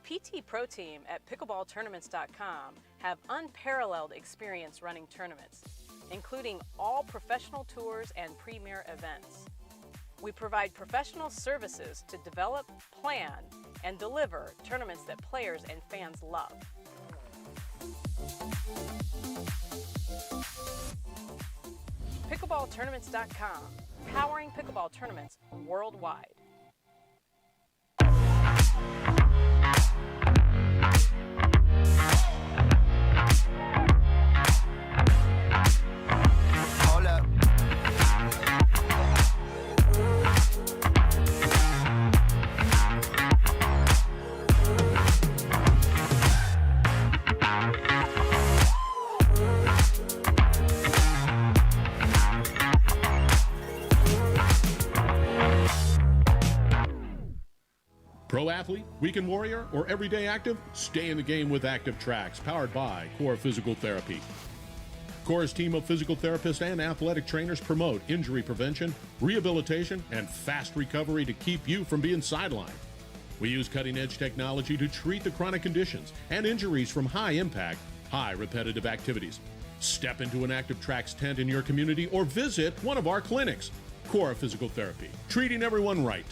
PT Pro Team at pickleballtournaments.com have unparalleled experience running tournaments, including all professional tours and premier events. We provide professional services to develop, plan, and deliver tournaments that players and fans love. Pickleballtournaments.com, powering pickleball tournaments worldwide. Hold up. Pro athlete, weekend warrior, or everyday active? Stay in the game with Active Tracks, powered by Core Physical Therapy. Core's team of physical therapists and athletic trainers promote injury prevention, rehabilitation, and fast recovery to keep you from being sidelined. We use cutting-edge technology to treat the chronic conditions and injuries from high-impact, high-repetitive activities. Step into an Active Tracks tent in your community or visit one of our clinics. Core Physical Therapy, treating everyone right.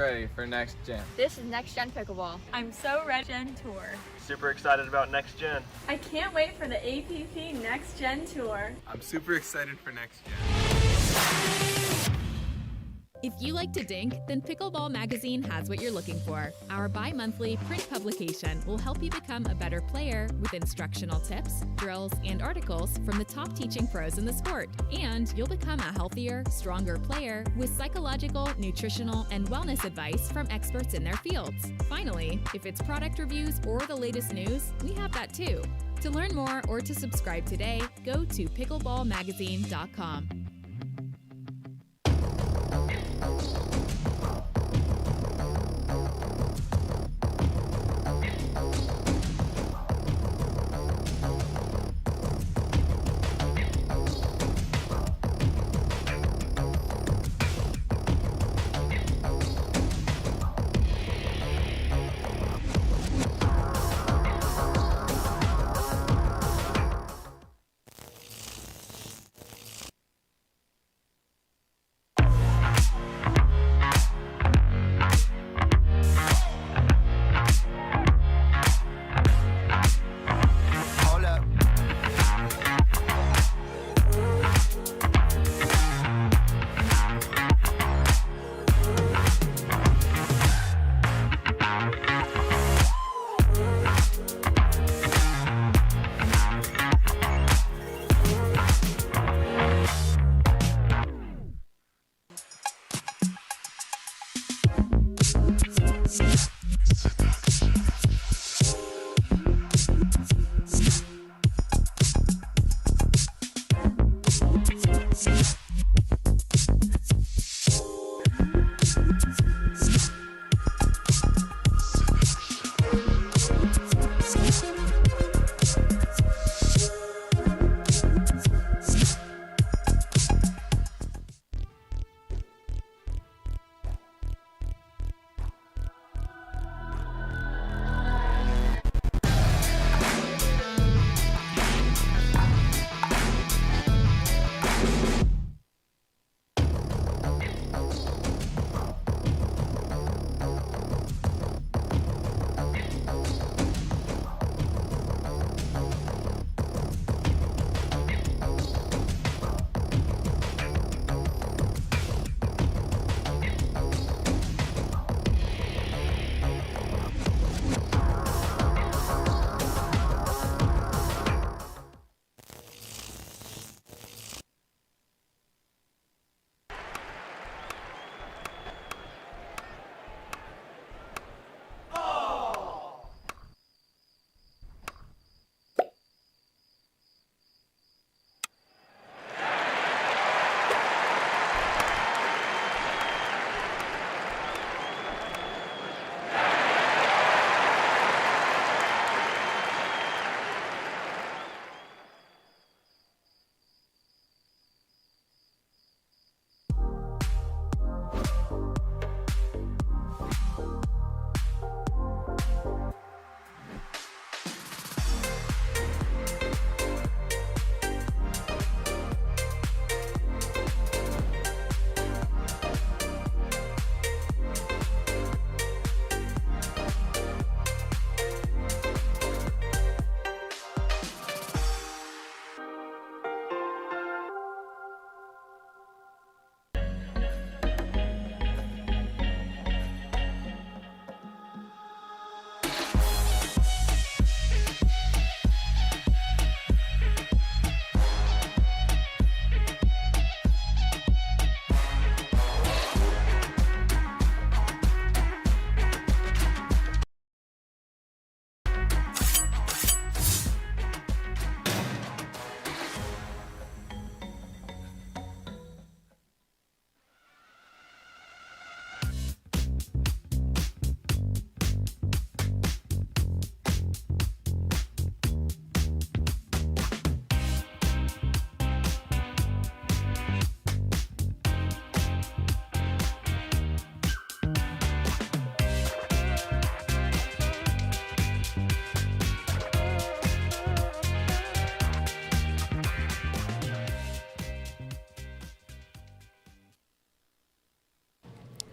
ready for next gen. This is Next Gen Pickleball. I'm so ready for Gen Tour. Super excited about next gen. I can't wait for the APP Next Gen Tour. I'm super excited for next gen. If you like to dink, then Pickleball Magazine has what you're looking for. Our bi-monthly print publication will help you become a better player with instructional tips, drills, and articles from the top teaching pros in the sport. And you'll become a healthier, stronger player with psychological, nutritional, and wellness advice from experts in their fields. Finally, if it's product reviews or the latest news, we have that too. To learn more or to subscribe today, go to pickleballmagazine.com.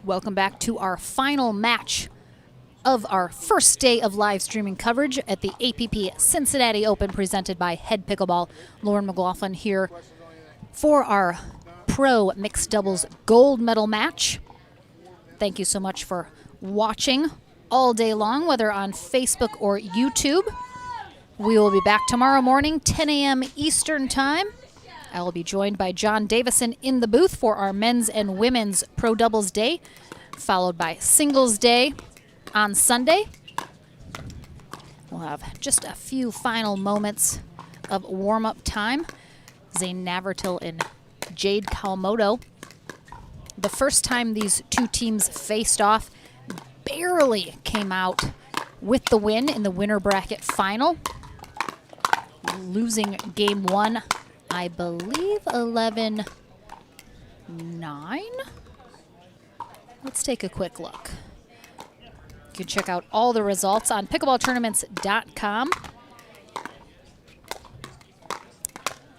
Welcome back to our final match of our first day of live streaming coverage at the APP Cincinnati Open presented by Head Pickleball. Lauren McLaughlin here for our pro mixed doubles gold medal match. Thank you so much for watching all day long, whether on Facebook or YouTube. We will be back tomorrow morning, 10 a.m. Eastern Time. I will be joined by John Davison in the booth for our men's and women's pro doubles day, followed by singles day on Sunday. We'll have just a few final moments of warm-up time. Zane Navratil and Jade Kawamoto. The first time these two teams faced off, barely came out with the win in the winner bracket final, losing game one, I believe 11-9. Let's take a quick look. You can check out all the results on pickleballtournaments.com.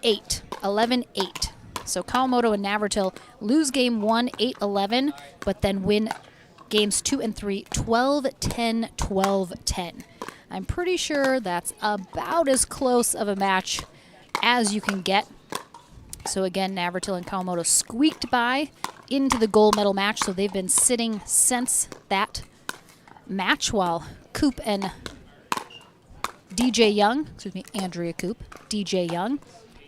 11-8. So Kawamoto and Navratil lose game one, 8-11, but then win games 2 and 3, 12-10, 12-10. I'm pretty sure that's about as close of a match as you can get. So again, Navratil and Kawamoto squeaked by into the gold medal match, so they've been sitting since that match, while Coop and Andrea Coop, DJ Young,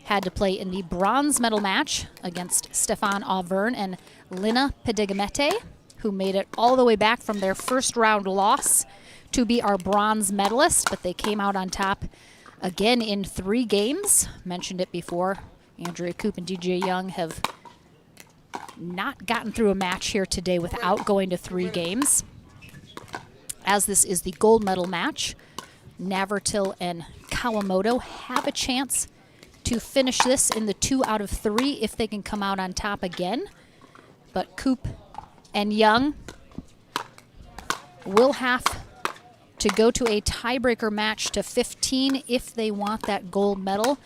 had to play in the bronze medal match against Stefan Auvergne and Lina Pedigamete, who made it all the way back from their first round loss to be our bronze medalist, but they came out on top again in 3 games. Mentioned it before, Andrea Coop and DJ Young have not gotten through a match here today without going to 3 games. As this is the gold medal match, Navratil and Kawamoto have a chance to finish this in the 2 out of 3 if they can come out on top again. But Coop and Young will have to go to a tiebreaker match to 15 if they want that gold medal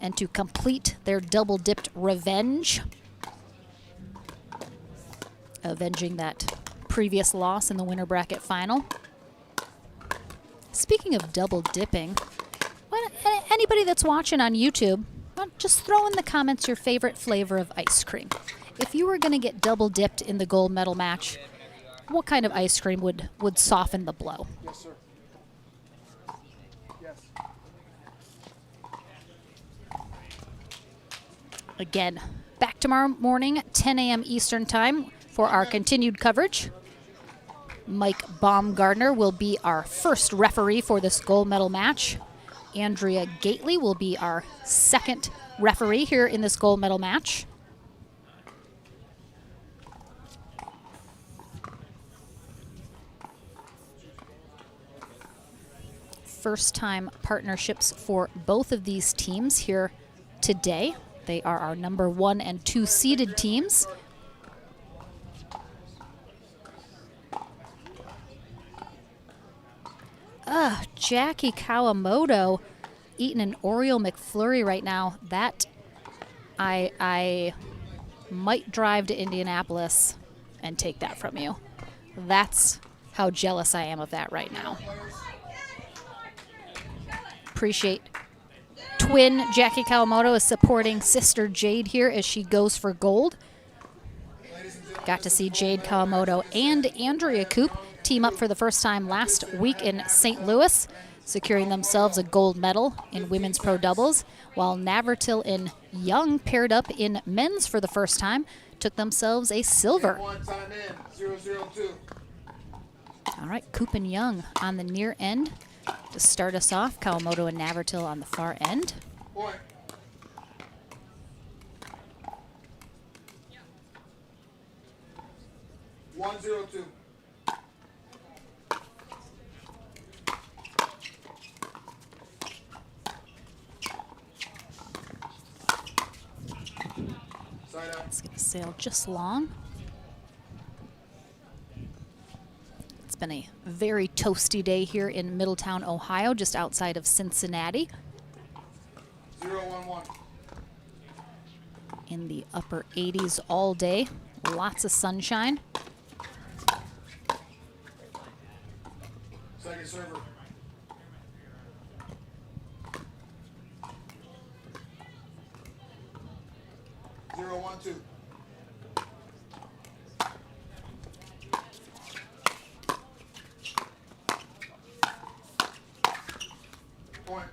and to complete their double-dipped revenge, avenging that previous loss in the winner bracket final. Speaking of double dipping, anybody that's watching on YouTube, just throw in the comments your favorite flavor of ice cream. If you were going to get double dipped in the gold medal match, what kind of ice cream would soften the blow? Yes, sir. Yes. Again, back tomorrow morning, 10 a.m. Eastern Time for our continued coverage. Mike Baumgardner will be our first referee for this gold medal match. Andrea Gately will be our second referee here in this gold medal match. First-time partnerships for both of these teams here today. They are our number 1 and 2 seeded teams. Jackie Kawamoto eating an Oreo McFlurry right now. That I might drive to Indianapolis and take that from you. That's how jealous I am of that right now. Appreciate twin Jackie Kawamoto is supporting sister Jade here as she goes for gold. Got to see Jade Kawamoto and Andrea Coop team up for the first time last week in St. Louis, securing themselves a gold medal in women's pro doubles, while Navratil and Young paired up in men's for the first time, took themselves a silver. All right, Coop and Young on the near end to start us off. Kawamoto and Navratil on the far end. Point. One, 0-2. It's going to sail just long. It's been a very toasty day here in Middletown, Ohio, just outside of Cincinnati. 0-1-1. In the upper 80s all day. Lots of sunshine. Second server. Zero, 1, 2. Point.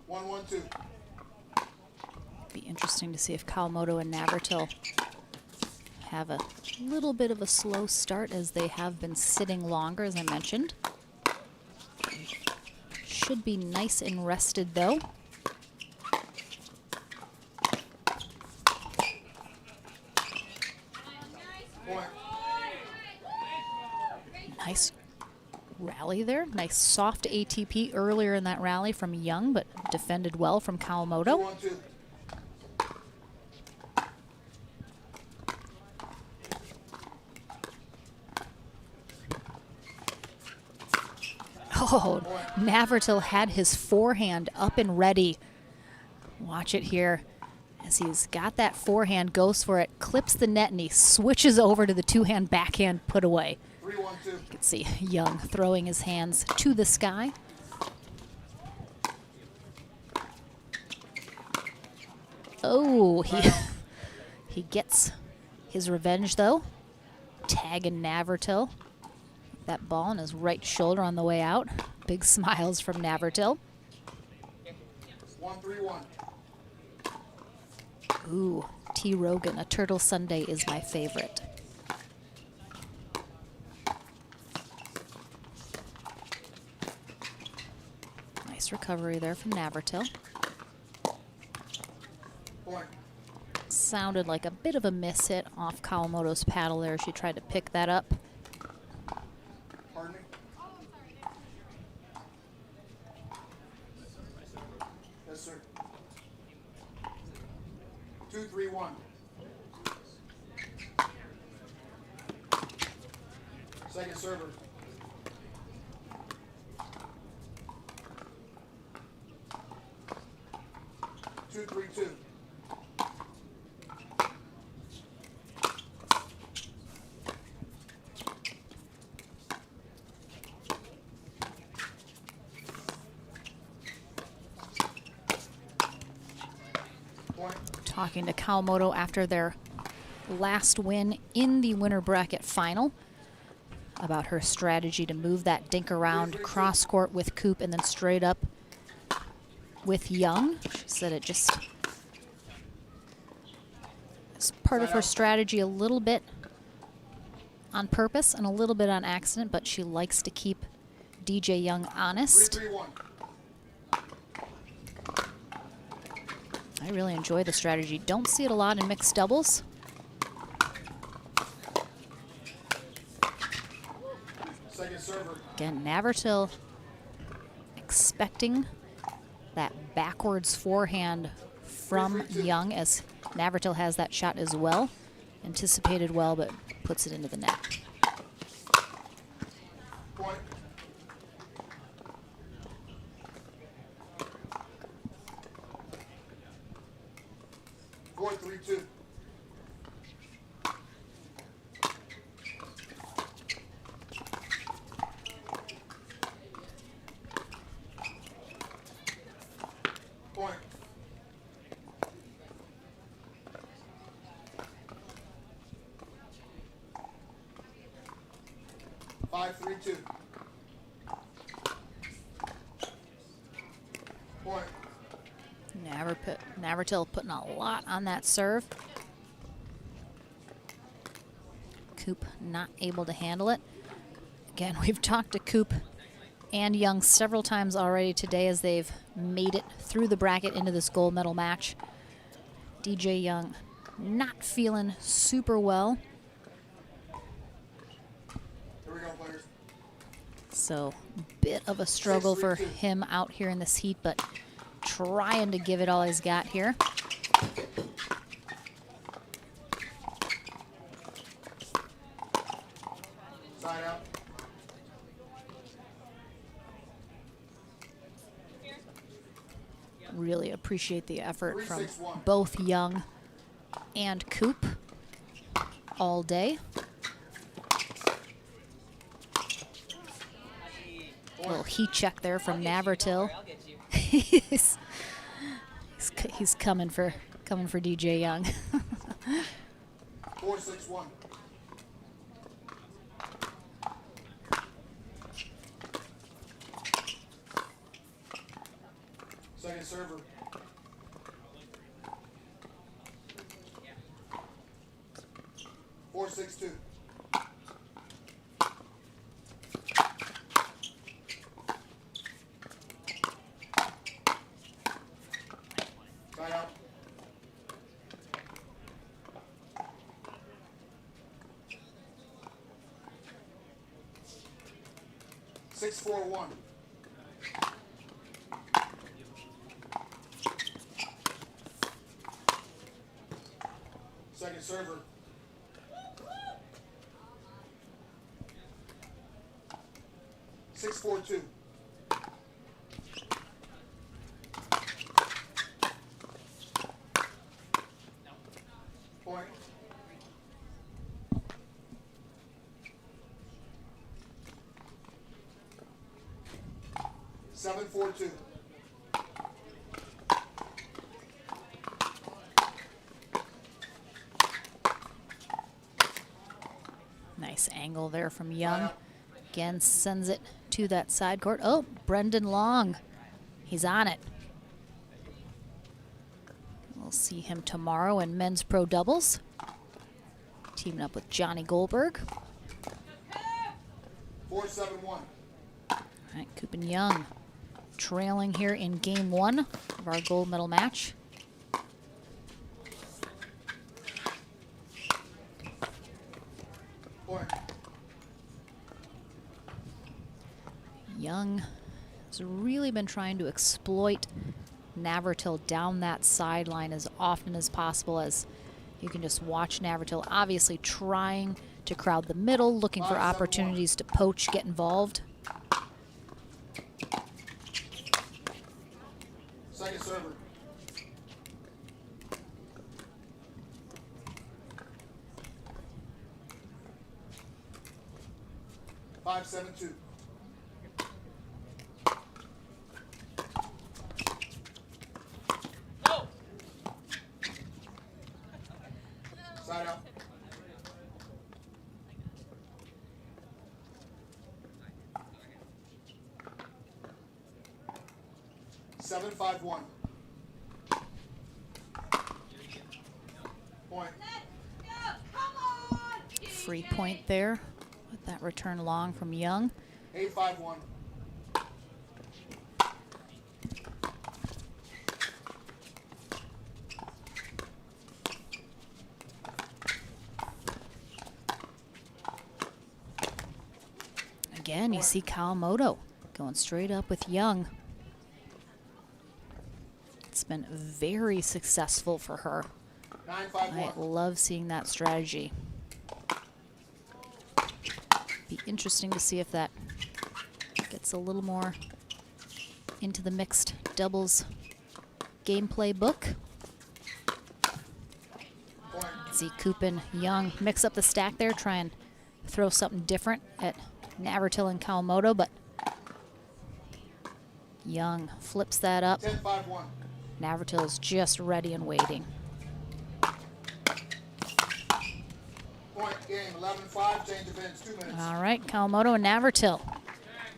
1, 1, 2. Be interesting to see if Kawamoto and Navratil have a little bit of a slow start, as they have been sitting longer, as I mentioned. Should be nice and rested, though. Nice rally there. Nice soft ATP earlier in that rally from Young, but defended well from Kawamoto. Oh, Navratil had his forehand up and ready. Watch it here. As he's got that forehand, goes for it, clips the net, and he switches over to the two-hand backhand put away. 3, 1, 2. You can see Young throwing his hands to the sky. Oh, he gets his revenge, though. Tagging Navratil. That ball on his right shoulder on the way out. Big smiles from Navratil. 1, 3, 1. Ooh, T. Rogan, a turtle sundae is my favorite. Nice recovery there from Navratil. Point. Sounded like a bit of a miss hit off Kawamoto's paddle there. She tried to pick that up. Pardon me? Yes, sir. 2, 3, 1. Second server. Two, 3, 2. Talking to Kawamoto after their last win in the winner bracket final about her strategy to move that dink around cross court with Coop and then straight up with Young. She said it just is part of her strategy, a little bit on purpose and a little bit on accident, but she likes to keep DJ Young honest. 3, 3, 1. I really enjoy the strategy. Don't see it a lot in mixed doubles. Second server. Again, Navratil expecting that backwards forehand from Young, as Navratil has that shot as well. Anticipated well, but puts it into the net. Point. Four, 3, 2. Point. 5, 3, 2. Point. Navratil putting a lot on that serve. Coop not able to handle it. Again, we've talked to Coop and Young several times already today as they've made it through the bracket into this gold medal match. DJ Young not feeling super well. Here we go, players. So, bit of a struggle for him out here in this heat, but trying to give it all he's got here. Side out. really appreciate the effort from both Young and Coop all day. A little heat check there from Navratil. he's coming for DJ Young. 4-6-1. Second server. Four, 6-2. Side out. 6-4-1. Second server. Six, 4-2. Point. Seven, 4-2. Nice angle there from Young. Again, sends it to that side court. Oh, Brendan Long. He's on it. We'll see him tomorrow in men's pro doubles. Teaming up with Johnny Goldberg. 4-7-1. All right, Coop and Young trailing here in game one of our gold medal match. Point. Young has really been trying to exploit Navratil down that sideline as often as possible, as you can just watch Navratil obviously trying to crowd the middle, looking for opportunities to poach, get involved. Second server. Five, 7-2. Side out. 7-5-1. Point. Free point there with that return long from Young. 8-5-1. Again, you see Kawamoto going straight up with Young. It's been very successful for her. 9-5-1. I love seeing that strategy. Be interesting to see if that gets a little more into the mixed doubles gameplay book. See Coop and Young mix up the stack there, try and throw something different at Navratil and Kawamoto, but Young flips that up. 10-5-1. Navratil is just ready and waiting. Point game. 11-5. Change of ends. 2 minutes. All right, Kawamoto and Navratil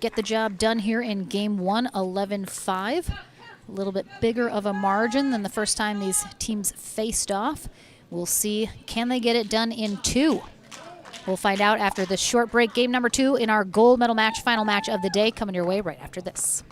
get the job done here in game one, 11-5. A little bit bigger of a margin than the first time these teams faced off. We'll see, can they get it done in two? We'll find out after this short break. Game number 2 in our gold medal match, final match of the day, coming your way right after this.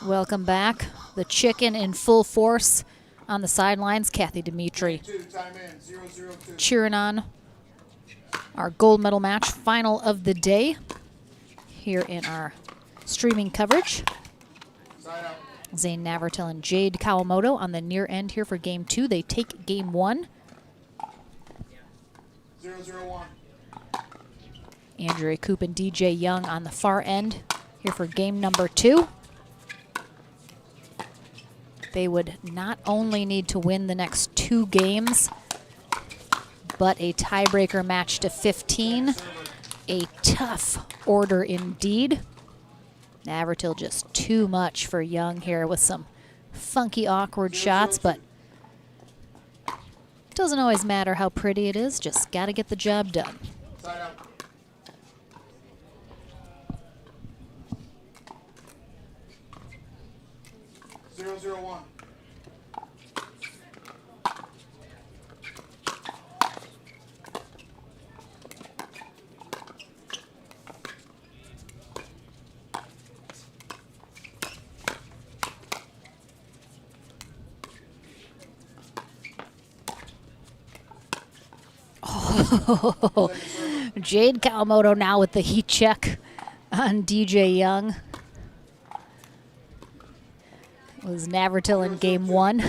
Welcome back. The chicken in full force on the sidelines. Kathy Dimitri cheering on our gold medal match, final of the day, here in our streaming coverage. Zane Navratil and Jade Kawamoto on the near end here for game 2. They take game 1. 0-0-1. Andrea Koop and DJ Young on the far end here for game number 2. They would not only need to win the next 2 games, but a tiebreaker match to 15. A tough order indeed. Navratil just too much for Young here with some funky, awkward shots, but it doesn't always matter how pretty it is, just got to get the job done. 0-0-1. Oh, Jade Kawamoto now with the heat check on DJ Young. It was Navratil in game 1.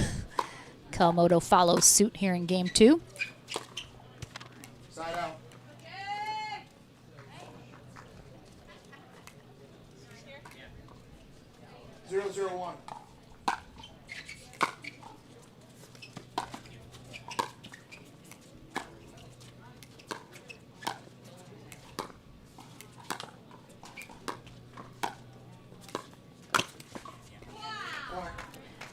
Kawamoto follows suit here in game 2. Side out. Zero, 0-1.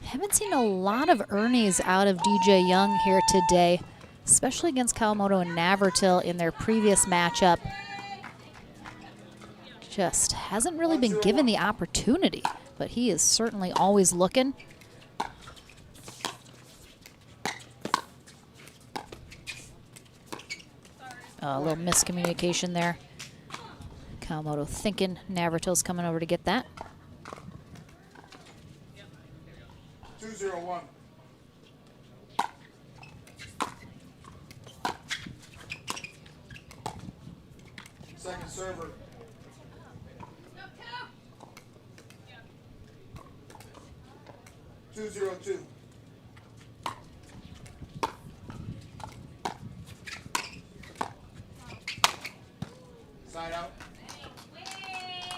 Haven't seen a lot of Ernies out of DJ Young here today, especially against Kawamoto and Navratil in their previous matchup. Just hasn't really been given the opportunity, but he is certainly always looking. A little miscommunication there. Kawamoto thinking Navratil's coming over to get that. 2-0-1. Second server. Two, 0-2. Side out.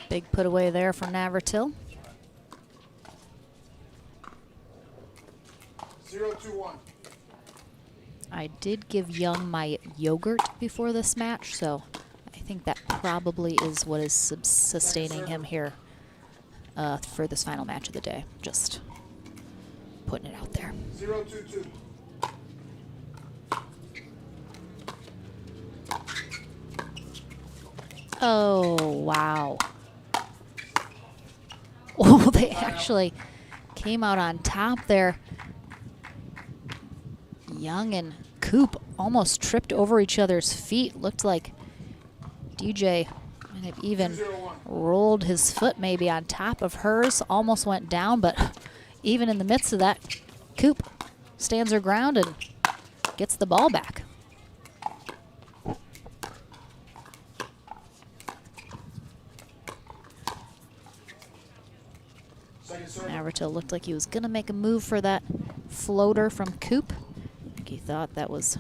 Big put away there for Navratil. 0-2-1. I did give Young my yogurt before this match, so I think that probably is what is sustaining him here for this final match of the day. Just putting it out there. 0-2-2. Oh, wow. Oh, they actually came out on top there. Young and Koop almost tripped over each other's feet. Looked like DJ might have even rolled his foot maybe on top of hers. Almost went down, but even in the midst of that, Koop stands her ground and gets the ball back. Navratil looked like he was going to make a move for that floater from Koop. He thought that was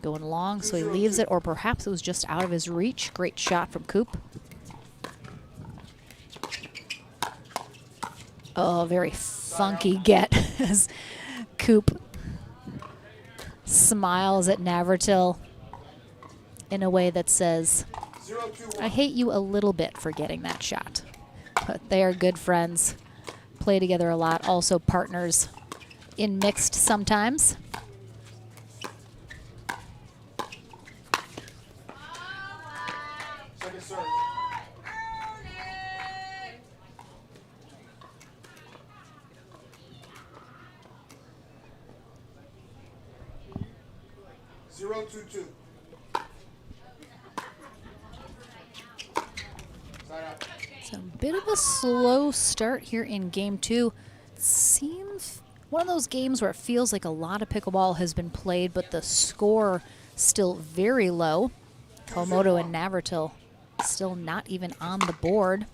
going long, so he leaves it, or perhaps it was just out of his reach. Great shot from Koop. Oh, very funky get as Koop smiles at Navratil in a way that says, I hate you a little bit for getting that shot. But they are good friends, play together a lot, also partners in mixed sometimes. Second serve. Zero, 2-2. Side out. Some bit of a slow start here in game 2. Seems one of those games where it feels like a lot of pickleball has been played, but the score still very low. Kawamoto and Navratil still not even on the board.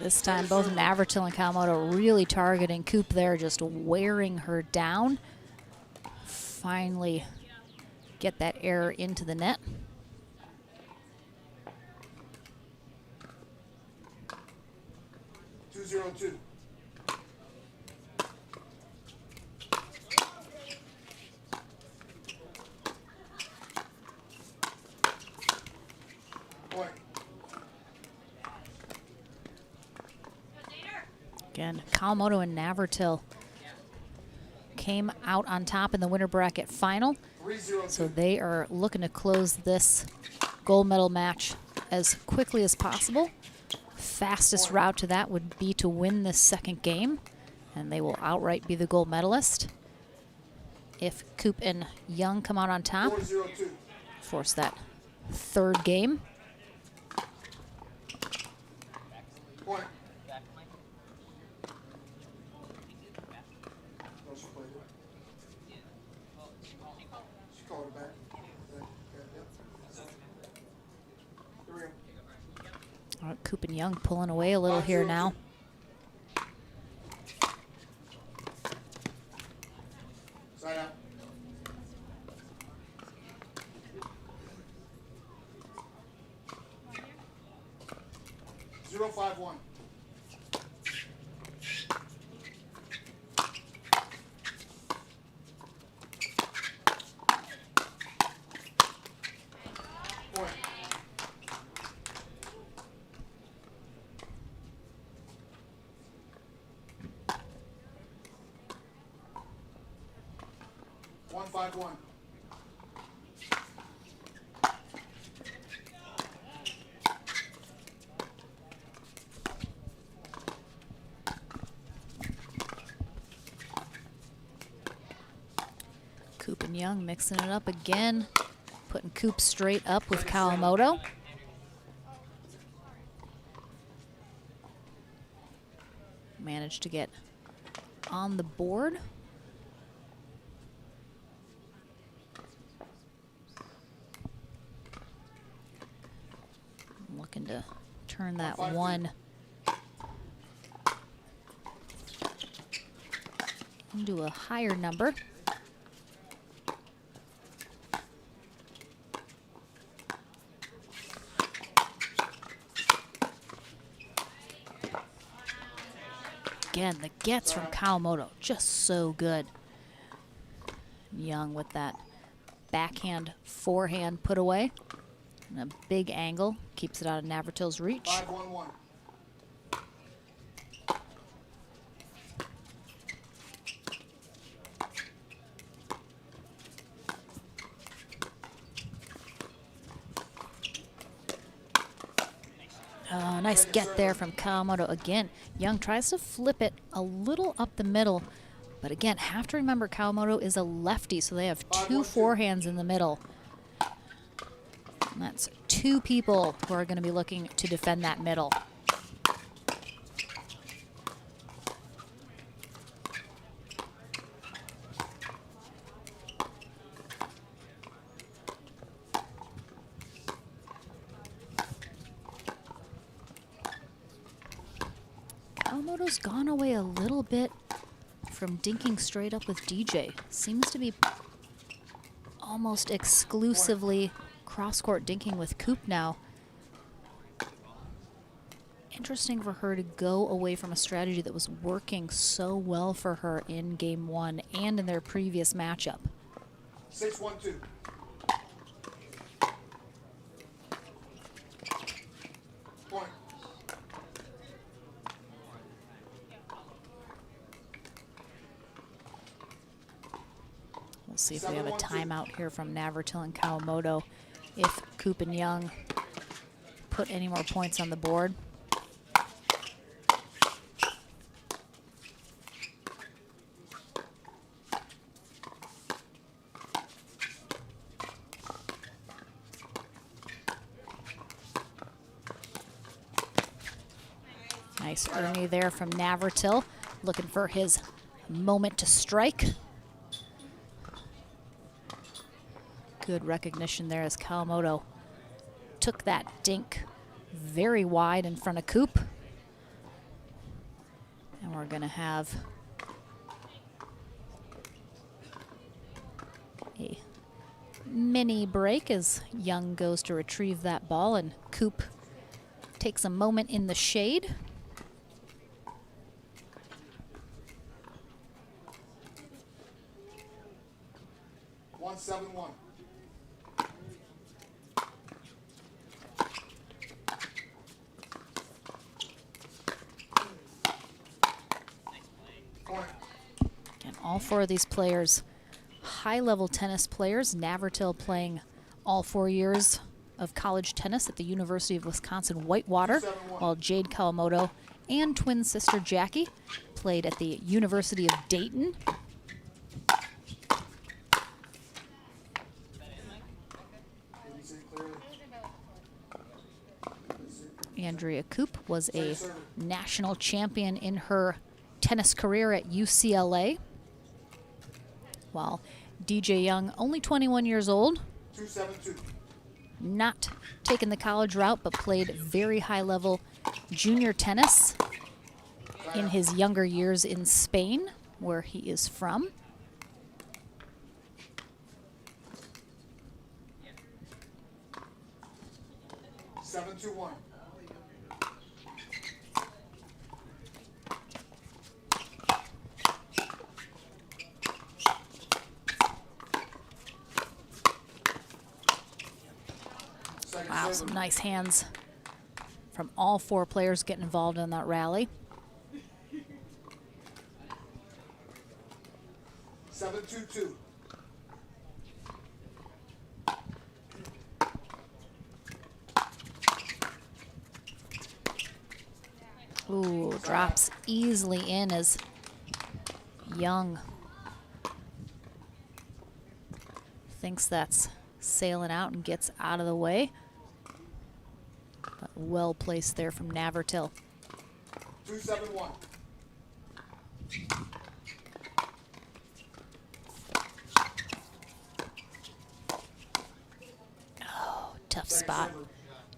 This time, both Navratil and Kawamoto really targeting Coop there, just wearing her down. Finally get that error into the net. (202). Again, Kawamoto and Navratil came out on top in the winter bracket final. So they are looking to close this gold medal match as quickly as possible. Fastest route to that would be to win this second game, and they will outright be the gold medalist. If Coop and Young come out on top, force that third game. All right, Coop and Young pulling away a little here now. Side out. Zero 5-1. One 5-1. Coop and Young mixing it up again, putting Coop straight up with Kawamoto. Managed to get on the board. Looking to turn that one into a higher number. Again, the gets from Kawamoto, just so good. Young with that backhand, forehand put away. And a big angle, keeps it out of Navratil's reach. 5-1-1. Oh, nice get there from Kawamoto again. Young tries to flip it a little up the middle, but again, have to remember Kawamoto is a lefty, so they have two forehands in the middle. And that's two people who are going to be looking to defend that middle. Kawamoto's gone away a little bit from dinking straight up with DJ. Seems to be almost exclusively cross-court dinking with Coop now. Interesting for her to go away from a strategy that was working so well for her in game 1 and in their previous matchup. 6-1-2. See if we have a timeout here from Navratil and Kawamoto if Coop and Young put any more points on the board. Nice Ernie there from Navratil, looking for his moment to strike. Good recognition there as Kawamoto took that dink very wide in front of Coop. And we're going to have a mini break as Young goes to retrieve that ball and Coop takes a moment in the shade. One 7-1. And all four of these players, high-level tennis players. Navratil playing all 4 years of college tennis at the University of Wisconsin-Whitewater, while Jade Kawamoto and twin sister Jackie played at the University of Dayton. Andrea Coop was a national champion in her tennis career at UCLA, while DJ Young, only 21 years old, not taking the college route, but played very high-level junior tennis in his younger years in Spain, where he is from. Seven, 2-1. Wow, some nice hands from all four players getting involved in that rally. 7-2-2. Ooh, drops easily in as Young thinks that's sailing out and gets out of the way. But well placed there from Navratil. 2-7-1. Oh, tough spot.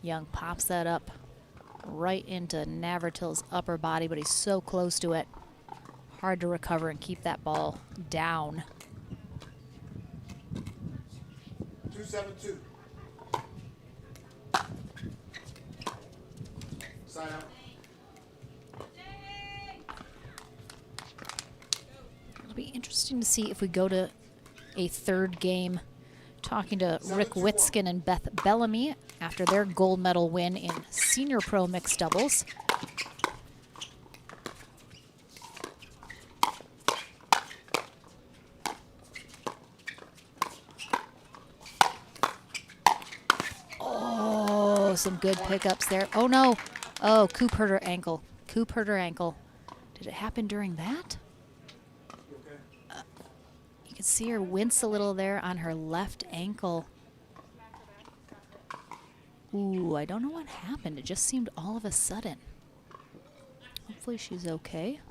Young pops that up right into Navratil's upper body, but he's so close to it. Hard to recover and keep that ball down. 2-7-2. Side out. It'll be interesting to see if we go to a third game. Talking to Rick Witzkin and Beth Bellamy after their gold medal win in senior pro mixed doubles. Oh, some good pickups there. Oh no. Oh, Coop hurt her ankle. Coop hurt her ankle. Did it happen during that? You can see her wince a little there on her left ankle. Ooh, I don't know what happened. It just seemed all of a sudden. Hopefully she's okay.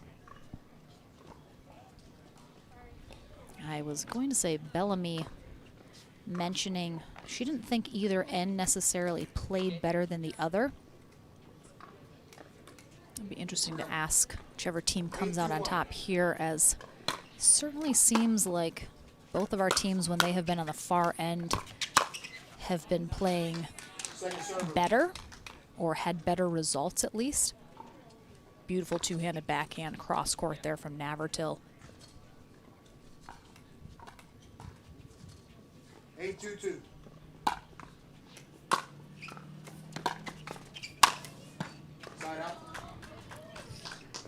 I was going to say Bellamy mentioning she didn't think either end necessarily played better than the other. It'd be interesting to ask whichever team comes out on top here, as certainly seems like both of our teams, when they have been on the far end, have been playing better or had better results at least. Beautiful two-handed backhand cross court there from Navratil. 8-2-2. Side out.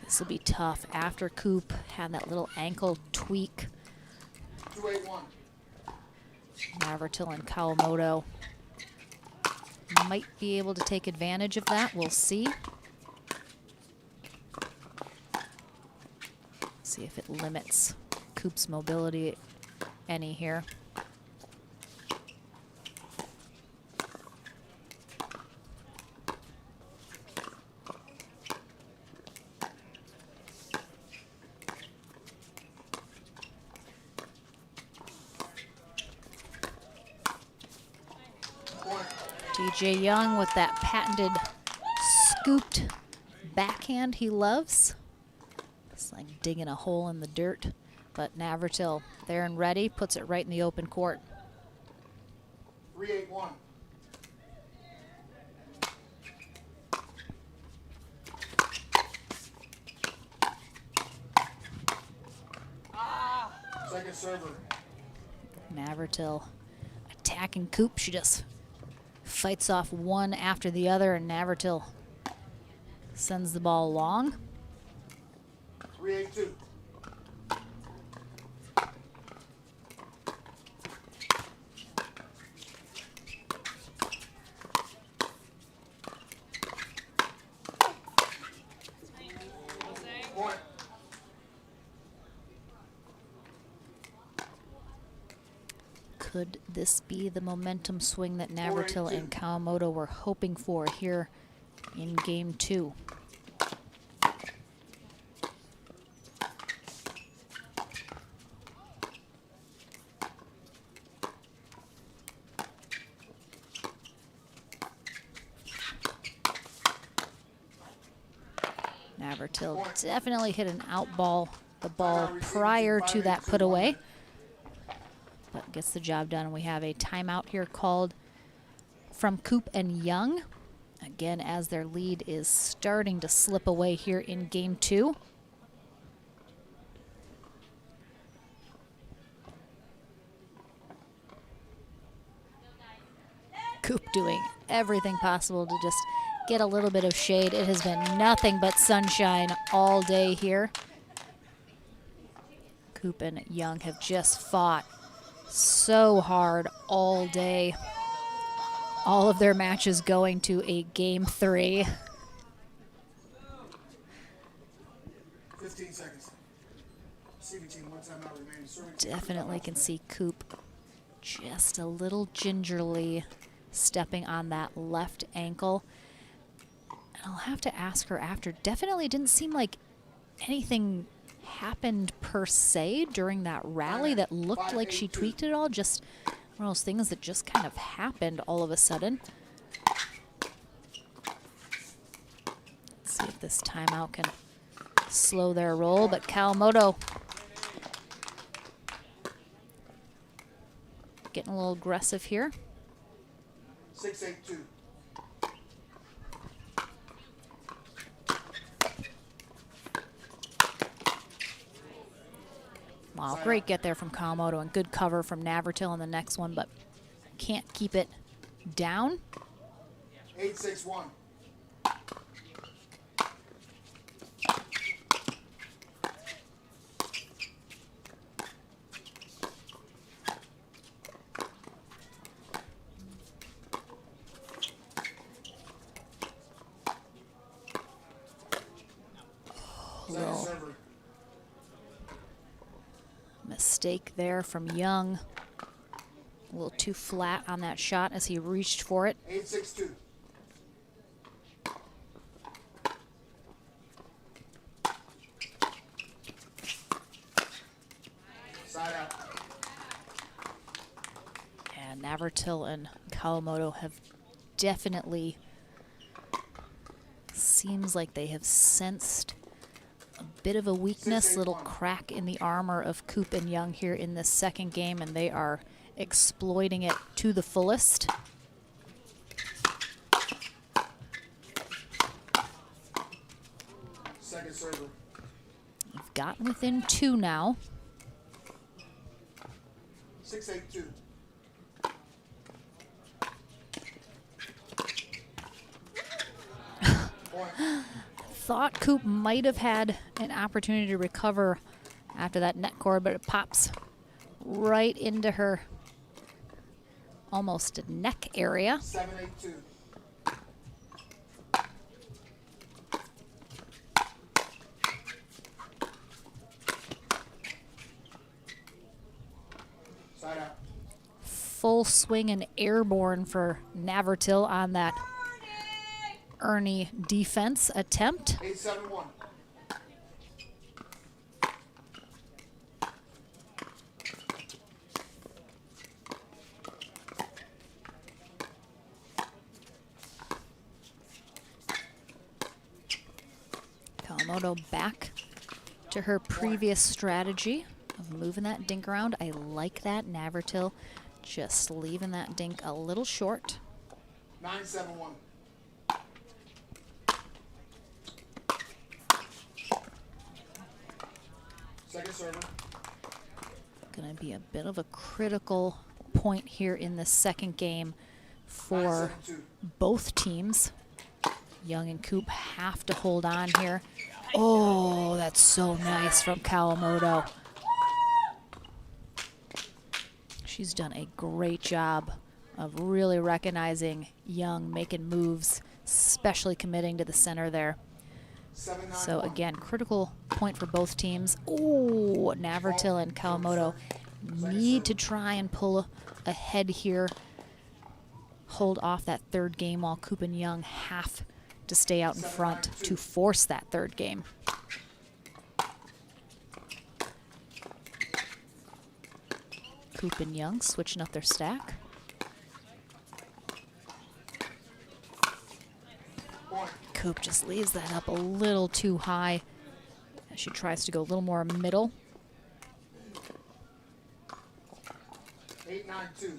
This will be tough after Coop had that little ankle tweak. 2-8-1. Navratil and Kawamoto might be able to take advantage of that. We'll see. See if it limits Coop's mobility any here. DJ Young with that patented scooped backhand he loves. It's like digging a hole in the dirt. But Navratil there and ready, puts it right in the open court. 3-8-1. Second server. Navratil attacking Coop. She just fights off one after the other, and Navratil sends the ball long. 3-8-2. Could this be the momentum swing that Navratil and Kawamoto were hoping for here in game 2? Navratil definitely hit an out ball, the ball prior to that put away. But gets the job done. We have a timeout here called from Coop and Young. Again, as their lead is starting to slip away here in game 2. Coop doing everything possible to just get a little bit of shade. It has been nothing but sunshine all day here. Coop and Young have just fought so hard all day. All of their matches going to a game 3. 15 seconds. CV team, one timeout remaining. Definitely can see Coop just a little gingerly stepping on that left ankle. And I'll have to ask her after. Definitely didn't seem like anything happened per se during that rally that looked like she tweaked it all. Just one of those things that just kind of happened all of a sudden. Let's see if this timeout can slow their roll, but Kawamoto getting a little aggressive here. 6-8-2. Wow, great get there from Kawamoto and good cover from Navratil on the next one, but can't keep it down. 8-6-1. Little mistake there from Young. A little too flat on that shot as he reached for it. 8-6-2. Side out. And Navratil and Kawamoto have definitely, seems like they have sensed a bit of a weakness, little crack in the armor of Coop and Young here in this second game, and they are exploiting it to the fullest. Second server. We've gotten within 2 now. 6-8-2. Thought Coop might have had an opportunity to recover after that net cord, but it pops right into her almost neck area. 7-8-2. Side out. Full swing and airborne for Navratil on that Ernie defense attempt. 8-7-1. Kawamoto back to her previous strategy of moving that dink around. I like that. Navratil just leaving that dink a little short. 9-7-1. Second server. Gonna be a bit of a critical point here in the second game for 9-7-2. both teams. Young and Coop have to hold on here. Oh, that's so nice from Kawamoto. She's done a great job of really recognizing Young, making moves, especially committing to the center there. 7-9-1. So again, critical point for both teams. Oh, Navratil and Kawamoto need to try and pull ahead here. Hold off that third game while Coop and Young have to stay out in front to force that third game. Coop and Young switching up their stack. Coop just leaves that up a little too high as she tries to go a little more middle. 8-9-2.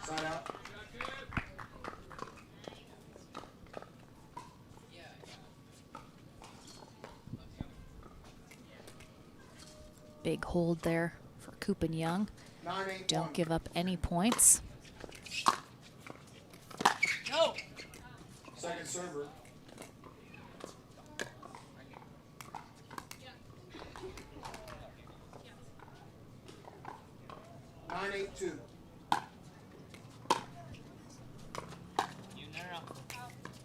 Side out. Big hold there for Coop and Young. 9-8-1. Don't give up any points. No. Second server. Nine, 8-2.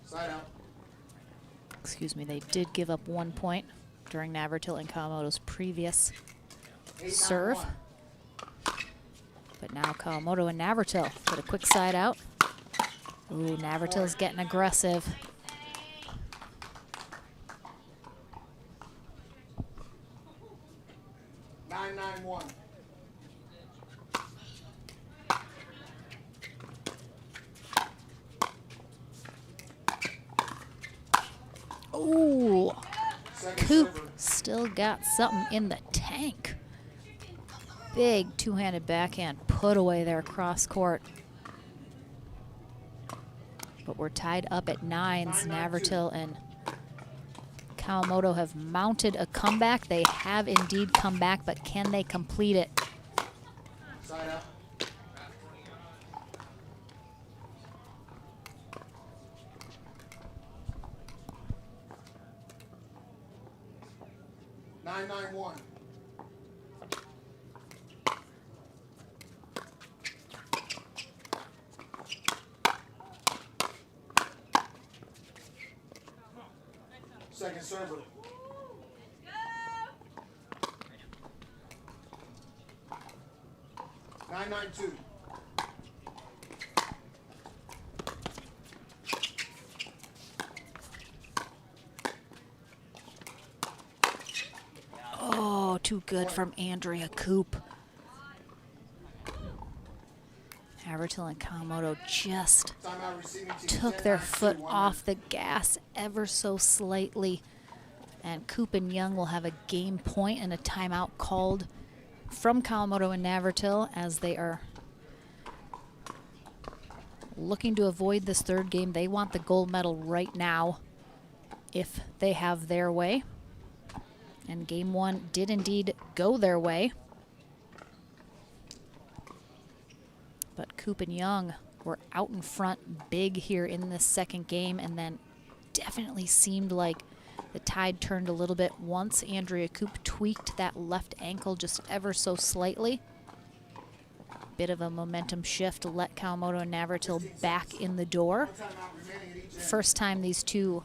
Side out. Excuse me, they did give up 1 point during Navratil and Kawamoto's previous 8-9-1. serve. But now Kawamoto and Navratil get a quick side out. Ooh, Navratil's getting aggressive. Nine, 9-1. Ooh, Second Coop server. still got something in the tank. Big two-handed backhand put away there cross court. But we're tied up at 9s. 9-9-2. Navratil and Kawamoto have mounted a comeback. They have indeed come back, but can they complete it? Side out. Nine, 9-1. Second server. Nine, 9-2. Oh, too good from Andrea Coop. Navratil and Kawamoto just Timeout receiving team. took 10, their 9-2, foot 1 off the gas ever so slightly. And Coop and Young will have a game point and a timeout called from Kawamoto and Navratil as they are looking to avoid this third game. They want the gold medal right now if they have their way. And game one did indeed go their way. But Coop and Young were out in front big here in this second game, and then definitely seemed like the tide turned a little bit once Andrea Koop tweaked that left ankle just ever so slightly. Bit of a momentum shift let Kawamoto and Navratil back in the door. First time these two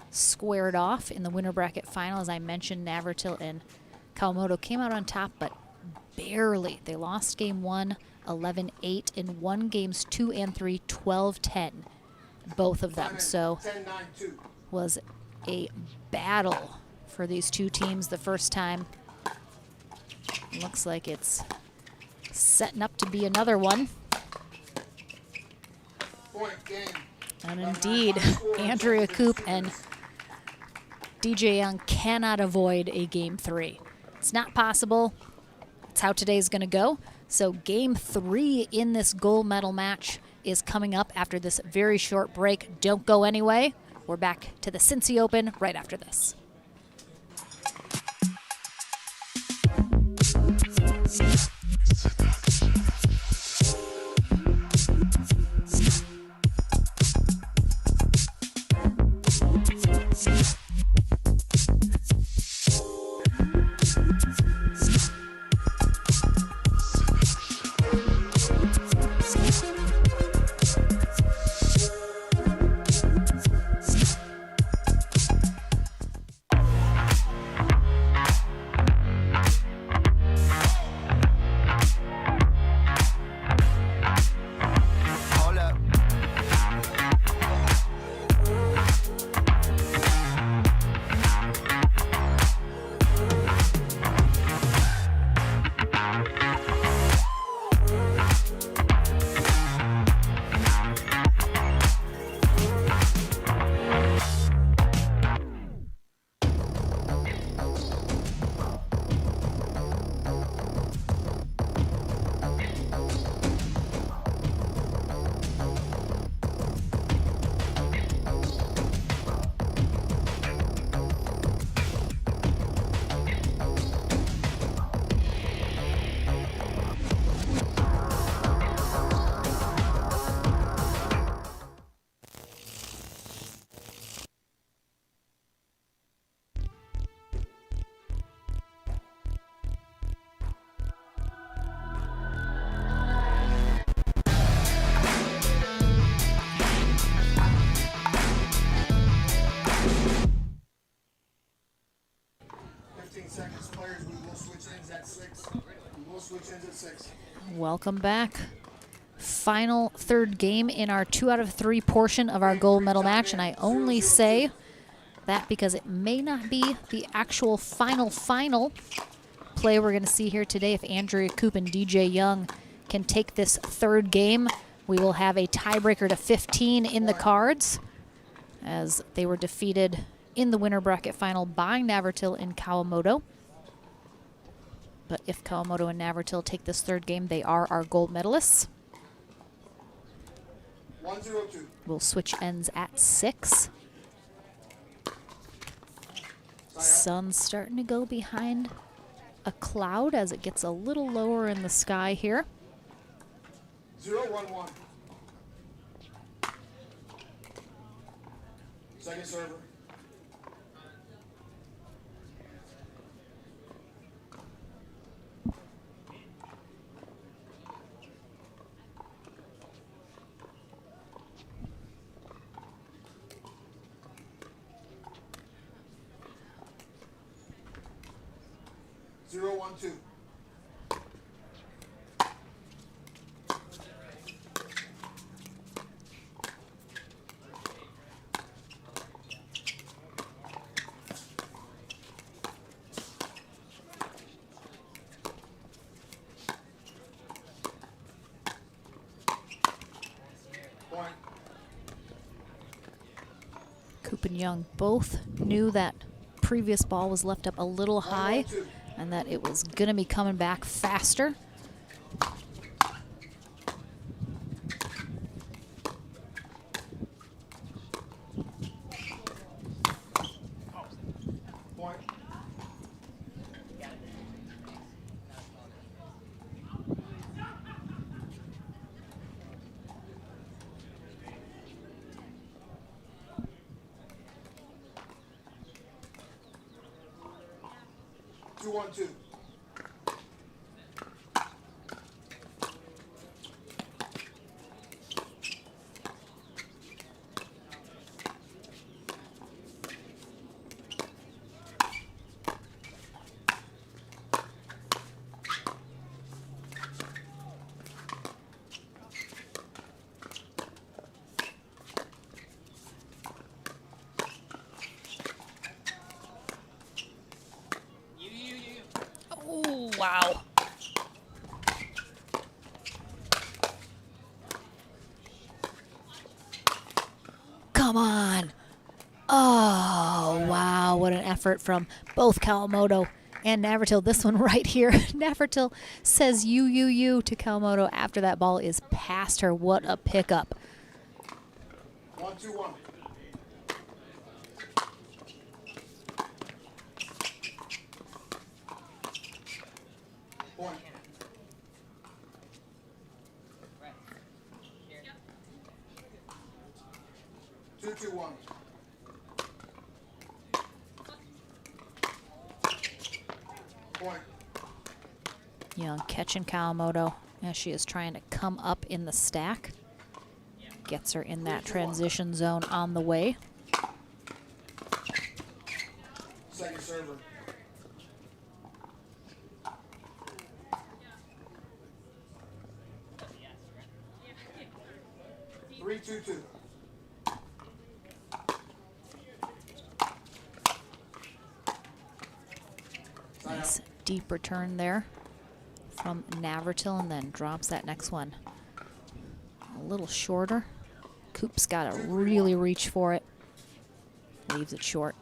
squared off in the winter bracket final. As I mentioned, Navratil and Kawamoto came out on top, but barely. They lost game 1, 11-8, and won games 2 and 3, 12-10, both of them. So was a battle for these two teams the first time. Looks like it's setting up to be another one. And indeed, Andrea Koop and DJ Young cannot avoid a game 3. It's not possible. It's how today's going to go. So game 3 in this gold medal match is coming up after this very short break. Don't go anyway. We're back to the Cincy Open right after this. Welcome back. Final third game in our 2 out of 3 portion of our gold medal match, and I only say that because it may not be the actual final play we're going to see here today. If Andrea Koop and DJ Young can take this third game, we will have a tiebreaker to 15 in the cards, as they were defeated in the winter bracket final by Navratil and Kawamoto. But if Kawamoto and Navratil take this third game, they are our gold medalists. 1-0-2. We'll switch ends at 6. Sun's starting to go behind a cloud as it gets a little lower in the sky here. 0-1-1. Second server. Zero, 1-2. Koop and Young both knew that previous ball was left up a little high and that it was going to be coming back faster. 2-1-2. Oh, wow. Come on. Oh, wow. What an effort from both Kawamoto and Navratil. This one right here. Navratil says you to Kawamoto after that ball is past her. What a pickup. 1-2-1. Point. Two, 2-1. Point. Young catching Kawamoto as she is trying to come up in the stack. Gets her in that transition zone on the way. Second server. Three, 2-2. Nice deep return there from Navratil, and then drops that next one a little shorter. Coop's got to really reach for it. Leaves it short.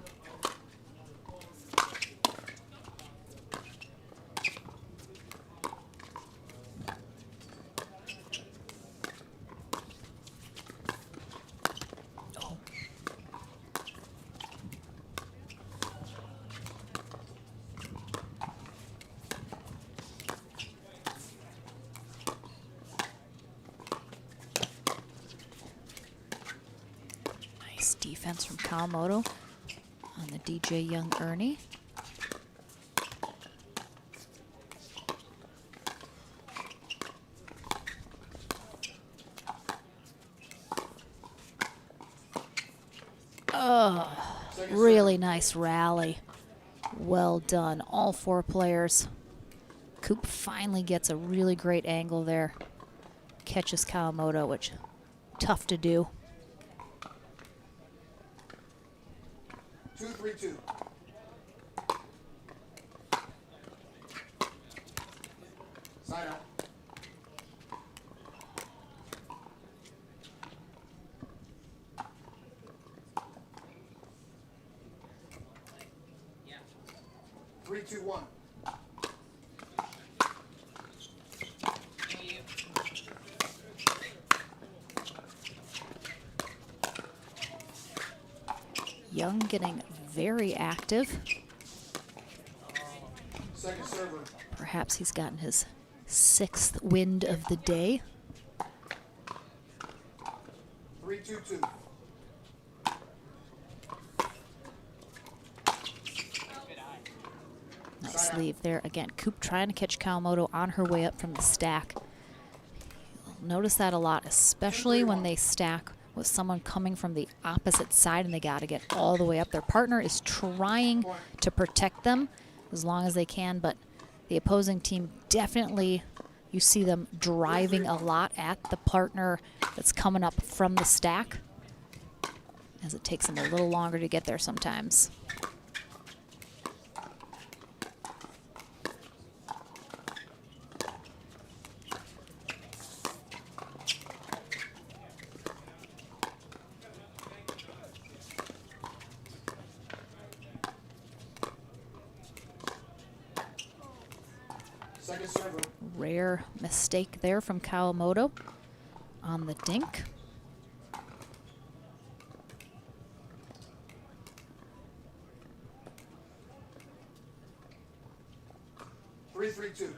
Defense from Kawamoto on the DJ Young Ernie. Oh, really nice rally. Well done, all four players. Coop finally gets a really great angle there. Catches Kawamoto, which tough to do. 2-3-2. Side out. Yeah. 3-2-1. Young getting very active. Second server. Perhaps he's gotten his 6th wind of the day. 3-2-2. Nice leave there. Again, Coop trying to catch Kawamoto on her way up from the stack. You'll notice that a lot, especially when they stack with someone coming from the opposite side and they got to get all the way up. Their partner is trying to protect them as long as they can, but the opposing team definitely, you see them driving a lot at the partner that's coming up from the stack, as it takes them a little longer to get there sometimes. Second server. Rare mistake there from Kawamoto on the dink. Three, 3-2.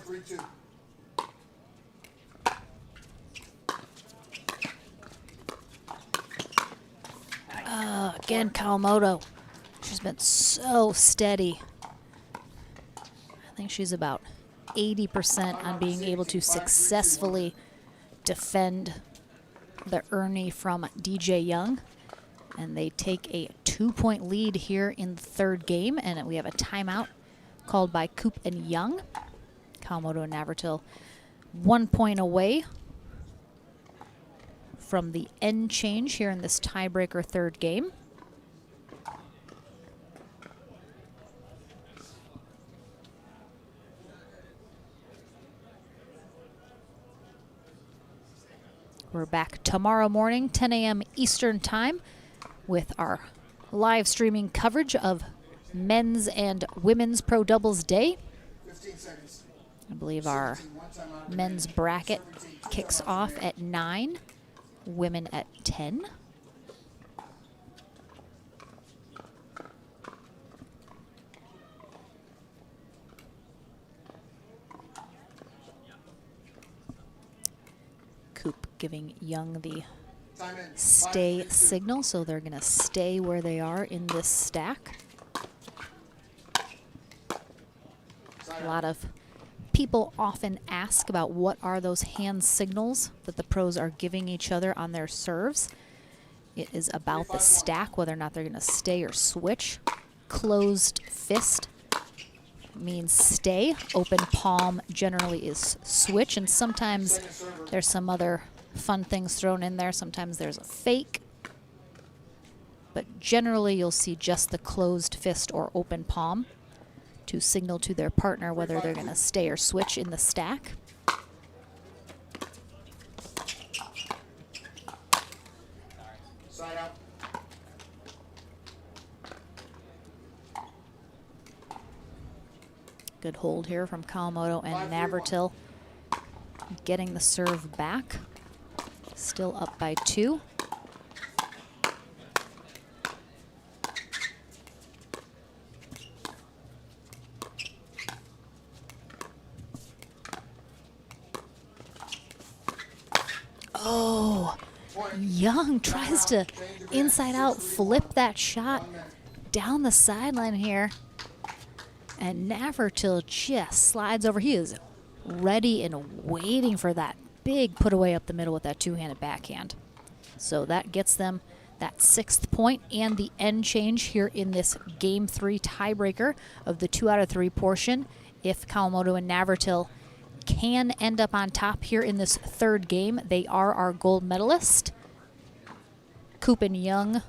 4-3-2. Again, Kawamoto. She's been so steady. I think she's about 80% on being able to successfully defend the Ernie from DJ Young. And they take a 2-point lead here in the third game, and we have a timeout called by Coop and Young. Kawamoto and Navratil 1 point away from the end change here in this tiebreaker third game. We're back tomorrow morning, 10 a.m. Eastern Time, with our live streaming coverage of men's and women's Pro Doubles Day. 15 seconds. I believe our men's bracket kicks off at 9, women at 10. Coop giving Young the stay signal, so they're going to stay where they are in this stack. A lot of people often ask about what are those hand signals that the pros are giving each other on their serves. It is about the stack, whether or not they're going to stay or switch. Closed fist means stay. Open palm generally is switch, and sometimes there's some other fun things thrown in there. Sometimes there's a fake, but generally you'll see just the closed fist or open palm to signal to their partner whether they're going to stay or switch in the stack. Side out. Good hold here from Kawamoto and Navratil, getting the serve back. Still up by 2. Oh, Young tries to inside out flip that shot down the sideline here. And Navratil just slides over. He is ready and waiting for that big put away up the middle with that two-handed backhand. So that gets them that 6th point and the end change here in this Game 3 tiebreaker of the 2 out of 3 portion. If Kawamoto and Navratil can end up on top here in this third game, they are our gold medalist. Coop and Young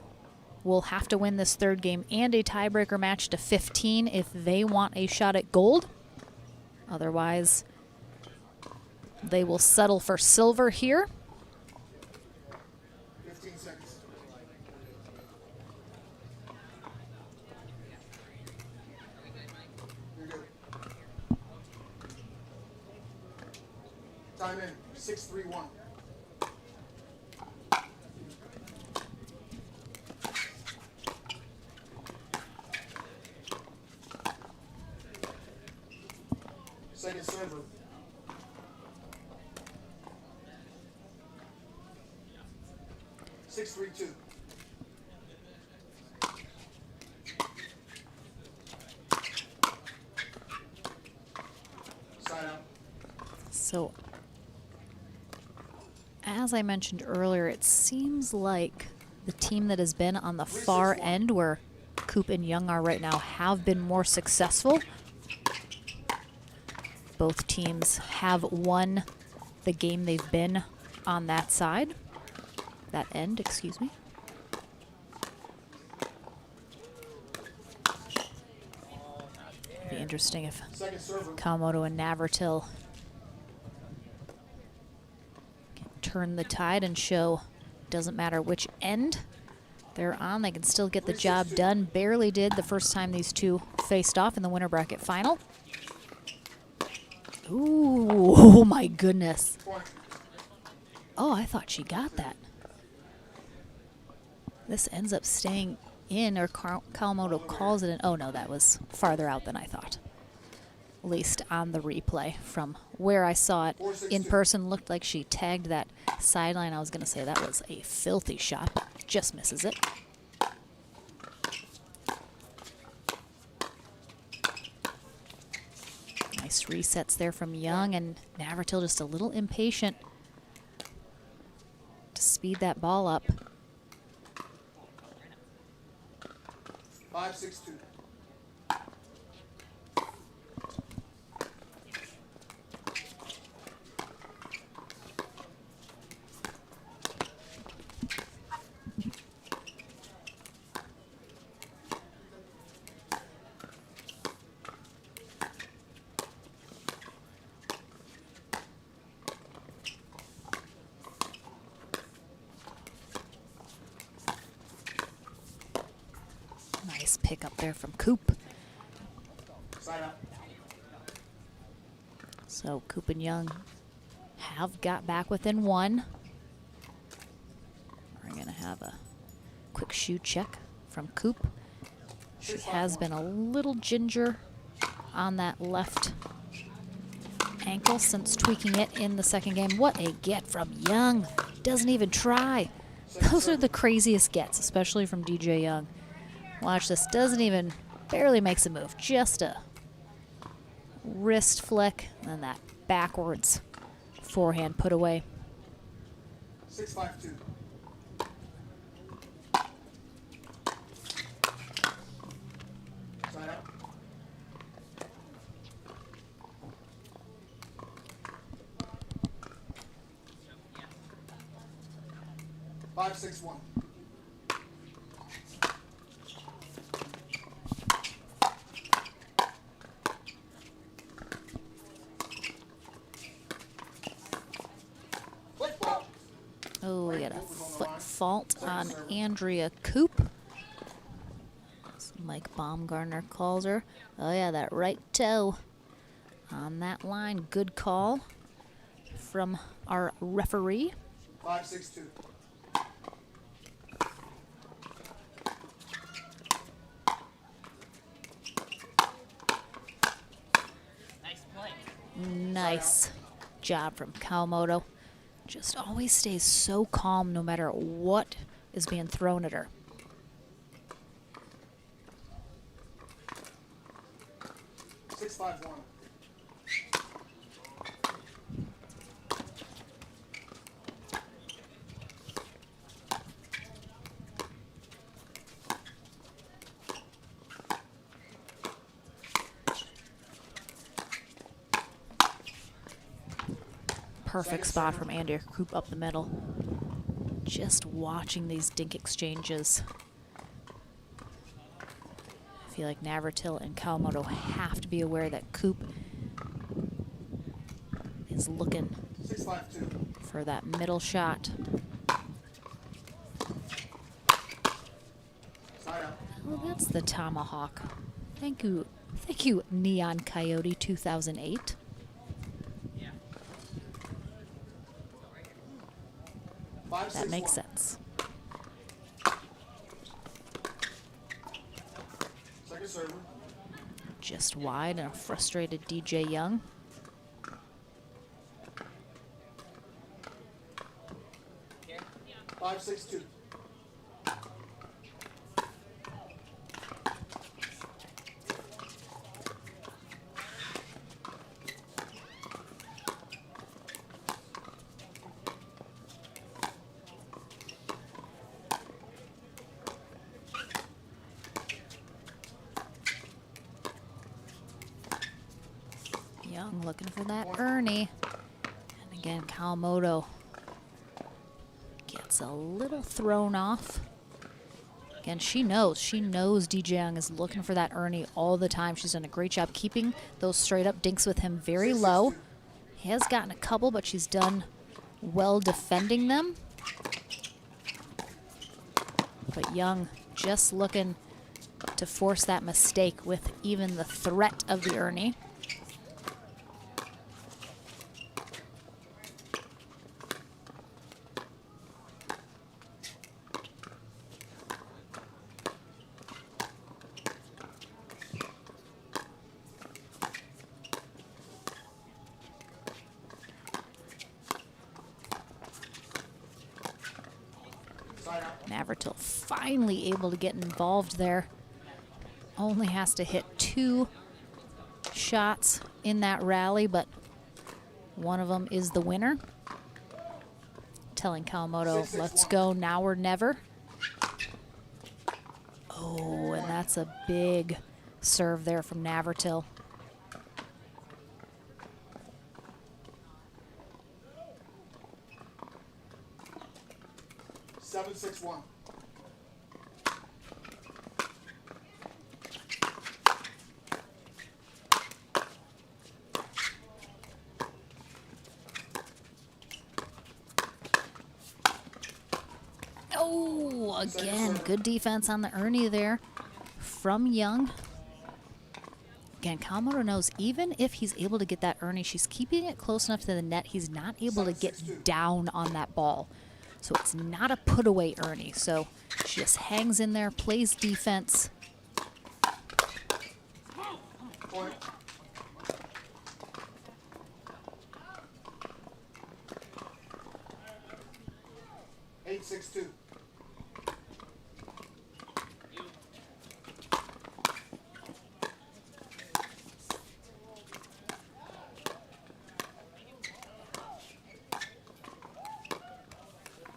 will have to win this third game and a tiebreaker match to 15 if they want a shot at gold. Otherwise, they will settle for silver here. 15 seconds. You're good. Time in. 6-3-1. Second server. Six, 3-2. Side out. So, as I mentioned earlier, it seems like the team that has been on the far end where Coop and Young are right now have been more successful. Both teams have won the game they've been on that side. That end, excuse me. It'd be interesting if Kawamoto and Navratil can turn the tide and show doesn't matter which end they're on, they can still get the job done. Barely did the first time these two faced off in the winter bracket final. Ooh, oh my goodness. Oh, I thought she got that. This ends up staying in, or Kawamoto calls it in. Oh no, that was farther out than I thought. at least on the replay. From where I saw it in person, looked like she tagged that sideline. I was going to say that was a filthy shot, but just misses it. Nice resets there from Young, and Navratil just a little impatient to speed that ball up. 5-6-2. Nice pick up there from Coop. So Coop and Young have got back within one. We're going to have a quick shoe check from Coop. She has been a little ginger on that left ankle since tweaking it in the second game. What a get from Young. Doesn't even try. Those are the craziest gets, especially from DJ Young. Watch this, doesn't even, barely makes a move. Just a wrist flick, and then that backwards forehand put away. 6-5-2. Side out. 5-6-1. Oh, we got a foot fault on Andrea Coop, as Mike Baumgartner calls her. Oh yeah, that right toe on that line. Good call from our referee. 5-6-2. Nice job from Kawamoto. Just always stays so calm no matter what is being thrown at her. Six, 5-1. Perfect spot from Andrea Coop up the middle. Just watching these dink exchanges. I feel like Navratil and Kawamoto have to be aware that Coop is looking 6-5-2. for that middle shot. Well, that's the tomahawk. Thank you, Neon Coyote 2008. That makes sense. Second server. Just wide and a frustrated DJ Young. Here. 5-6-2. Young looking for that Ernie. And again, Kawamoto gets a little thrown off. Again, she knows DJ Young is looking for that Ernie all the time. She's done a great job keeping those straight up dinks with him very low. He has gotten a couple, but she's done well defending them. But Young just looking to force that mistake with even the threat of the Ernie. Navratil finally able to get involved there. Only has to hit 2 shots in that rally, but one of them is the winner. Telling Kawamoto, let's go now or never. Oh, and that's a big serve there from Navratil. Seven, 6-1. Oh, again, good defense on the Ernie there from Young. Again, Kawamoto knows even if he's able to get that Ernie, she's keeping it close enough to the net. He's not able to get down on that ball. So it's not a put away Ernie. So she just hangs in there, plays defense. Point. Eight, 6-2.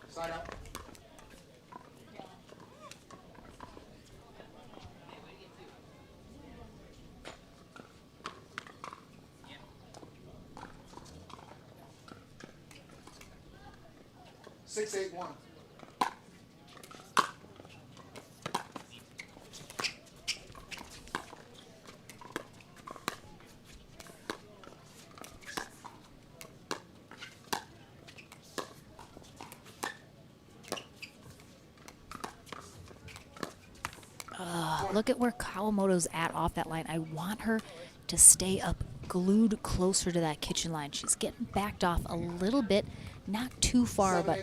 Side up. Six, 8-1. Look at where Kawamoto's at off that line. I want her to stay up glued closer to that kitchen line. She's getting backed off a little bit, not too far, but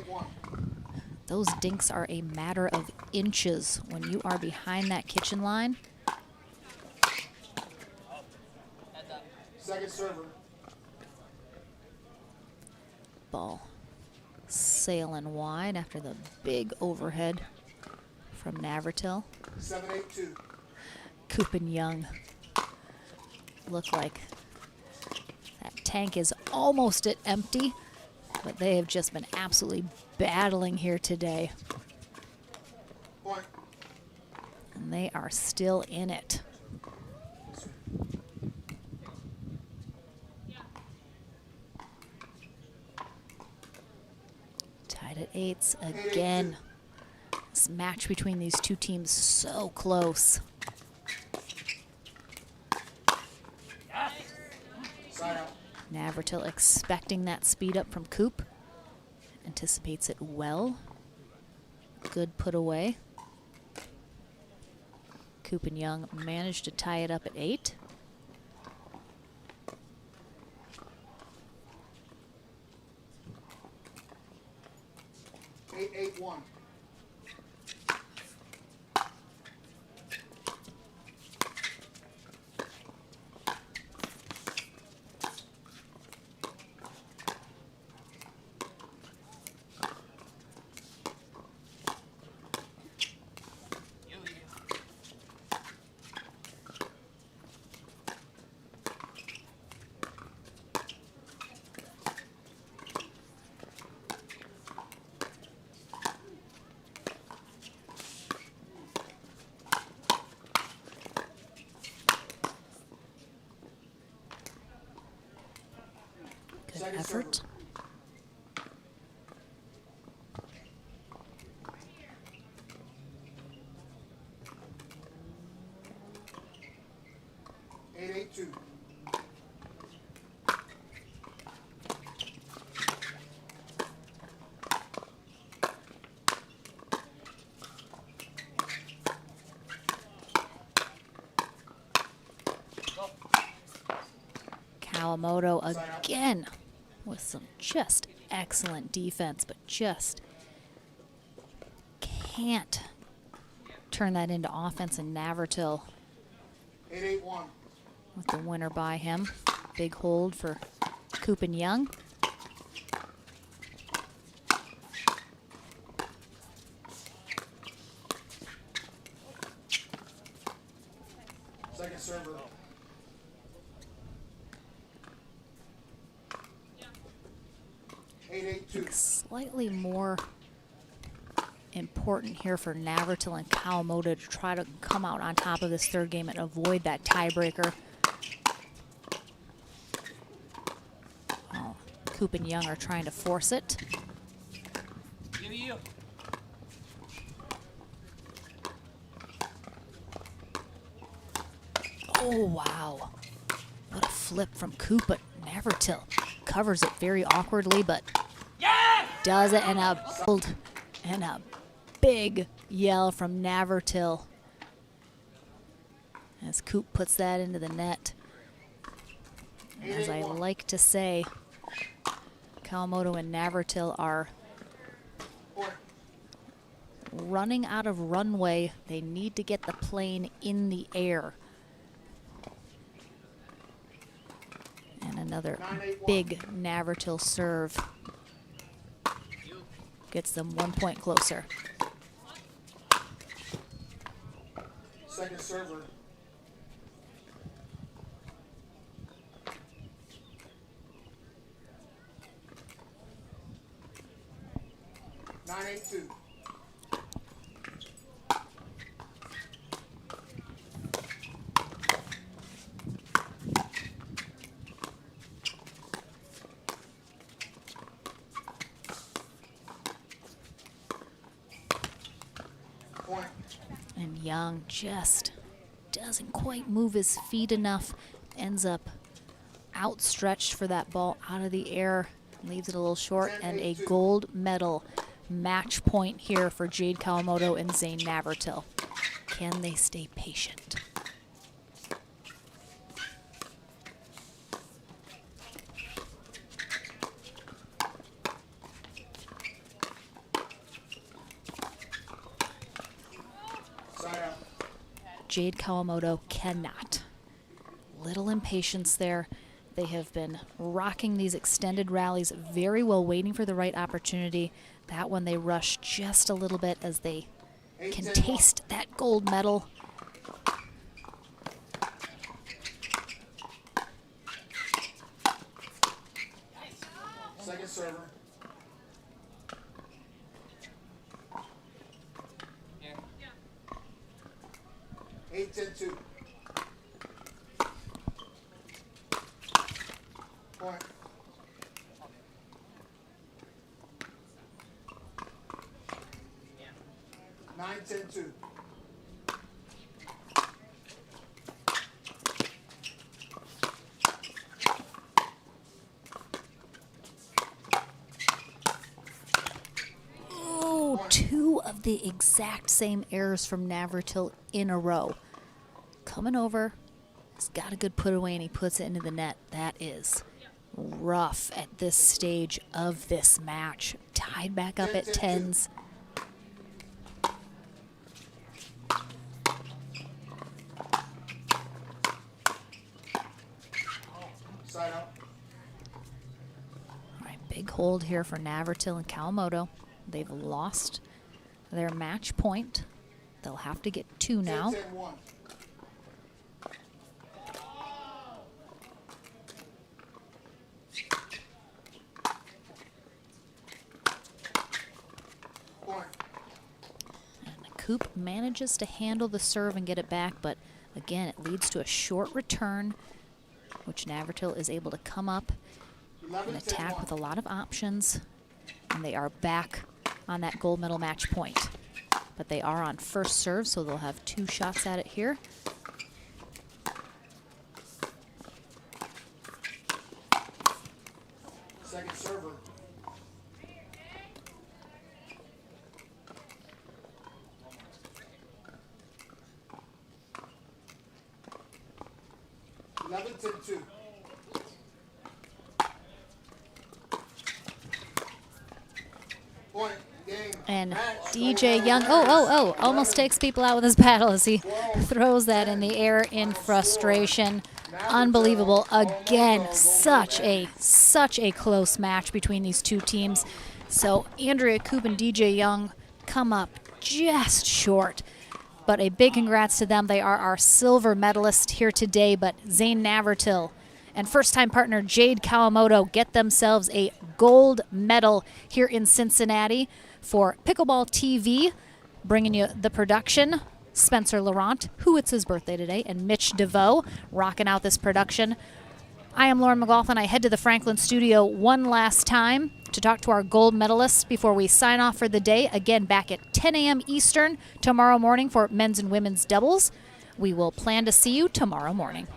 those dinks are a matter of inches when you are behind that kitchen line. Second server. Ball sailing wide after the big overhead from Navratil. 7-8-2. Coop and Young look like that tank is almost at empty, but they have just been absolutely battling here today. Point. And they are still in it. Tied at 8s again. This match between these two teams so close. Navratil expecting that speed up from Coop. Anticipates it well. Good put away. Coop and Young managed to tie it up at 8. Eight, 8-1. Good effort. Kawamoto again with some just excellent defense, but just can't turn that into offense. And Navratil 8-8-1. with the winner by him. Big hold for Coop and Young. think slightly more important here for Navratil and Kawamoto to try to come out on top of this third game and avoid that tiebreaker. Oh, Coop and Young are trying to force it. Oh, wow. What a flip from Coop, but Navratil covers it very awkwardly, but does it, and a big yell from Navratil as Coop puts that into the net. As I like to say, Kawamoto and Navratil are running out of runway. They need to get the plane in the air. And another big Navratil serve gets them 1 point closer. Second server. Nine, 8-2. And Young just doesn't quite move his feet enough, ends up outstretched for that ball out of the air, leaves it a little short, and a gold medal match point here for Jade Kawamoto and Zane Navratil. Can they stay patient? Jade Kawamoto cannot. Little impatience there. They have been rocking these extended rallies very well, waiting for the right opportunity. That one they rush just a little bit as they can taste that gold medal. Second server. Yeah. 8-10-2. Point. Yeah. 9-10-2. Two of the exact same errors from Navratil in a row. Coming over, he's got a good put away and he puts it into the net. That is rough at this stage of this match. Tied back up at 10s. Side out. All right, big hold here for Navratil and Kawamoto. They've lost their match point. They'll have to get 2 now. 10-1. And Coop manages to handle the serve and get it back, but again, it leads to a short return, which Navratil is able to come up and attack with a lot of options. And they are back on that gold medal match point. But they are on first serve, so they'll have 2 shots at it here. Second server. $11-2. Point. And DJ Young, almost takes people out with his paddle as he throws that in the air in frustration. Unbelievable. Again, such a close match between these two teams. So Andrea Coop and DJ Young come up just short. But a big congrats to them. They are our silver medalists here today. But Zane Navratil and first-time partner Jade Kawamoto get themselves a gold medal here in Cincinnati for Pickleball TV, bringing you the production. Spencer Laurent, who it's his birthday today, and Mitch DeVoe rocking out this production. I am Lauren McLaughlin. I head to the Franklin studio one last time to talk to our gold medalists before we sign off for the day. Again, back at 10 a.m. Eastern tomorrow morning for men's and women's doubles. We will plan to see you tomorrow morning.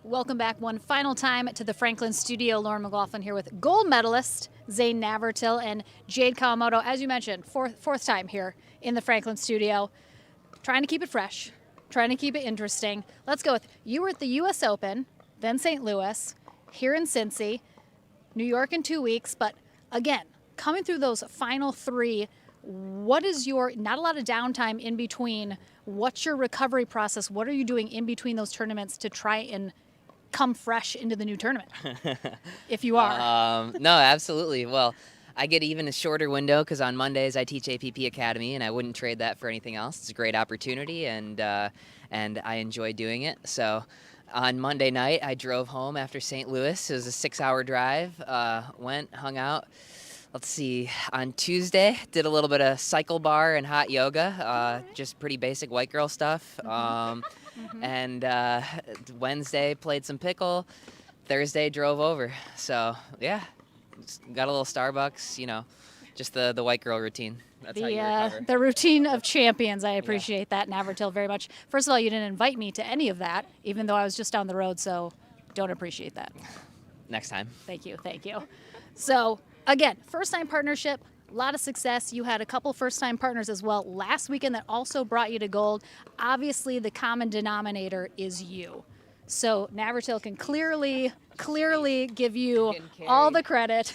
Welcome back one final time to the Franklin studio. Lauren McLaughlin here with gold medalist Zane Navratil and Jade Kawamoto. As you mentioned, fourth time here in the Franklin studio. Trying to keep it fresh, trying to keep it interesting. Let's go with, you were at the U.S. Open, then St. Louis, here in Cincy, New York in 2 weeks. But again, coming through those final three, what is your, not a lot of downtime in between, what's your recovery process? What are you doing in between those tournaments to try and come fresh into the new tournament, if you are? No, absolutely. Well, I get even a shorter window because on Mondays I teach APP Academy, and I wouldn't trade that for anything else. It's a great opportunity, and I enjoy doing it. So on Monday night, I drove home after St. Louis. It was a 6-hour drive. Went, hung out. Let's see, on Tuesday, did a little bit of cycle bar and hot yoga, just pretty basic white girl stuff. And Wednesday, played some pickle. Thursday, drove over. So, yeah, got a little Starbucks, you know, just the white girl routine. That's how you recover. The routine of champions. I appreciate that, Navratil, very much. First of all, you didn't invite me to any of that, even though I was just down the road, so don't appreciate that. Next time. Thank you, thank you. So, again, first-time partnership, a lot of success. You had a couple first-time partners as well last weekend that also brought you to gold. Obviously, the common denominator is you. So Navratil can clearly give you all the credit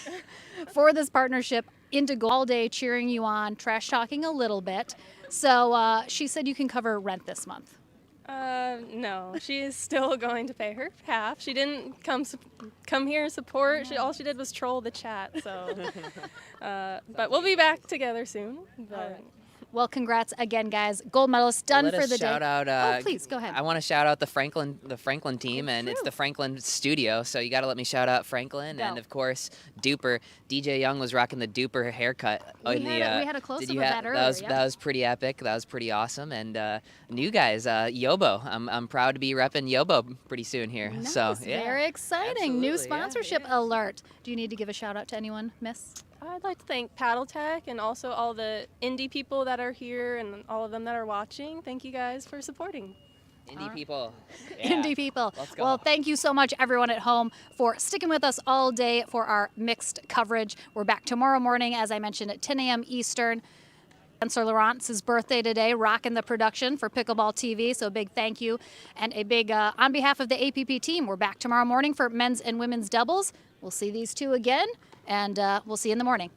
for this partnership into gold all day, cheering you on, trash talking a little bit. So she said you can cover rent this month. No, she is still going to pay her half. She didn't come here and support. All she did was troll the chat. So, but we'll be back together soon. But. Well, congrats again, guys. Gold medalist done Let for us the shout day. Out, please go ahead. I want to shout out the Franklin team, and it's the Franklin studio. So you got to let me shout out Franklin, and of course Duper. DJ Young was rocking the Duper haircut. We had a close-up of that earlier. That was pretty epic. That was pretty awesome. And new guys, Yobo. I'm proud to be repping Yobo pretty soon here. Nice. So yeah, very exciting. New sponsorship alert. Do you need to give a shout out to anyone, Miss? I'd like to thank Paddle Tech and also all the indie people that are here and all of them that are watching. Thank you guys for supporting. Indie people. Indie people. Let's go. Well, thank you so much, everyone at home, for sticking with us all day for our mixed coverage. We're back tomorrow morning, as I mentioned, at 10 a.m. Eastern. Spencer Laurent's birthday today, rocking the production for Pickleball TV. So a big thank you. And a big, on behalf of the APP team, we're back tomorrow morning for men's and women's doubles. We'll see these two again, and we'll see you in the morning.